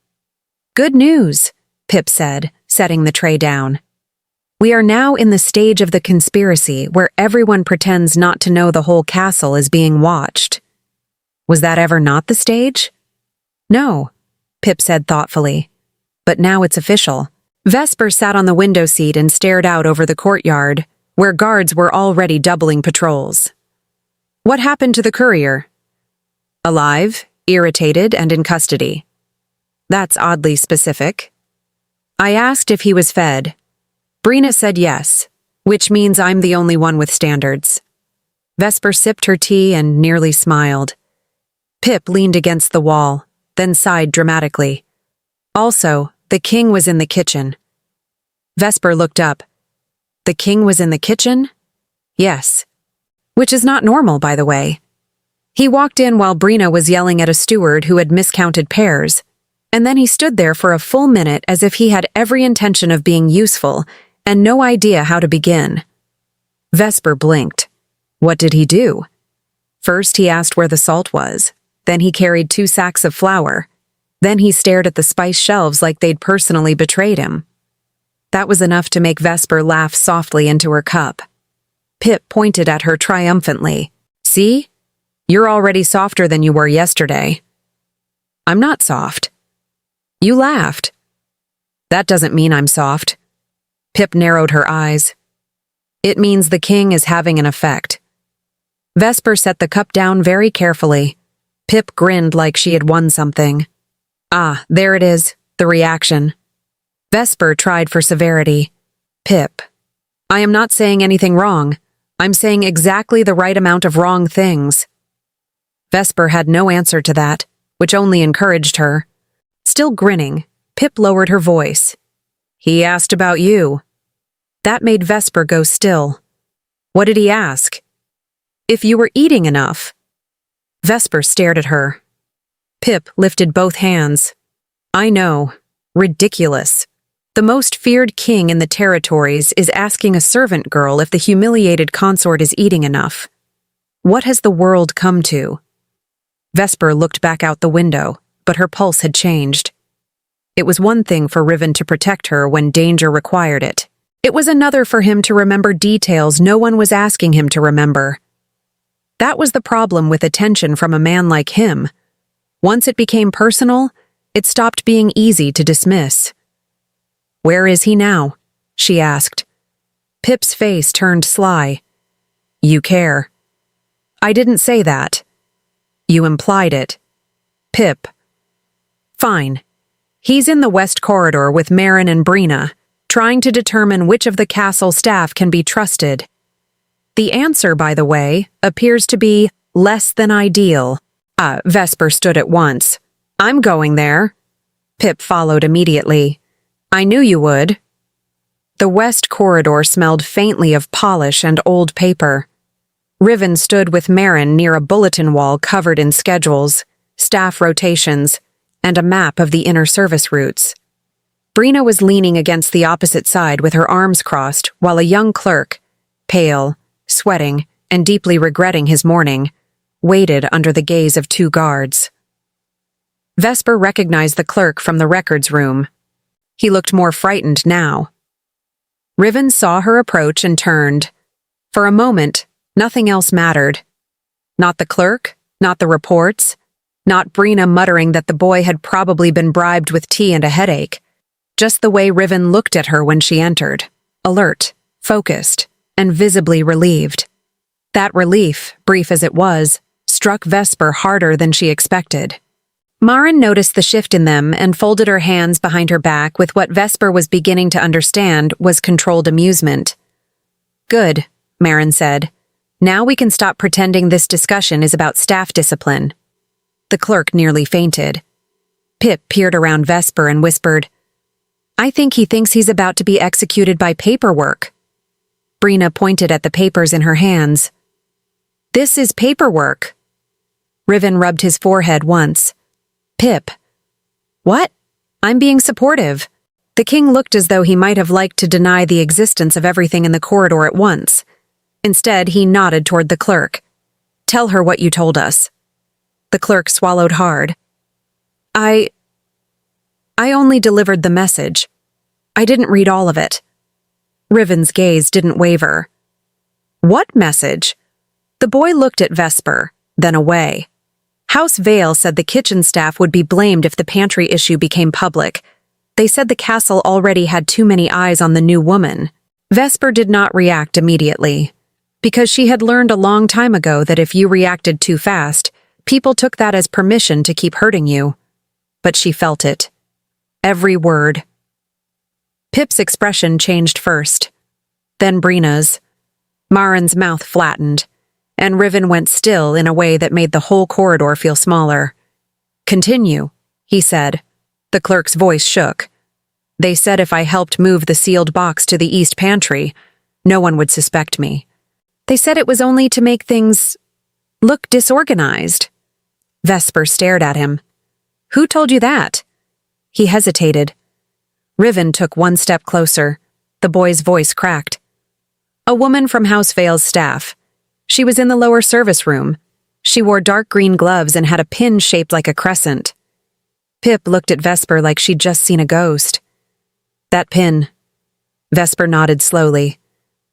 "Good news," Pip said, setting the tray down. We are now in the stage of the conspiracy where everyone pretends not to know the whole castle is being watched. Was that ever not the stage? No, Pip said thoughtfully. But now it's official. Vesper sat on the window seat and stared out over the courtyard, where guards were already doubling patrols. What happened to the courier? Alive, irritated, and in custody. That's oddly specific. I asked if he was fed. Brina said yes, which means I'm the only one with standards. Vesper sipped her tea and nearly smiled. Pip leaned against the wall, then sighed dramatically. Also, the king was in the kitchen. Vesper looked up. The king was in the kitchen? Yes. Which is not normal, by the way. He walked in while Brina was yelling at a steward who had miscounted pears, and then he stood there for a full minute as if he had every intention of being useful and no idea how to begin. Vesper blinked. What did he do? First, he asked where the salt was. Then he carried 2 sacks of flour. Then he stared at the spice shelves like they'd personally betrayed him. That was enough to make Vesper laugh softly into her cup. Pip pointed at her triumphantly. See? You're already softer than you were yesterday. I'm not soft. You laughed. That doesn't mean I'm soft. Pip narrowed her eyes. It means the king is having an effect. Vesper set the cup down very carefully. Pip grinned like she had won something. Ah, there it is, the reaction. Vesper tried for severity. Pip, I am not saying anything wrong. I'm saying exactly the right amount of wrong things. Vesper had no answer to that, which only encouraged her. Still grinning, Pip lowered her voice. He asked about you. That made Vesper go still. What did he ask? If you were eating enough. Vesper stared at her. Pip lifted both hands. I know. Ridiculous. The most feared king in the territories is asking a servant girl if the humiliated consort is eating enough. What has the world come to? Vesper looked back out the window, but her pulse had changed. It was one thing for Riven to protect her when danger required it. It was another for him to remember details no one was asking him to remember. That was the problem with attention from a man like him. Once it became personal, it stopped being easy to dismiss. Where is he now? She asked. Pip's face turned sly. You care. I didn't say that. You implied it. Pip. Fine. He's in the West Corridor with Marin and Brina, trying to determine which of the castle staff can be trusted. The answer, by the way, appears to be less than ideal. Vesper stood at once. I'm going there. Pip followed immediately. I knew you would. The West Corridor smelled faintly of polish and old paper. Riven stood with Marin near a bulletin wall covered in schedules, staff rotations, and a map of the inner service routes. Brina was leaning against the opposite side with her arms crossed while a young clerk, pale, sweating, and deeply regretting his morning, waited under the gaze of 2 guards. Vesper recognized the clerk from the records room. He looked more frightened now. Riven saw her approach and turned. For a moment, nothing else mattered. Not the clerk, not the reports, not Brina muttering that the boy had probably been bribed with tea and a headache. Just the way Riven looked at her when she entered, alert, focused, and visibly relieved. That relief, brief as it was, struck Vesper harder than she expected. Marin noticed the shift in them and folded her hands behind her back with what Vesper was beginning to understand was controlled amusement. Good, Marin said. Now we can stop pretending this discussion is about staff discipline. The clerk nearly fainted. Pip peered around Vesper and whispered, I think he thinks he's about to be executed by paperwork. Brina pointed at the papers in her hands. This is paperwork. Riven rubbed his forehead once. Pip. What? I'm being supportive. The king looked as though he might have liked to deny the existence of everything in the corridor at once. Instead, he nodded toward the clerk. Tell her what you told us. The clerk swallowed hard. I only delivered the message. I didn't read all of it. Riven's gaze didn't waver. What message? The boy looked at Vesper, then away. House Vale said the kitchen staff would be blamed if the pantry issue became public. They said the castle already had too many eyes on the new woman. Vesper did not react immediately, because she had learned a long time ago that if you reacted too fast, people took that as permission to keep hurting you. But she felt it. Every word. Pip's expression changed first, then Brina's. Marin's mouth flattened, and Riven went still in a way that made the whole corridor feel smaller. Continue, he said. The clerk's voice shook. They said if I helped move the sealed box to the east pantry, no one would suspect me. They said it was only to make things look disorganized. Vesper stared at him. Who told you that? He hesitated. Riven took one step closer. The boy's voice cracked. A woman from House Vale's staff. She was in the lower service room. She wore dark green gloves and had a pin shaped like a crescent. Pip looked at Vesper like she'd just seen a ghost. That pin. Vesper nodded slowly.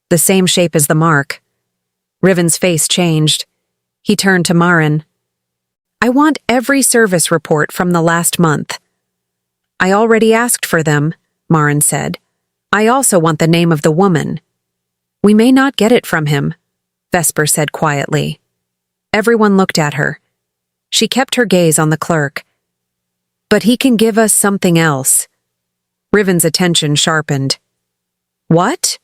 The same shape as the mark. Riven's face changed. He turned to Marin. I want every service report from the last month. I already asked for them, Marin said. I also want the name of the woman. We may not get it from him, Vesper said quietly. Everyone looked at her. She kept her gaze on the clerk. But he can give us something else. Riven's attention sharpened. What?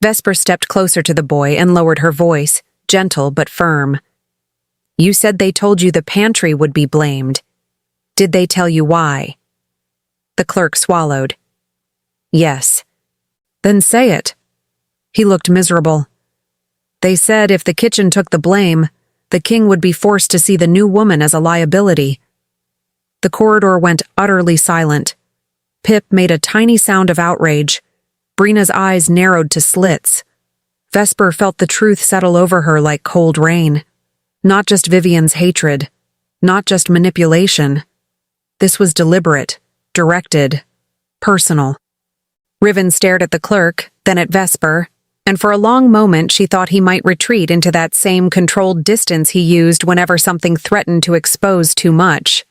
Vesper stepped closer to the boy and lowered her voice, gentle but firm. You said they told you the pantry would be blamed. Did they tell you why? The clerk swallowed. Yes. Then say it. He looked miserable. They said if the kitchen took the blame, the king would be forced to see the new woman as a liability. The corridor went utterly silent. Pip made a tiny sound of outrage. Brina's eyes narrowed to slits. Vesper felt the truth settle over her like cold rain. Not just Vivian's hatred. Not just manipulation. This was deliberate, directed, personal. Riven stared at the clerk, then at Vesper, and for a long moment she thought he might retreat into that same controlled distance he used whenever something threatened to expose too much.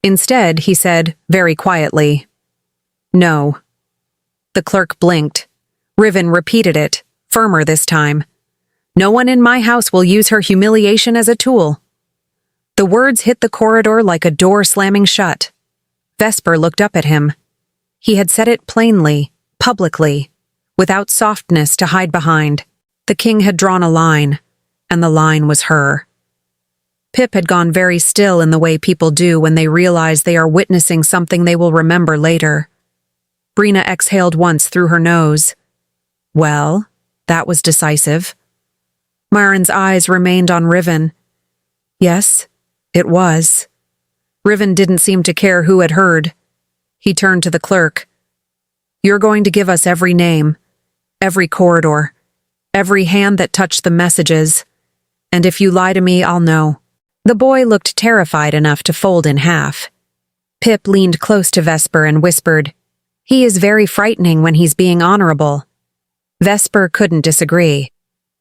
Instead, he said, very quietly, No. The clerk blinked. Riven repeated it, firmer this time. No one in my house will use her humiliation as a tool. The words hit the corridor like a door slamming shut. Vesper looked up at him. He had said it plainly, publicly, without softness to hide behind. The king had drawn a line, and the line was her. Pip had gone very still in the way people do when they realize they are witnessing something they will remember later. Brina exhaled once through her nose. Well, that was decisive. Marin's eyes remained on Riven. Yes, it was. Riven didn't seem to care who had heard. He turned to the clerk. You're going to give us every name, every corridor, every hand that touched the messages. And if you lie to me, I'll know. The boy looked terrified enough to fold in half. Pip leaned close to Vesper and whispered, He is very frightening when he's being honorable. Vesper couldn't disagree.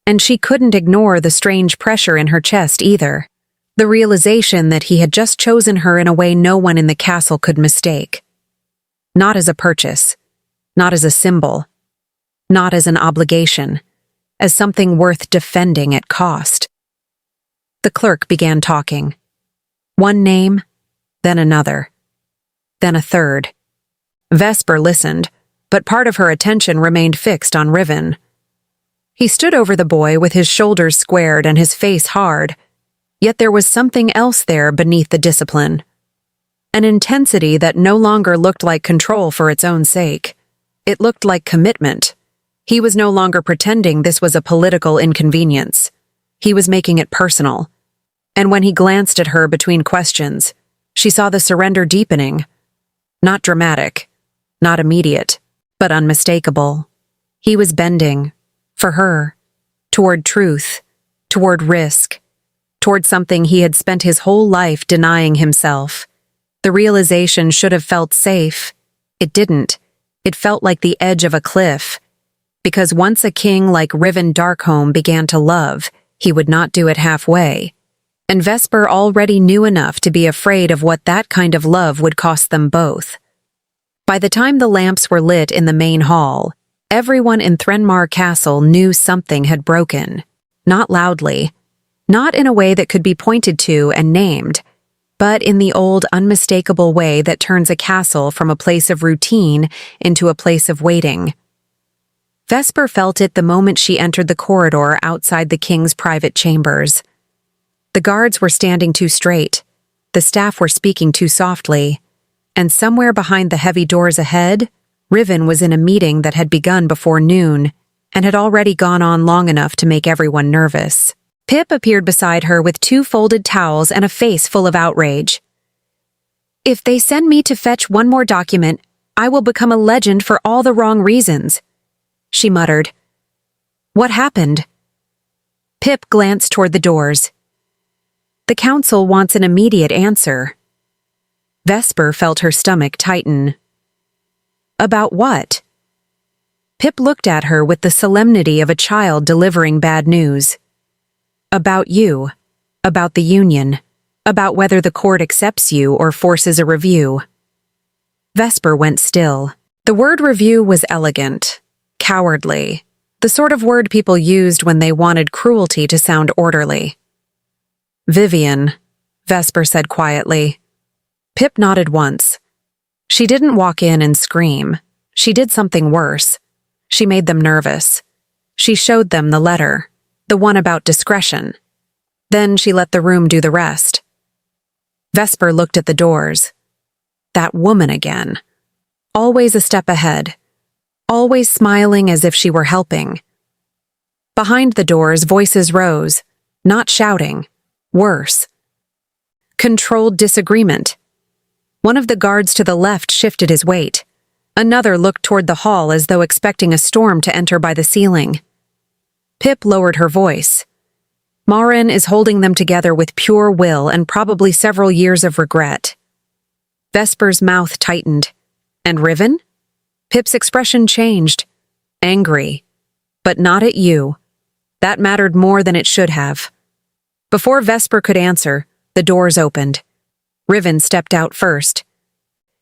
And she couldn't ignore the strange pressure in her chest either. The realization that he had just chosen her in a way no one in the castle could mistake. Not as a purchase. Not as a symbol. Not as an obligation. As something worth defending at cost. The clerk began talking. One name, then another. Then a third. Vesper listened, but part of her attention remained fixed on Riven. He stood over the boy with his shoulders squared and his face hard, yet there was something else there beneath the discipline. An intensity that no longer looked like control for its own sake. It looked like commitment. He was no longer pretending this was a political inconvenience. He was making it personal. And when he glanced at her between questions, she saw the surrender deepening. Not dramatic, not immediate, but unmistakable. He was bending, for her, toward truth, toward risk, toward something he had spent his whole life denying himself. The realization should have felt safe. It didn't. It felt like the edge of a cliff, because once a king like Riven Darkholme began to love, he would not do it halfway. And Vesper already knew enough to be afraid of what that kind of love would cost them both. By the time the lamps were lit in the main hall, everyone in Threnmar Castle knew something had broken. Not loudly, not in a way that could be pointed to and named, but in the old unmistakable way that turns a castle from a place of routine into a place of waiting. Vesper felt it the moment she entered the corridor outside the king's private chambers. The guards were standing too straight, the staff were speaking too softly, and somewhere behind the heavy doors ahead, Riven was in a meeting that had begun before noon and had already gone on long enough to make everyone nervous. Pip appeared beside her with 2 folded towels and a face full of outrage. "If they send me to fetch one more document, I will become a legend for all the wrong reasons," she muttered. "What happened?" Pip glanced toward the doors. "The council wants an immediate answer." Vesper felt her stomach tighten. "About what?" Pip looked at her with the solemnity of a child delivering bad news. "About you. About the Union. About whether the court accepts you or forces a review." Vesper went still. The word review was elegant, cowardly, the sort of word people used when they wanted cruelty to sound orderly. "Vivian," Vesper said quietly. Pip nodded once. She didn't walk in and scream. She did something worse. She made them nervous. She showed them the letter, the one about discretion. Then she let the room do the rest. Vesper looked at the doors. That woman again. Always a step ahead. Always smiling as if she were helping. Behind the doors, voices rose, not shouting. Worse. Controlled disagreement. One of the guards to the left shifted his weight. Another looked toward the hall as though expecting a storm to enter by the ceiling. Pip lowered her voice. "Marin is holding them together with pure will and probably several years of regret." Vesper's mouth tightened. "And Riven?" Pip's expression changed. Angry. "But not at you. That mattered more than it should have." Before Vesper could answer, the doors opened. Riven stepped out first.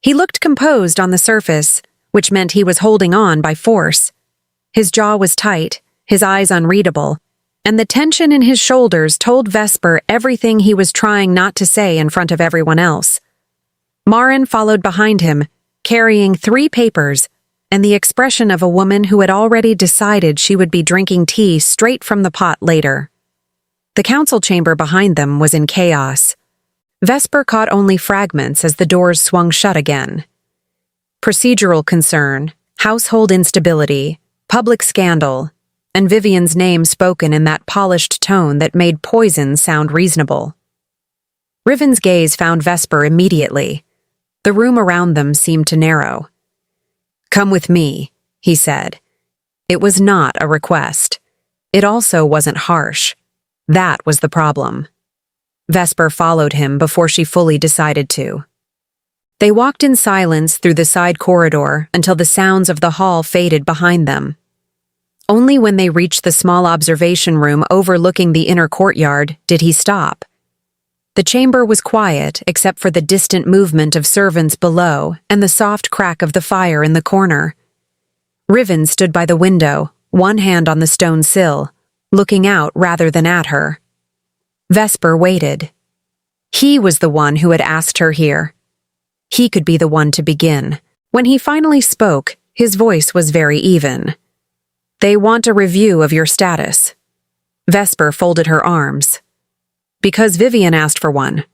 He looked composed on the surface, which meant he was holding on by force. His jaw was tight, his eyes unreadable, and the tension in his shoulders told Vesper everything he was trying not to say in front of everyone else. Marin followed behind him, carrying 3 papers and the expression of a woman who had already decided she would be drinking tea straight from the pot later. The council chamber behind them was in chaos. Vesper caught only fragments as the doors swung shut again. Procedural concern, household instability, public scandal, and Vivian's name spoken in that polished tone that made poison sound reasonable. Riven's gaze found Vesper immediately. The room around them seemed to narrow. "Come with me," he said. It was not a request. It also wasn't harsh. That was the problem. Vesper followed him before she fully decided to. They walked in silence through the side corridor until the sounds of the hall faded behind them. Only when they reached the small observation room overlooking the inner courtyard did he stop. The chamber was quiet except for the distant movement of servants below and the soft crack of the fire in the corner. Riven stood by the window, one hand on the stone sill, looking out rather than at her. Vesper waited. He was the one who had asked her here. He could be the one to begin. When he finally spoke, his voice was very even. "They want a review of your status." Vesper folded her arms. "Because Vivian asked for one.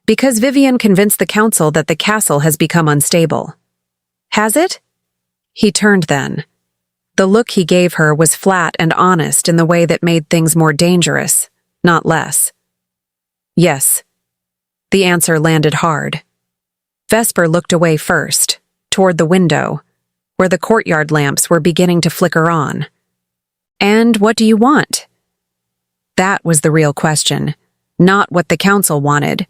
Because Vivian convinced the council that the castle has become unstable." "Has it?" He turned then. The look he gave her was flat and honest in the way that made things more dangerous, not less. "Yes." The answer landed hard. Vesper looked away first, toward the window, where the courtyard lamps were beginning to flicker on. "And what do you want?" That was the real question. Not what the council wanted,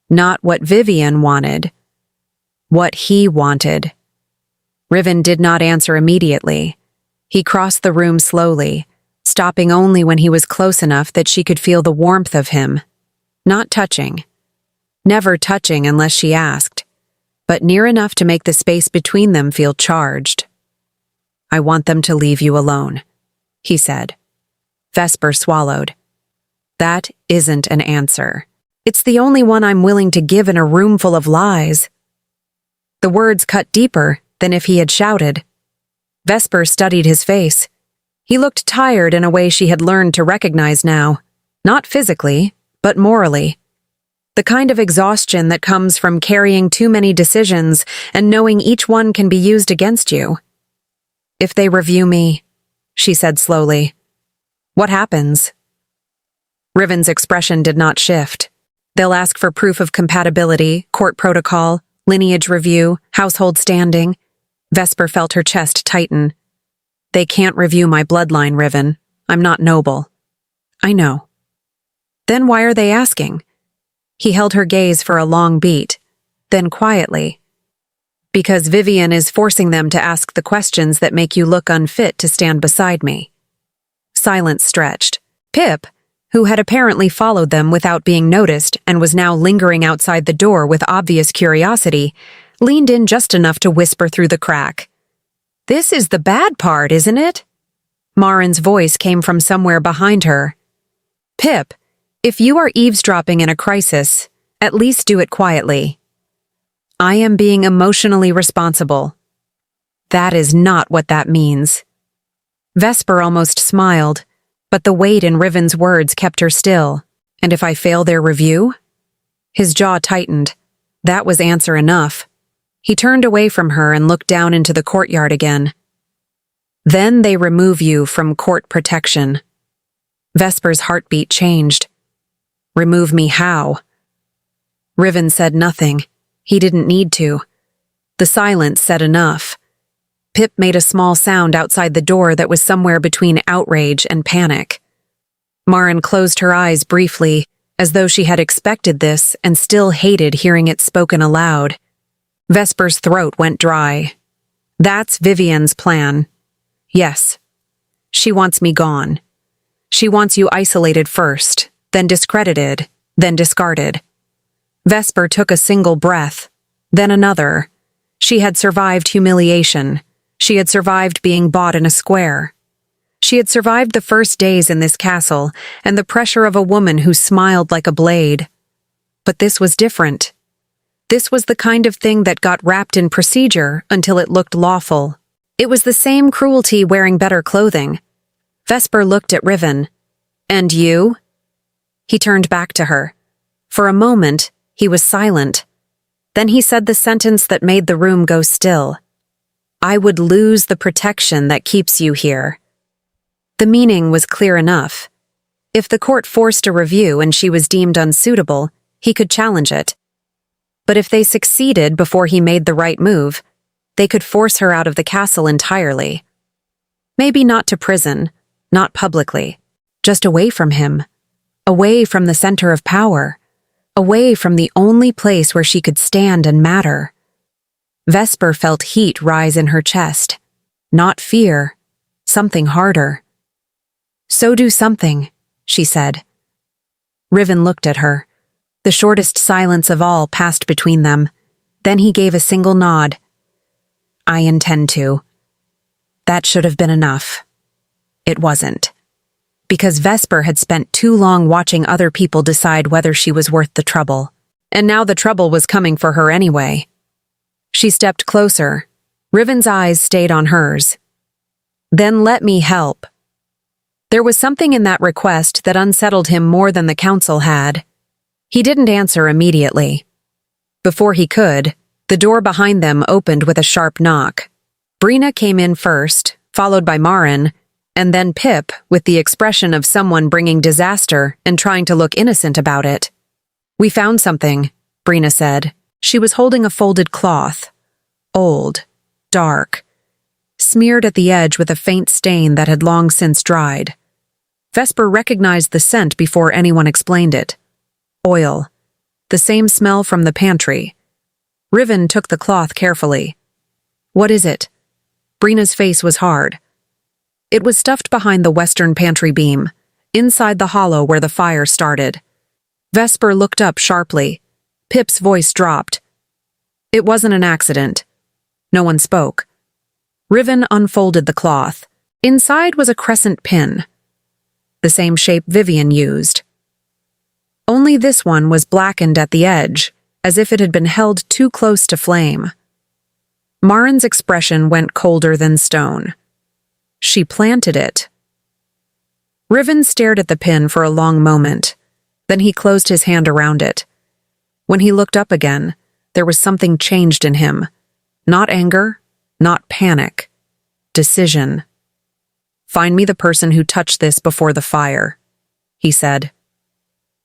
not what Vivian wanted. What he wanted. Riven did not answer immediately. He crossed the room slowly, stopping only when he was close enough that she could feel the warmth of him. Not touching. Never touching unless she asked, but near enough to make the space between them feel charged. "I want them to leave you alone," he said. Vesper swallowed. "That isn't an answer. It's the only one I'm willing to give in a room full of lies." The words cut deeper than if he had shouted. Vesper studied his face. He looked tired in a way she had learned to recognize now. Not physically, but morally. The kind of exhaustion that comes from carrying too many decisions and knowing each one can be used against you. "If they review me," she said slowly, "what happens?" Riven's expression did not shift. "They'll ask for proof of compatibility, court protocol, lineage review, household standing." Vesper felt her chest tighten. "They can't review my bloodline, Riven. I'm not noble." "I know." "Then why are they asking?" He held her gaze for a long beat, then quietly. "Because Vivian is forcing them to ask the questions that make you look unfit to stand beside me." Silence stretched. Pip, who had apparently followed them without being noticed and was now lingering outside the door with obvious curiosity, leaned in just enough to whisper through the crack. "This is the bad part, isn't it?" Marin's voice came from somewhere behind her. "Pip, if you are eavesdropping in a crisis, at least do it quietly." "I am being emotionally responsible." "That is not what that means." Vesper almost smiled, but the weight in Riven's words kept her still. "And if I fail their review?" His jaw tightened. That was answer enough. He turned away from her and looked down into the courtyard again. "Then they remove you from court protection." Vesper's heartbeat changed. "Remove me how?" Riven said nothing. He didn't need to. The silence said enough. Pip made a small sound outside the door that was somewhere between outrage and panic. Marin closed her eyes briefly, as though she had expected this and still hated hearing it spoken aloud. Vesper's throat went dry. "That's Vivian's plan. Yes. She wants me gone. She wants you isolated first, then discredited, then discarded." Vesper took a single breath, then another. She had survived humiliation. She had survived being bought in a square. She had survived the first days in this castle and the pressure of a woman who smiled like a blade. But this was different. This was the kind of thing that got wrapped in procedure until it looked lawful. It was the same cruelty wearing better clothing. Vesper looked at Riven. "And you?" He turned back to her. For a moment, he was silent. Then he said the sentence that made the room go still. "I would lose the protection that keeps you here." The meaning was clear enough. If the court forced a review and she was deemed unsuitable, he could challenge it. But if they succeeded before he made the right move, they could force her out of the castle entirely. Maybe not to prison, not publicly, just away from him, away from the center of power, away from the only place where she could stand and matter. Vesper felt heat rise in her chest. Not fear, something harder. "So do something," she said. Riven looked at her. The shortest silence of all passed between them. Then he gave a single nod. "I intend to." That should have been enough. It wasn't. Because Vesper had spent too long watching other people decide whether she was worth the trouble. And now the trouble was coming for her anyway. She stepped closer. Riven's eyes stayed on hers. "Then let me help." There was something in that request that unsettled him more than the council had. He didn't answer immediately. Before he could, the door behind them opened with a sharp knock. Brina came in first, followed by Marin, and then Pip with the expression of someone bringing disaster and trying to look innocent about it. "We found something," Brina said. She was holding a folded cloth. Old, dark, smeared at the edge with a faint stain that had long since dried. Vesper recognized the scent before anyone explained it. Oil. The same smell from the pantry. Riven took the cloth carefully. "What is it?" Brina's face was hard. It was stuffed behind the western pantry beam, inside the hollow where the fire started. Vesper looked up sharply. Pip's voice dropped. It wasn't an accident. No one spoke. Riven unfolded the cloth. Inside was a crescent pin, the same shape Vivian used. Only this one was blackened at the edge, as if it had been held too close to flame. Marin's expression went colder than stone. She planted it. Riven stared at the pin for a long moment. Then he closed his hand around it. When he looked up again, there was something changed in him. Not anger, not panic. Decision. Find me the person who touched this before the fire, he said.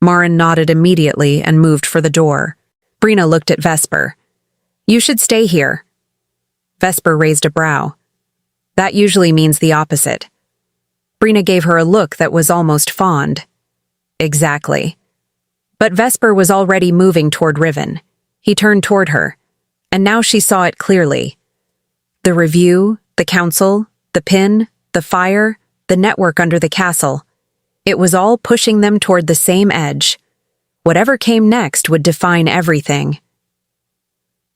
Marin nodded immediately and moved for the door. Brina looked at Vesper. You should stay here. Vesper raised a brow. That usually means the opposite. Brina gave her a look that was almost fond. Exactly. But Vesper was already moving toward Riven. He turned toward her, and now she saw it clearly. The review, the council, the pin, the fire, the network under the castle. It was all pushing them toward the same edge. Whatever came next would define everything.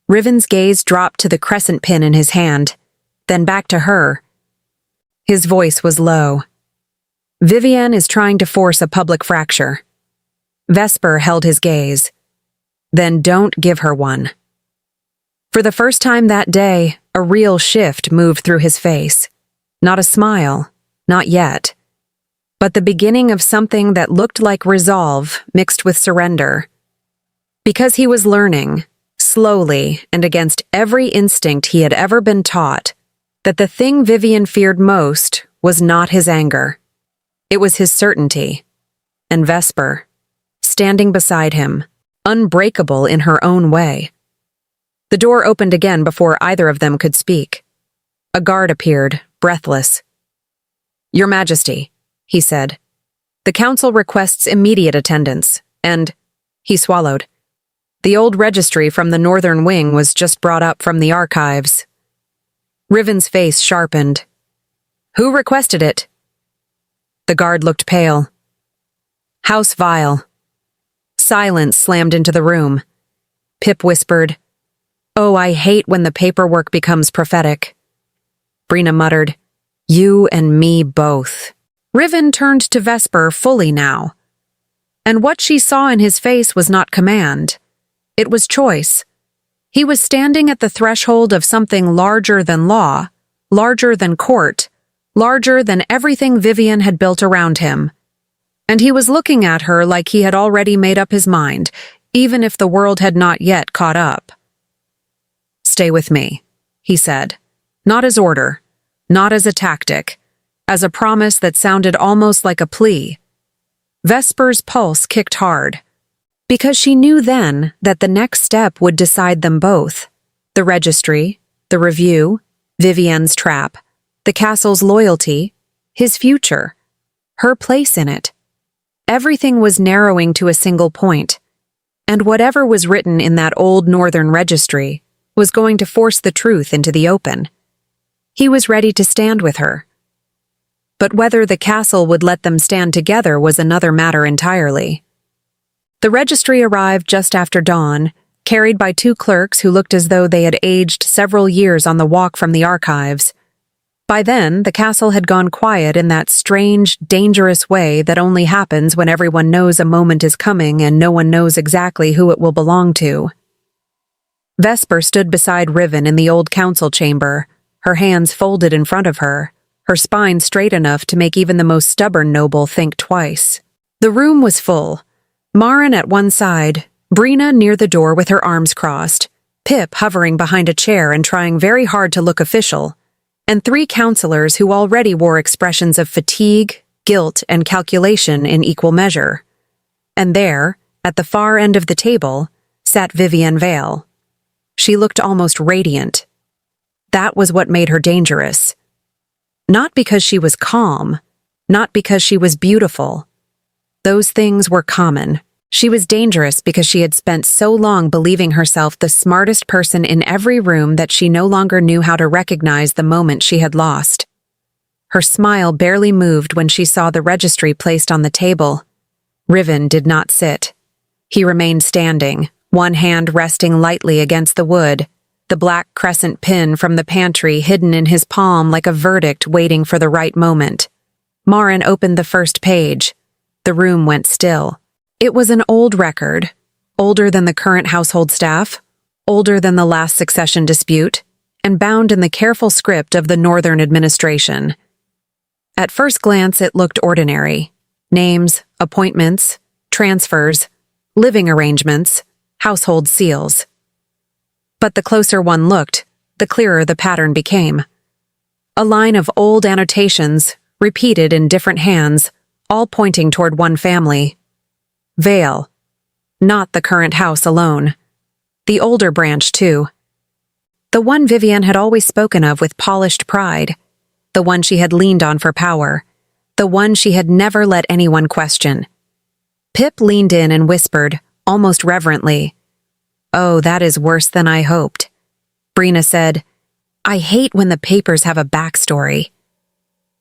Riven's gaze dropped to the crescent pin in his hand, then back to her. His voice was low. Vivian is trying to force a public fracture. Vesper held his gaze. Then don't give her one. For the first time that day, a real shift moved through his face. Not a smile, not yet. But the beginning of something that looked like resolve mixed with surrender. Because he was learning, slowly and against every instinct he had ever been taught, that the thing Vivian feared most was not his anger. It was his certainty. And Vesper, standing beside him, unbreakable in her own way. The door opened again before either of them could speak. A guard appeared, breathless. Your Majesty, he said. The council requests immediate attendance, and, he swallowed. The old registry from the northern wing was just brought up from the archives. Riven's face sharpened. Who requested it? The guard looked pale. House Vile. Silence slammed into the room. Pip whispered, Oh, I hate when the paperwork becomes prophetic. Brina muttered, You and me both. Riven turned to Vesper fully now. And what she saw in his face was not command. It was choice. He was standing at the threshold of something larger than law, larger than court, larger than everything Vivian had built around him. And he was looking at her like he had already made up his mind, even if the world had not yet caught up. Stay with me, he said, not as order, not as a tactic, as a promise that sounded almost like a plea. Vesper's pulse kicked hard, because she knew then that the next step would decide them both. The registry, the review, Vivian's trap, the castle's loyalty, his future, her place in it. Everything was narrowing to a single point, and whatever was written in that old northern registry was going to force the truth into the open. He was ready to stand with her. But whether the castle would let them stand together was another matter entirely. The registry arrived just after dawn, carried by two clerks who looked as though they had aged several years on the walk from the archives. By then, the castle had gone quiet in that strange, dangerous way that only happens when everyone knows a moment is coming and no one knows exactly who it will belong to. Vesper stood beside Riven in the old council chamber, her hands folded in front of her, her spine straight enough to make even the most stubborn noble think twice. The room was full. Marin at one side, Brina near the door with her arms crossed, Pip hovering behind a chair and trying very hard to look official, and three counselors who already wore expressions of fatigue, guilt, and calculation in equal measure. And there, at the far end of the table, sat Vivian Vale. She looked almost radiant. That was what made her dangerous. Not because she was calm, not because she was beautiful. Those things were common. She was dangerous because she had spent so long believing herself the smartest person in every room that she no longer knew how to recognize the moment she had lost. Her smile barely moved when she saw the registry placed on the table. Riven did not sit. He remained standing, one hand resting lightly against the wood, the black crescent pin from the pantry hidden in his palm like a verdict waiting for the right moment. Marin opened the first page. The room went still. It was an old record, older than the current household staff, older than the last succession dispute, and bound in the careful script of the Northern administration. At first glance, it looked ordinary. Names, appointments, transfers, living arrangements, household seals. But the closer one looked, the clearer the pattern became. A line of old annotations, repeated in different hands, all pointing toward one family. Vale. Not the current house alone. The older branch, too. The one Vivian had always spoken of with polished pride. The one she had leaned on for power. The one she had never let anyone question. Pip leaned in and whispered, almost reverently, "Oh, that is worse than I hoped." Brina said, "I hate when the papers have a backstory."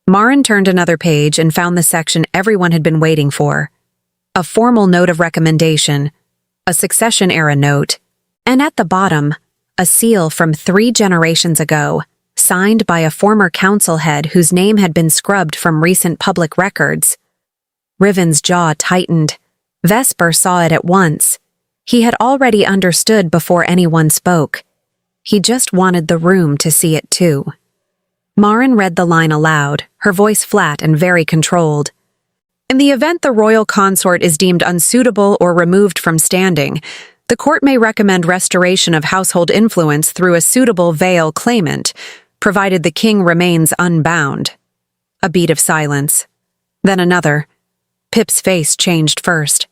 Marin turned another page and found the section everyone had been waiting for. A formal note of recommendation, a succession-era note, and at the bottom, a seal from 3 generations ago, signed by a former council head whose name had been scrubbed from recent public records. Riven's jaw tightened. Vesper saw it at once. He had already understood before anyone spoke. He just wanted the room to see it too. Marin read the line aloud, her voice flat and very controlled. In the event the royal consort is deemed unsuitable or removed from standing, the court may recommend restoration of household influence through a suitable Vale claimant, provided the king remains unbound. A beat of silence. Then another. Pip's face changed first.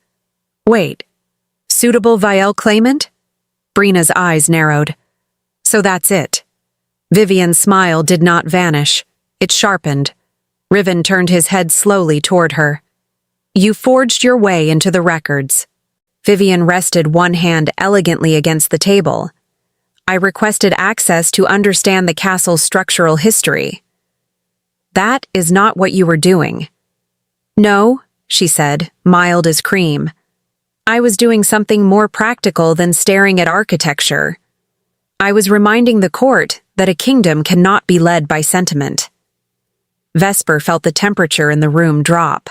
Wait. Suitable Vale claimant? Brina's eyes narrowed. So that's it. Vivian's smile did not vanish. It sharpened. Riven turned his head slowly toward her. You forged your way into the records. Vivian rested one hand elegantly against the table. I requested access to understand the castle's structural history. That is not what you were doing. No, she said, mild as cream. I was doing something more practical than staring at architecture. I was reminding the court that a kingdom cannot be led by sentiment. Vesper felt the temperature in the room drop.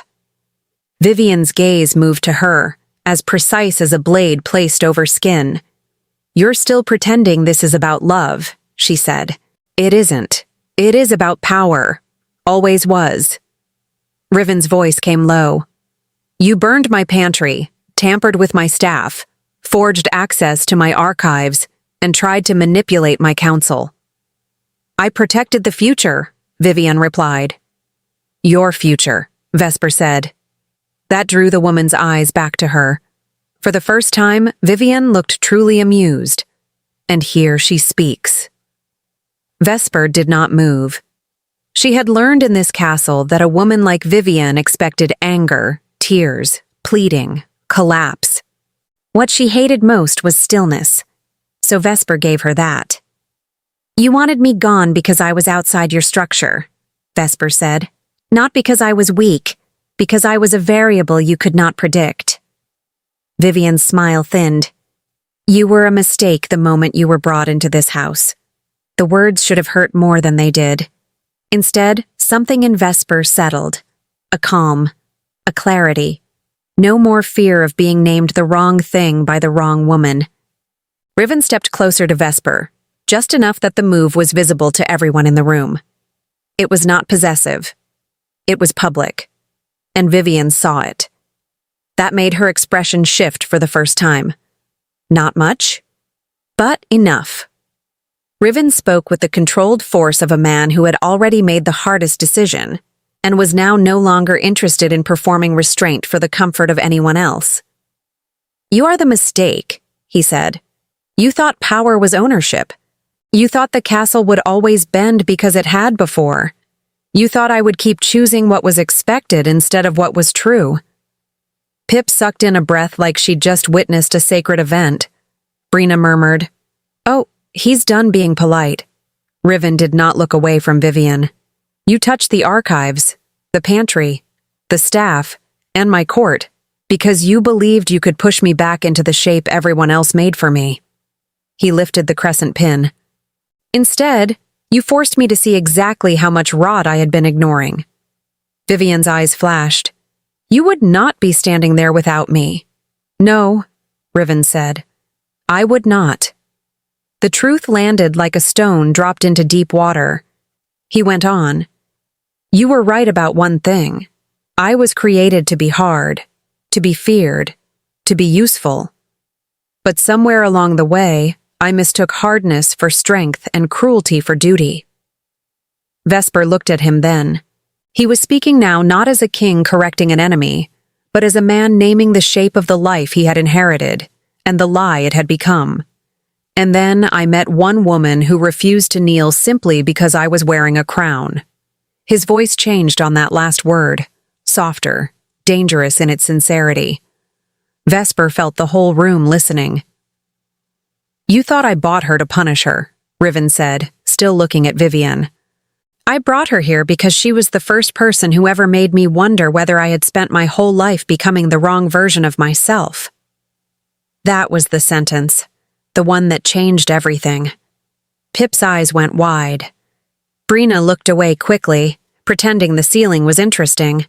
Vivian's gaze moved to her, as precise as a blade placed over skin. You're still pretending this is about love, she said. It isn't. It is about power. Always was. Riven's voice came low. You burned my pantry, tampered with my staff, forged access to my archives, and tried to manipulate my counsel. I protected the future, Vivian replied. Your future, Vesper said. That drew the woman's eyes back to her. For the first time, Vivian looked truly amused. And here she speaks. Vesper did not move. She had learned in this castle that a woman like Vivian expected anger, tears, pleading, collapse. What she hated most was stillness. So Vesper gave her that. You wanted me gone because I was outside your structure, Vesper said. Not because I was weak, because I was a variable you could not predict. Vivian's smile thinned. You were a mistake the moment you were brought into this house. The words should have hurt more than they did. Instead, something in Vesper settled. A calm, a clarity. No more fear of being named the wrong thing by the wrong woman. Riven stepped closer to Vesper, just enough that the move was visible to everyone in the room. It was not possessive. It was public. And Vivian saw it. That made her expression shift for the first time. Not much, but enough. Riven spoke with the controlled force of a man who had already made the hardest decision, and was now no longer interested in performing restraint for the comfort of anyone else. You are the mistake, he said. You thought power was ownership. You thought the castle would always bend because it had before. You thought I would keep choosing what was expected instead of what was true. Pip sucked in a breath like she'd just witnessed a sacred event. Brina murmured, Oh, he's done being polite. Riven did not look away from Vivian. You touched the archives, the pantry, the staff, and my court, because you believed you could push me back into the shape everyone else made for me. He lifted the crescent pin. Instead, you forced me to see exactly how much rot I had been ignoring. Vivian's eyes flashed. You would not be standing there without me. No, Riven said. I would not. The truth landed like a stone dropped into deep water. He went on. You were right about one thing. I was created to be hard, to be feared, to be useful. But somewhere along the way, I mistook hardness for strength and cruelty for duty. Vesper looked at him then. He was speaking now not as a king correcting an enemy, but as a man naming the shape of the life he had inherited and the lie it had become. And then I met one woman who refused to kneel simply because I was wearing a crown. His voice changed on that last word, softer, dangerous in its sincerity. Vesper felt the whole room listening. You thought I bought her to punish her, Riven said, still looking at Vivian. I brought her here because she was the first person who ever made me wonder whether I had spent my whole life becoming the wrong version of myself. That was the sentence, the one that changed everything. Pip's eyes went wide. Brina looked away quickly, pretending the ceiling was interesting.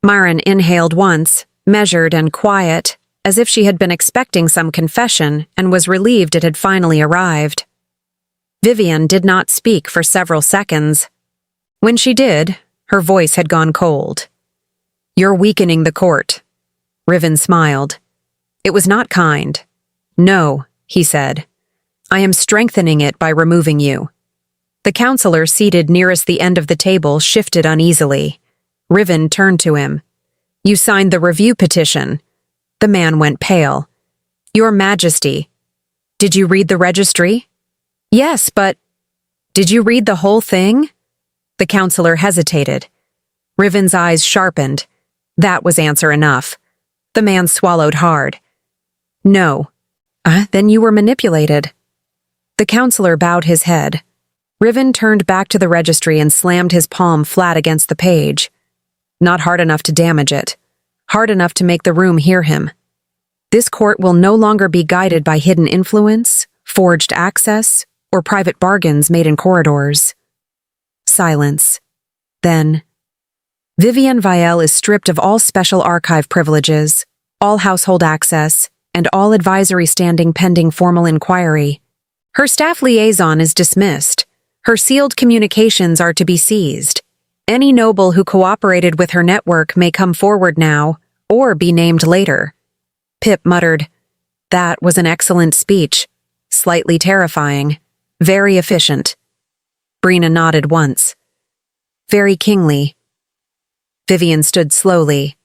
Myron inhaled once, measured and quiet, as if she had been expecting some confession and was relieved it had finally arrived. Vivian did not speak for several seconds. When she did, her voice had gone cold. You're weakening the court. Riven smiled. It was not kind. No, he said. I am strengthening it by removing you. The counselor seated nearest the end of the table shifted uneasily. Riven turned to him. You signed the review petition. The man went pale. Your Majesty. Did you read the registry? Yes, but... Did you read the whole thing? The counselor hesitated. Riven's eyes sharpened. That was answer enough. The man swallowed hard. No. Then you were manipulated. The counselor bowed his head. Riven turned back to the registry and slammed his palm flat against the page. Not hard enough to damage it. Hard enough to make the room hear him. This court will no longer be guided by hidden influence, forged access, or private bargains made in corridors. Silence. Then, Vivian Vielle is stripped of all special archive privileges, all household access, and all advisory standing pending formal inquiry. Her staff liaison is dismissed. Her sealed communications are to be seized. Any noble who cooperated with her network may come forward now, or be named later. Pip muttered, That was an excellent speech. Slightly terrifying. Very efficient. Brina nodded once. Very kingly. Vivian stood slowly.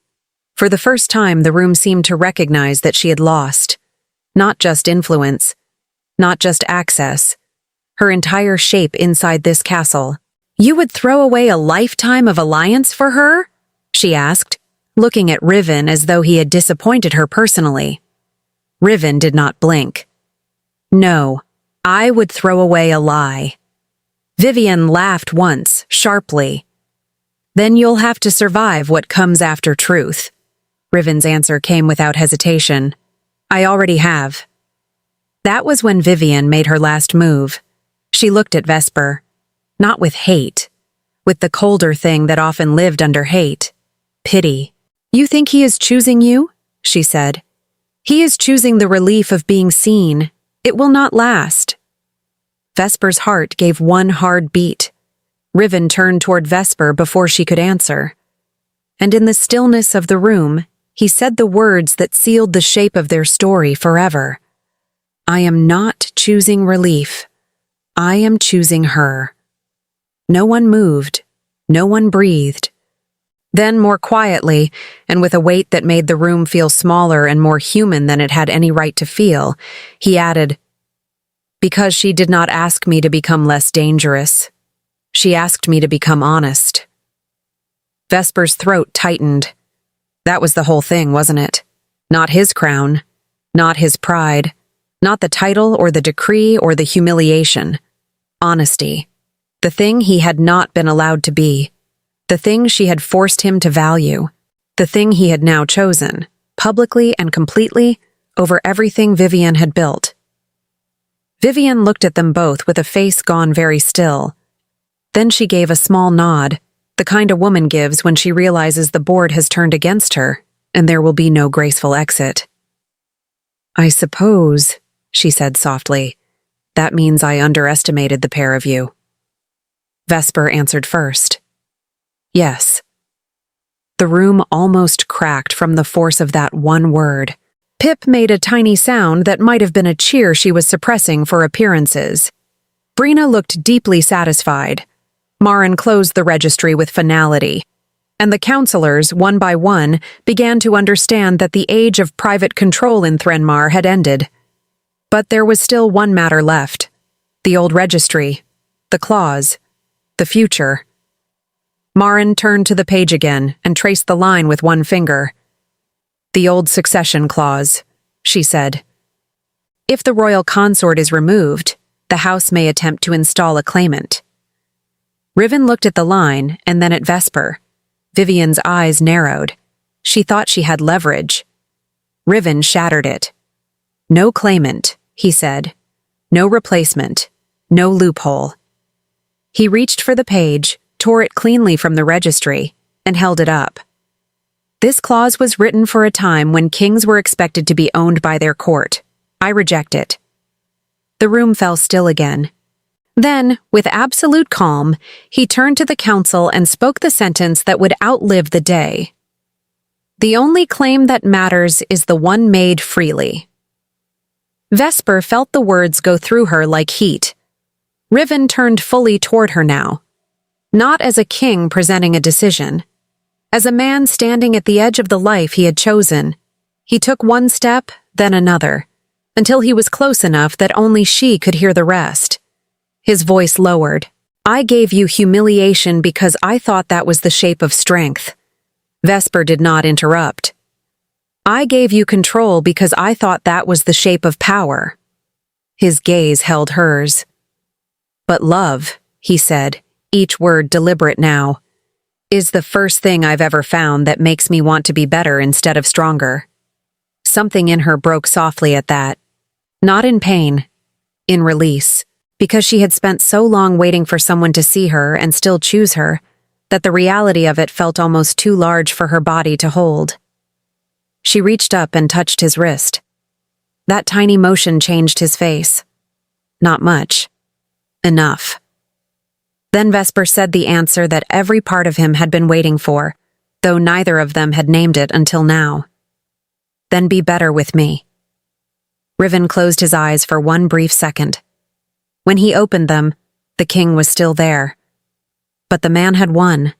For the first time, the room seemed to recognize that she had lost. Not just influence. Not just access. Her entire shape inside this castle. You would throw away a lifetime of alliance for her? She asked, looking at Riven as though he had disappointed her personally. Riven did not blink. No, I would throw away a lie. Vivian laughed once, sharply. Then you'll have to survive what comes after truth. Riven's answer came without hesitation. I already have. That was when Vivian made her last move. She looked at Vesper. Not with hate. With the colder thing that often lived under hate. Pity. You think he is choosing you? She said. He is choosing the relief of being seen. It will not last. Vesper's heart gave one hard beat. Riven turned toward Vesper before she could answer. And in the stillness of the room, he said the words that sealed the shape of their story forever. I am not choosing relief. I am choosing her. No one moved. No one breathed. Then, more quietly, and with a weight that made the room feel smaller and more human than it had any right to feel, he added, Because she did not ask me to become less dangerous. She asked me to become honest. Vesper's throat tightened. That was the whole thing, wasn't it? Not his crown. Not his pride. Not the title or the decree or the humiliation. Honesty. The thing he had not been allowed to be. The thing she had forced him to value. The thing he had now chosen, publicly and completely, over everything Vivian had built. Vivian looked at them both with a face gone very still. Then she gave a small nod, the kind a woman gives when she realizes the board has turned against her, and there will be no graceful exit. "I suppose," she said softly, "that means I underestimated the pair of you." Vesper answered first. "Yes." The room almost cracked from the force of that one word. Pip made a tiny sound that might have been a cheer she was suppressing for appearances. Brina looked deeply satisfied. Marin closed the registry with finality, and the counselors, one by one, began to understand that the age of private control in Threnmar had ended. But there was still one matter left. The old registry. The clause. The future. Marin turned to the page again and traced the line with one finger. "The old succession clause," she said. "If the royal consort is removed, the house may attempt to install a claimant." Riven looked at the line and then at Vesper. Vivian's eyes narrowed. She thought she had leverage. Riven shattered it. "No claimant," he said. "No replacement. No loophole." He reached for the page, tore it cleanly from the registry, and held it up. "This clause was written for a time when kings were expected to be owned by their court. I reject it." The room fell still again. Then, with absolute calm, he turned to the council and spoke the sentence that would outlive the day. "The only claim that matters is the one made freely." Vesper felt the words go through her like heat. Riven turned fully toward her now. Not as a king presenting a decision. As a man standing at the edge of the life he had chosen. He took one step, then another, until he was close enough that only she could hear the rest. His voice lowered. "I gave you humiliation because I thought that was the shape of strength." Vesper did not interrupt. "I gave you control because I thought that was the shape of power." His gaze held hers. "But love," he said, each word deliberate now, "is the first thing I've ever found that makes me want to be better instead of stronger." Something in her broke softly at that. Not in pain, in release, because she had spent so long waiting for someone to see her and still choose her, that the reality of it felt almost too large for her body to hold. She reached up and touched his wrist. That tiny motion changed his face. Not much. Enough. Then Vesper said the answer that every part of him had been waiting for, though neither of them had named it until now. "Then be better with me." Riven closed his eyes for one brief second. When he opened them, the king was still there. But the man had won.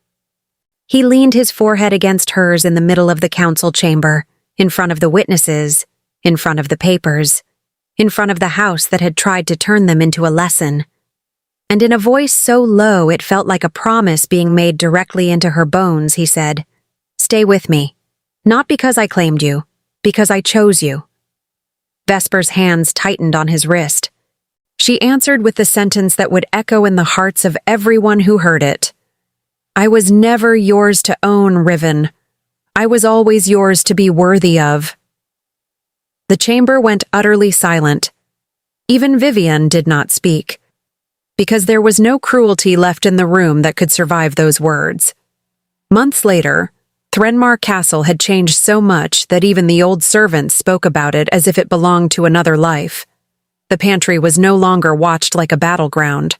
He leaned his forehead against hers in the middle of the council chamber, in front of the witnesses, in front of the papers, in front of the house that had tried to turn them into a lesson. And in a voice so low it felt like a promise being made directly into her bones, he said, "Stay with me. Not because I claimed you, because I chose you." Vesper's hands tightened on his wrist. She answered with the sentence that would echo in the hearts of everyone who heard it. "I was never yours to own, Riven. I was always yours to be worthy of." The chamber went utterly silent. Even Vivian did not speak, because there was no cruelty left in the room that could survive those words. Months later, Threnmar Castle had changed so much that even the old servants spoke about it as if it belonged to another life. The pantry was no longer watched like a battleground.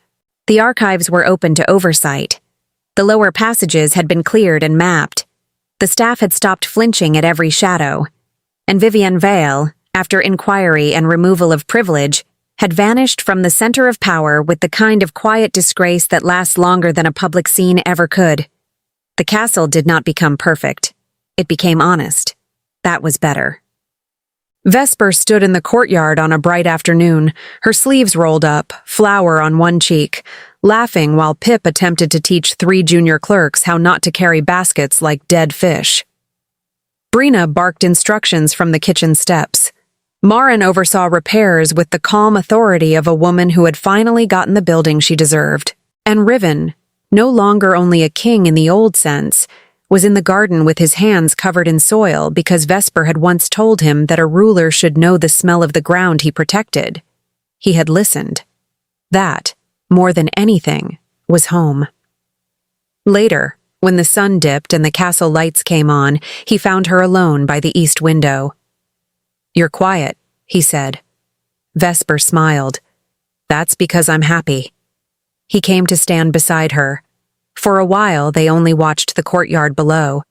The archives were open to oversight. The lower passages had been cleared and mapped. The staff had stopped flinching at every shadow. And Vivian Vale, after inquiry and removal of privilege, had vanished from the center of power with the kind of quiet disgrace that lasts longer than a public scene ever could. The castle did not become perfect. It became honest. That was better. Vesper stood in the courtyard on a bright afternoon, her sleeves rolled up, flour on one cheek, laughing while Pip attempted to teach 3 junior clerks how not to carry baskets like dead fish. Brina barked instructions from the kitchen steps. Marin oversaw repairs with the calm authority of a woman who had finally gotten the building she deserved. And Riven, no longer only a king in the old sense, was in the garden with his hands covered in soil because Vesper had once told him that a ruler should know the smell of the ground he protected. He had listened. That, more than anything, was home. Later, when the sun dipped and the castle lights came on, he found her alone by the east window. "You're quiet," he said. Vesper smiled. "That's because I'm happy." He came to stand beside her. For a while, they only watched the courtyard below.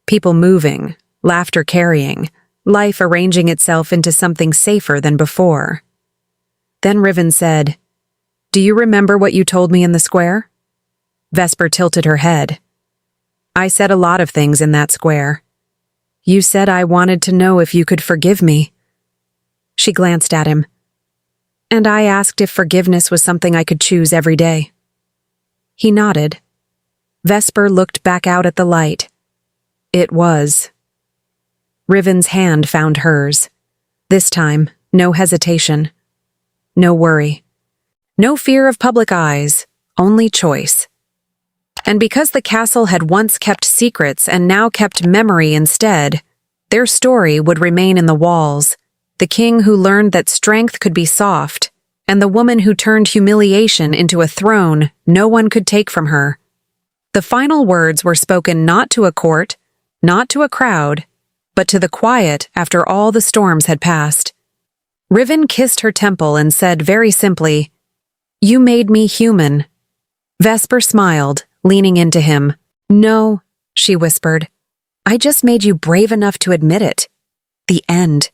People moving, laughter carrying, life arranging itself into something safer than before. Then Riven said, "Do you remember what you told me in the square?" Vesper tilted her head. "I said a lot of things in that square. You said I wanted to know if you could forgive me." She glanced at him. "And I asked if forgiveness was something I could choose every day." He nodded. Vesper looked back out at the light. It was. Riven's hand found hers. This time, no hesitation. No worry. No fear of public eyes, only choice. And because the castle had once kept secrets and now kept memory instead, their story would remain in the walls. The king who learned that strength could be soft, and the woman who turned humiliation into a throne no one could take from her. The final words were spoken not to a court, not to a crowd, but to the quiet after all the storms had passed. Riven kissed her temple and said very simply, "You made me human." Vesper smiled, leaning into him. "No," she whispered. "I just made you brave enough to admit it. The end."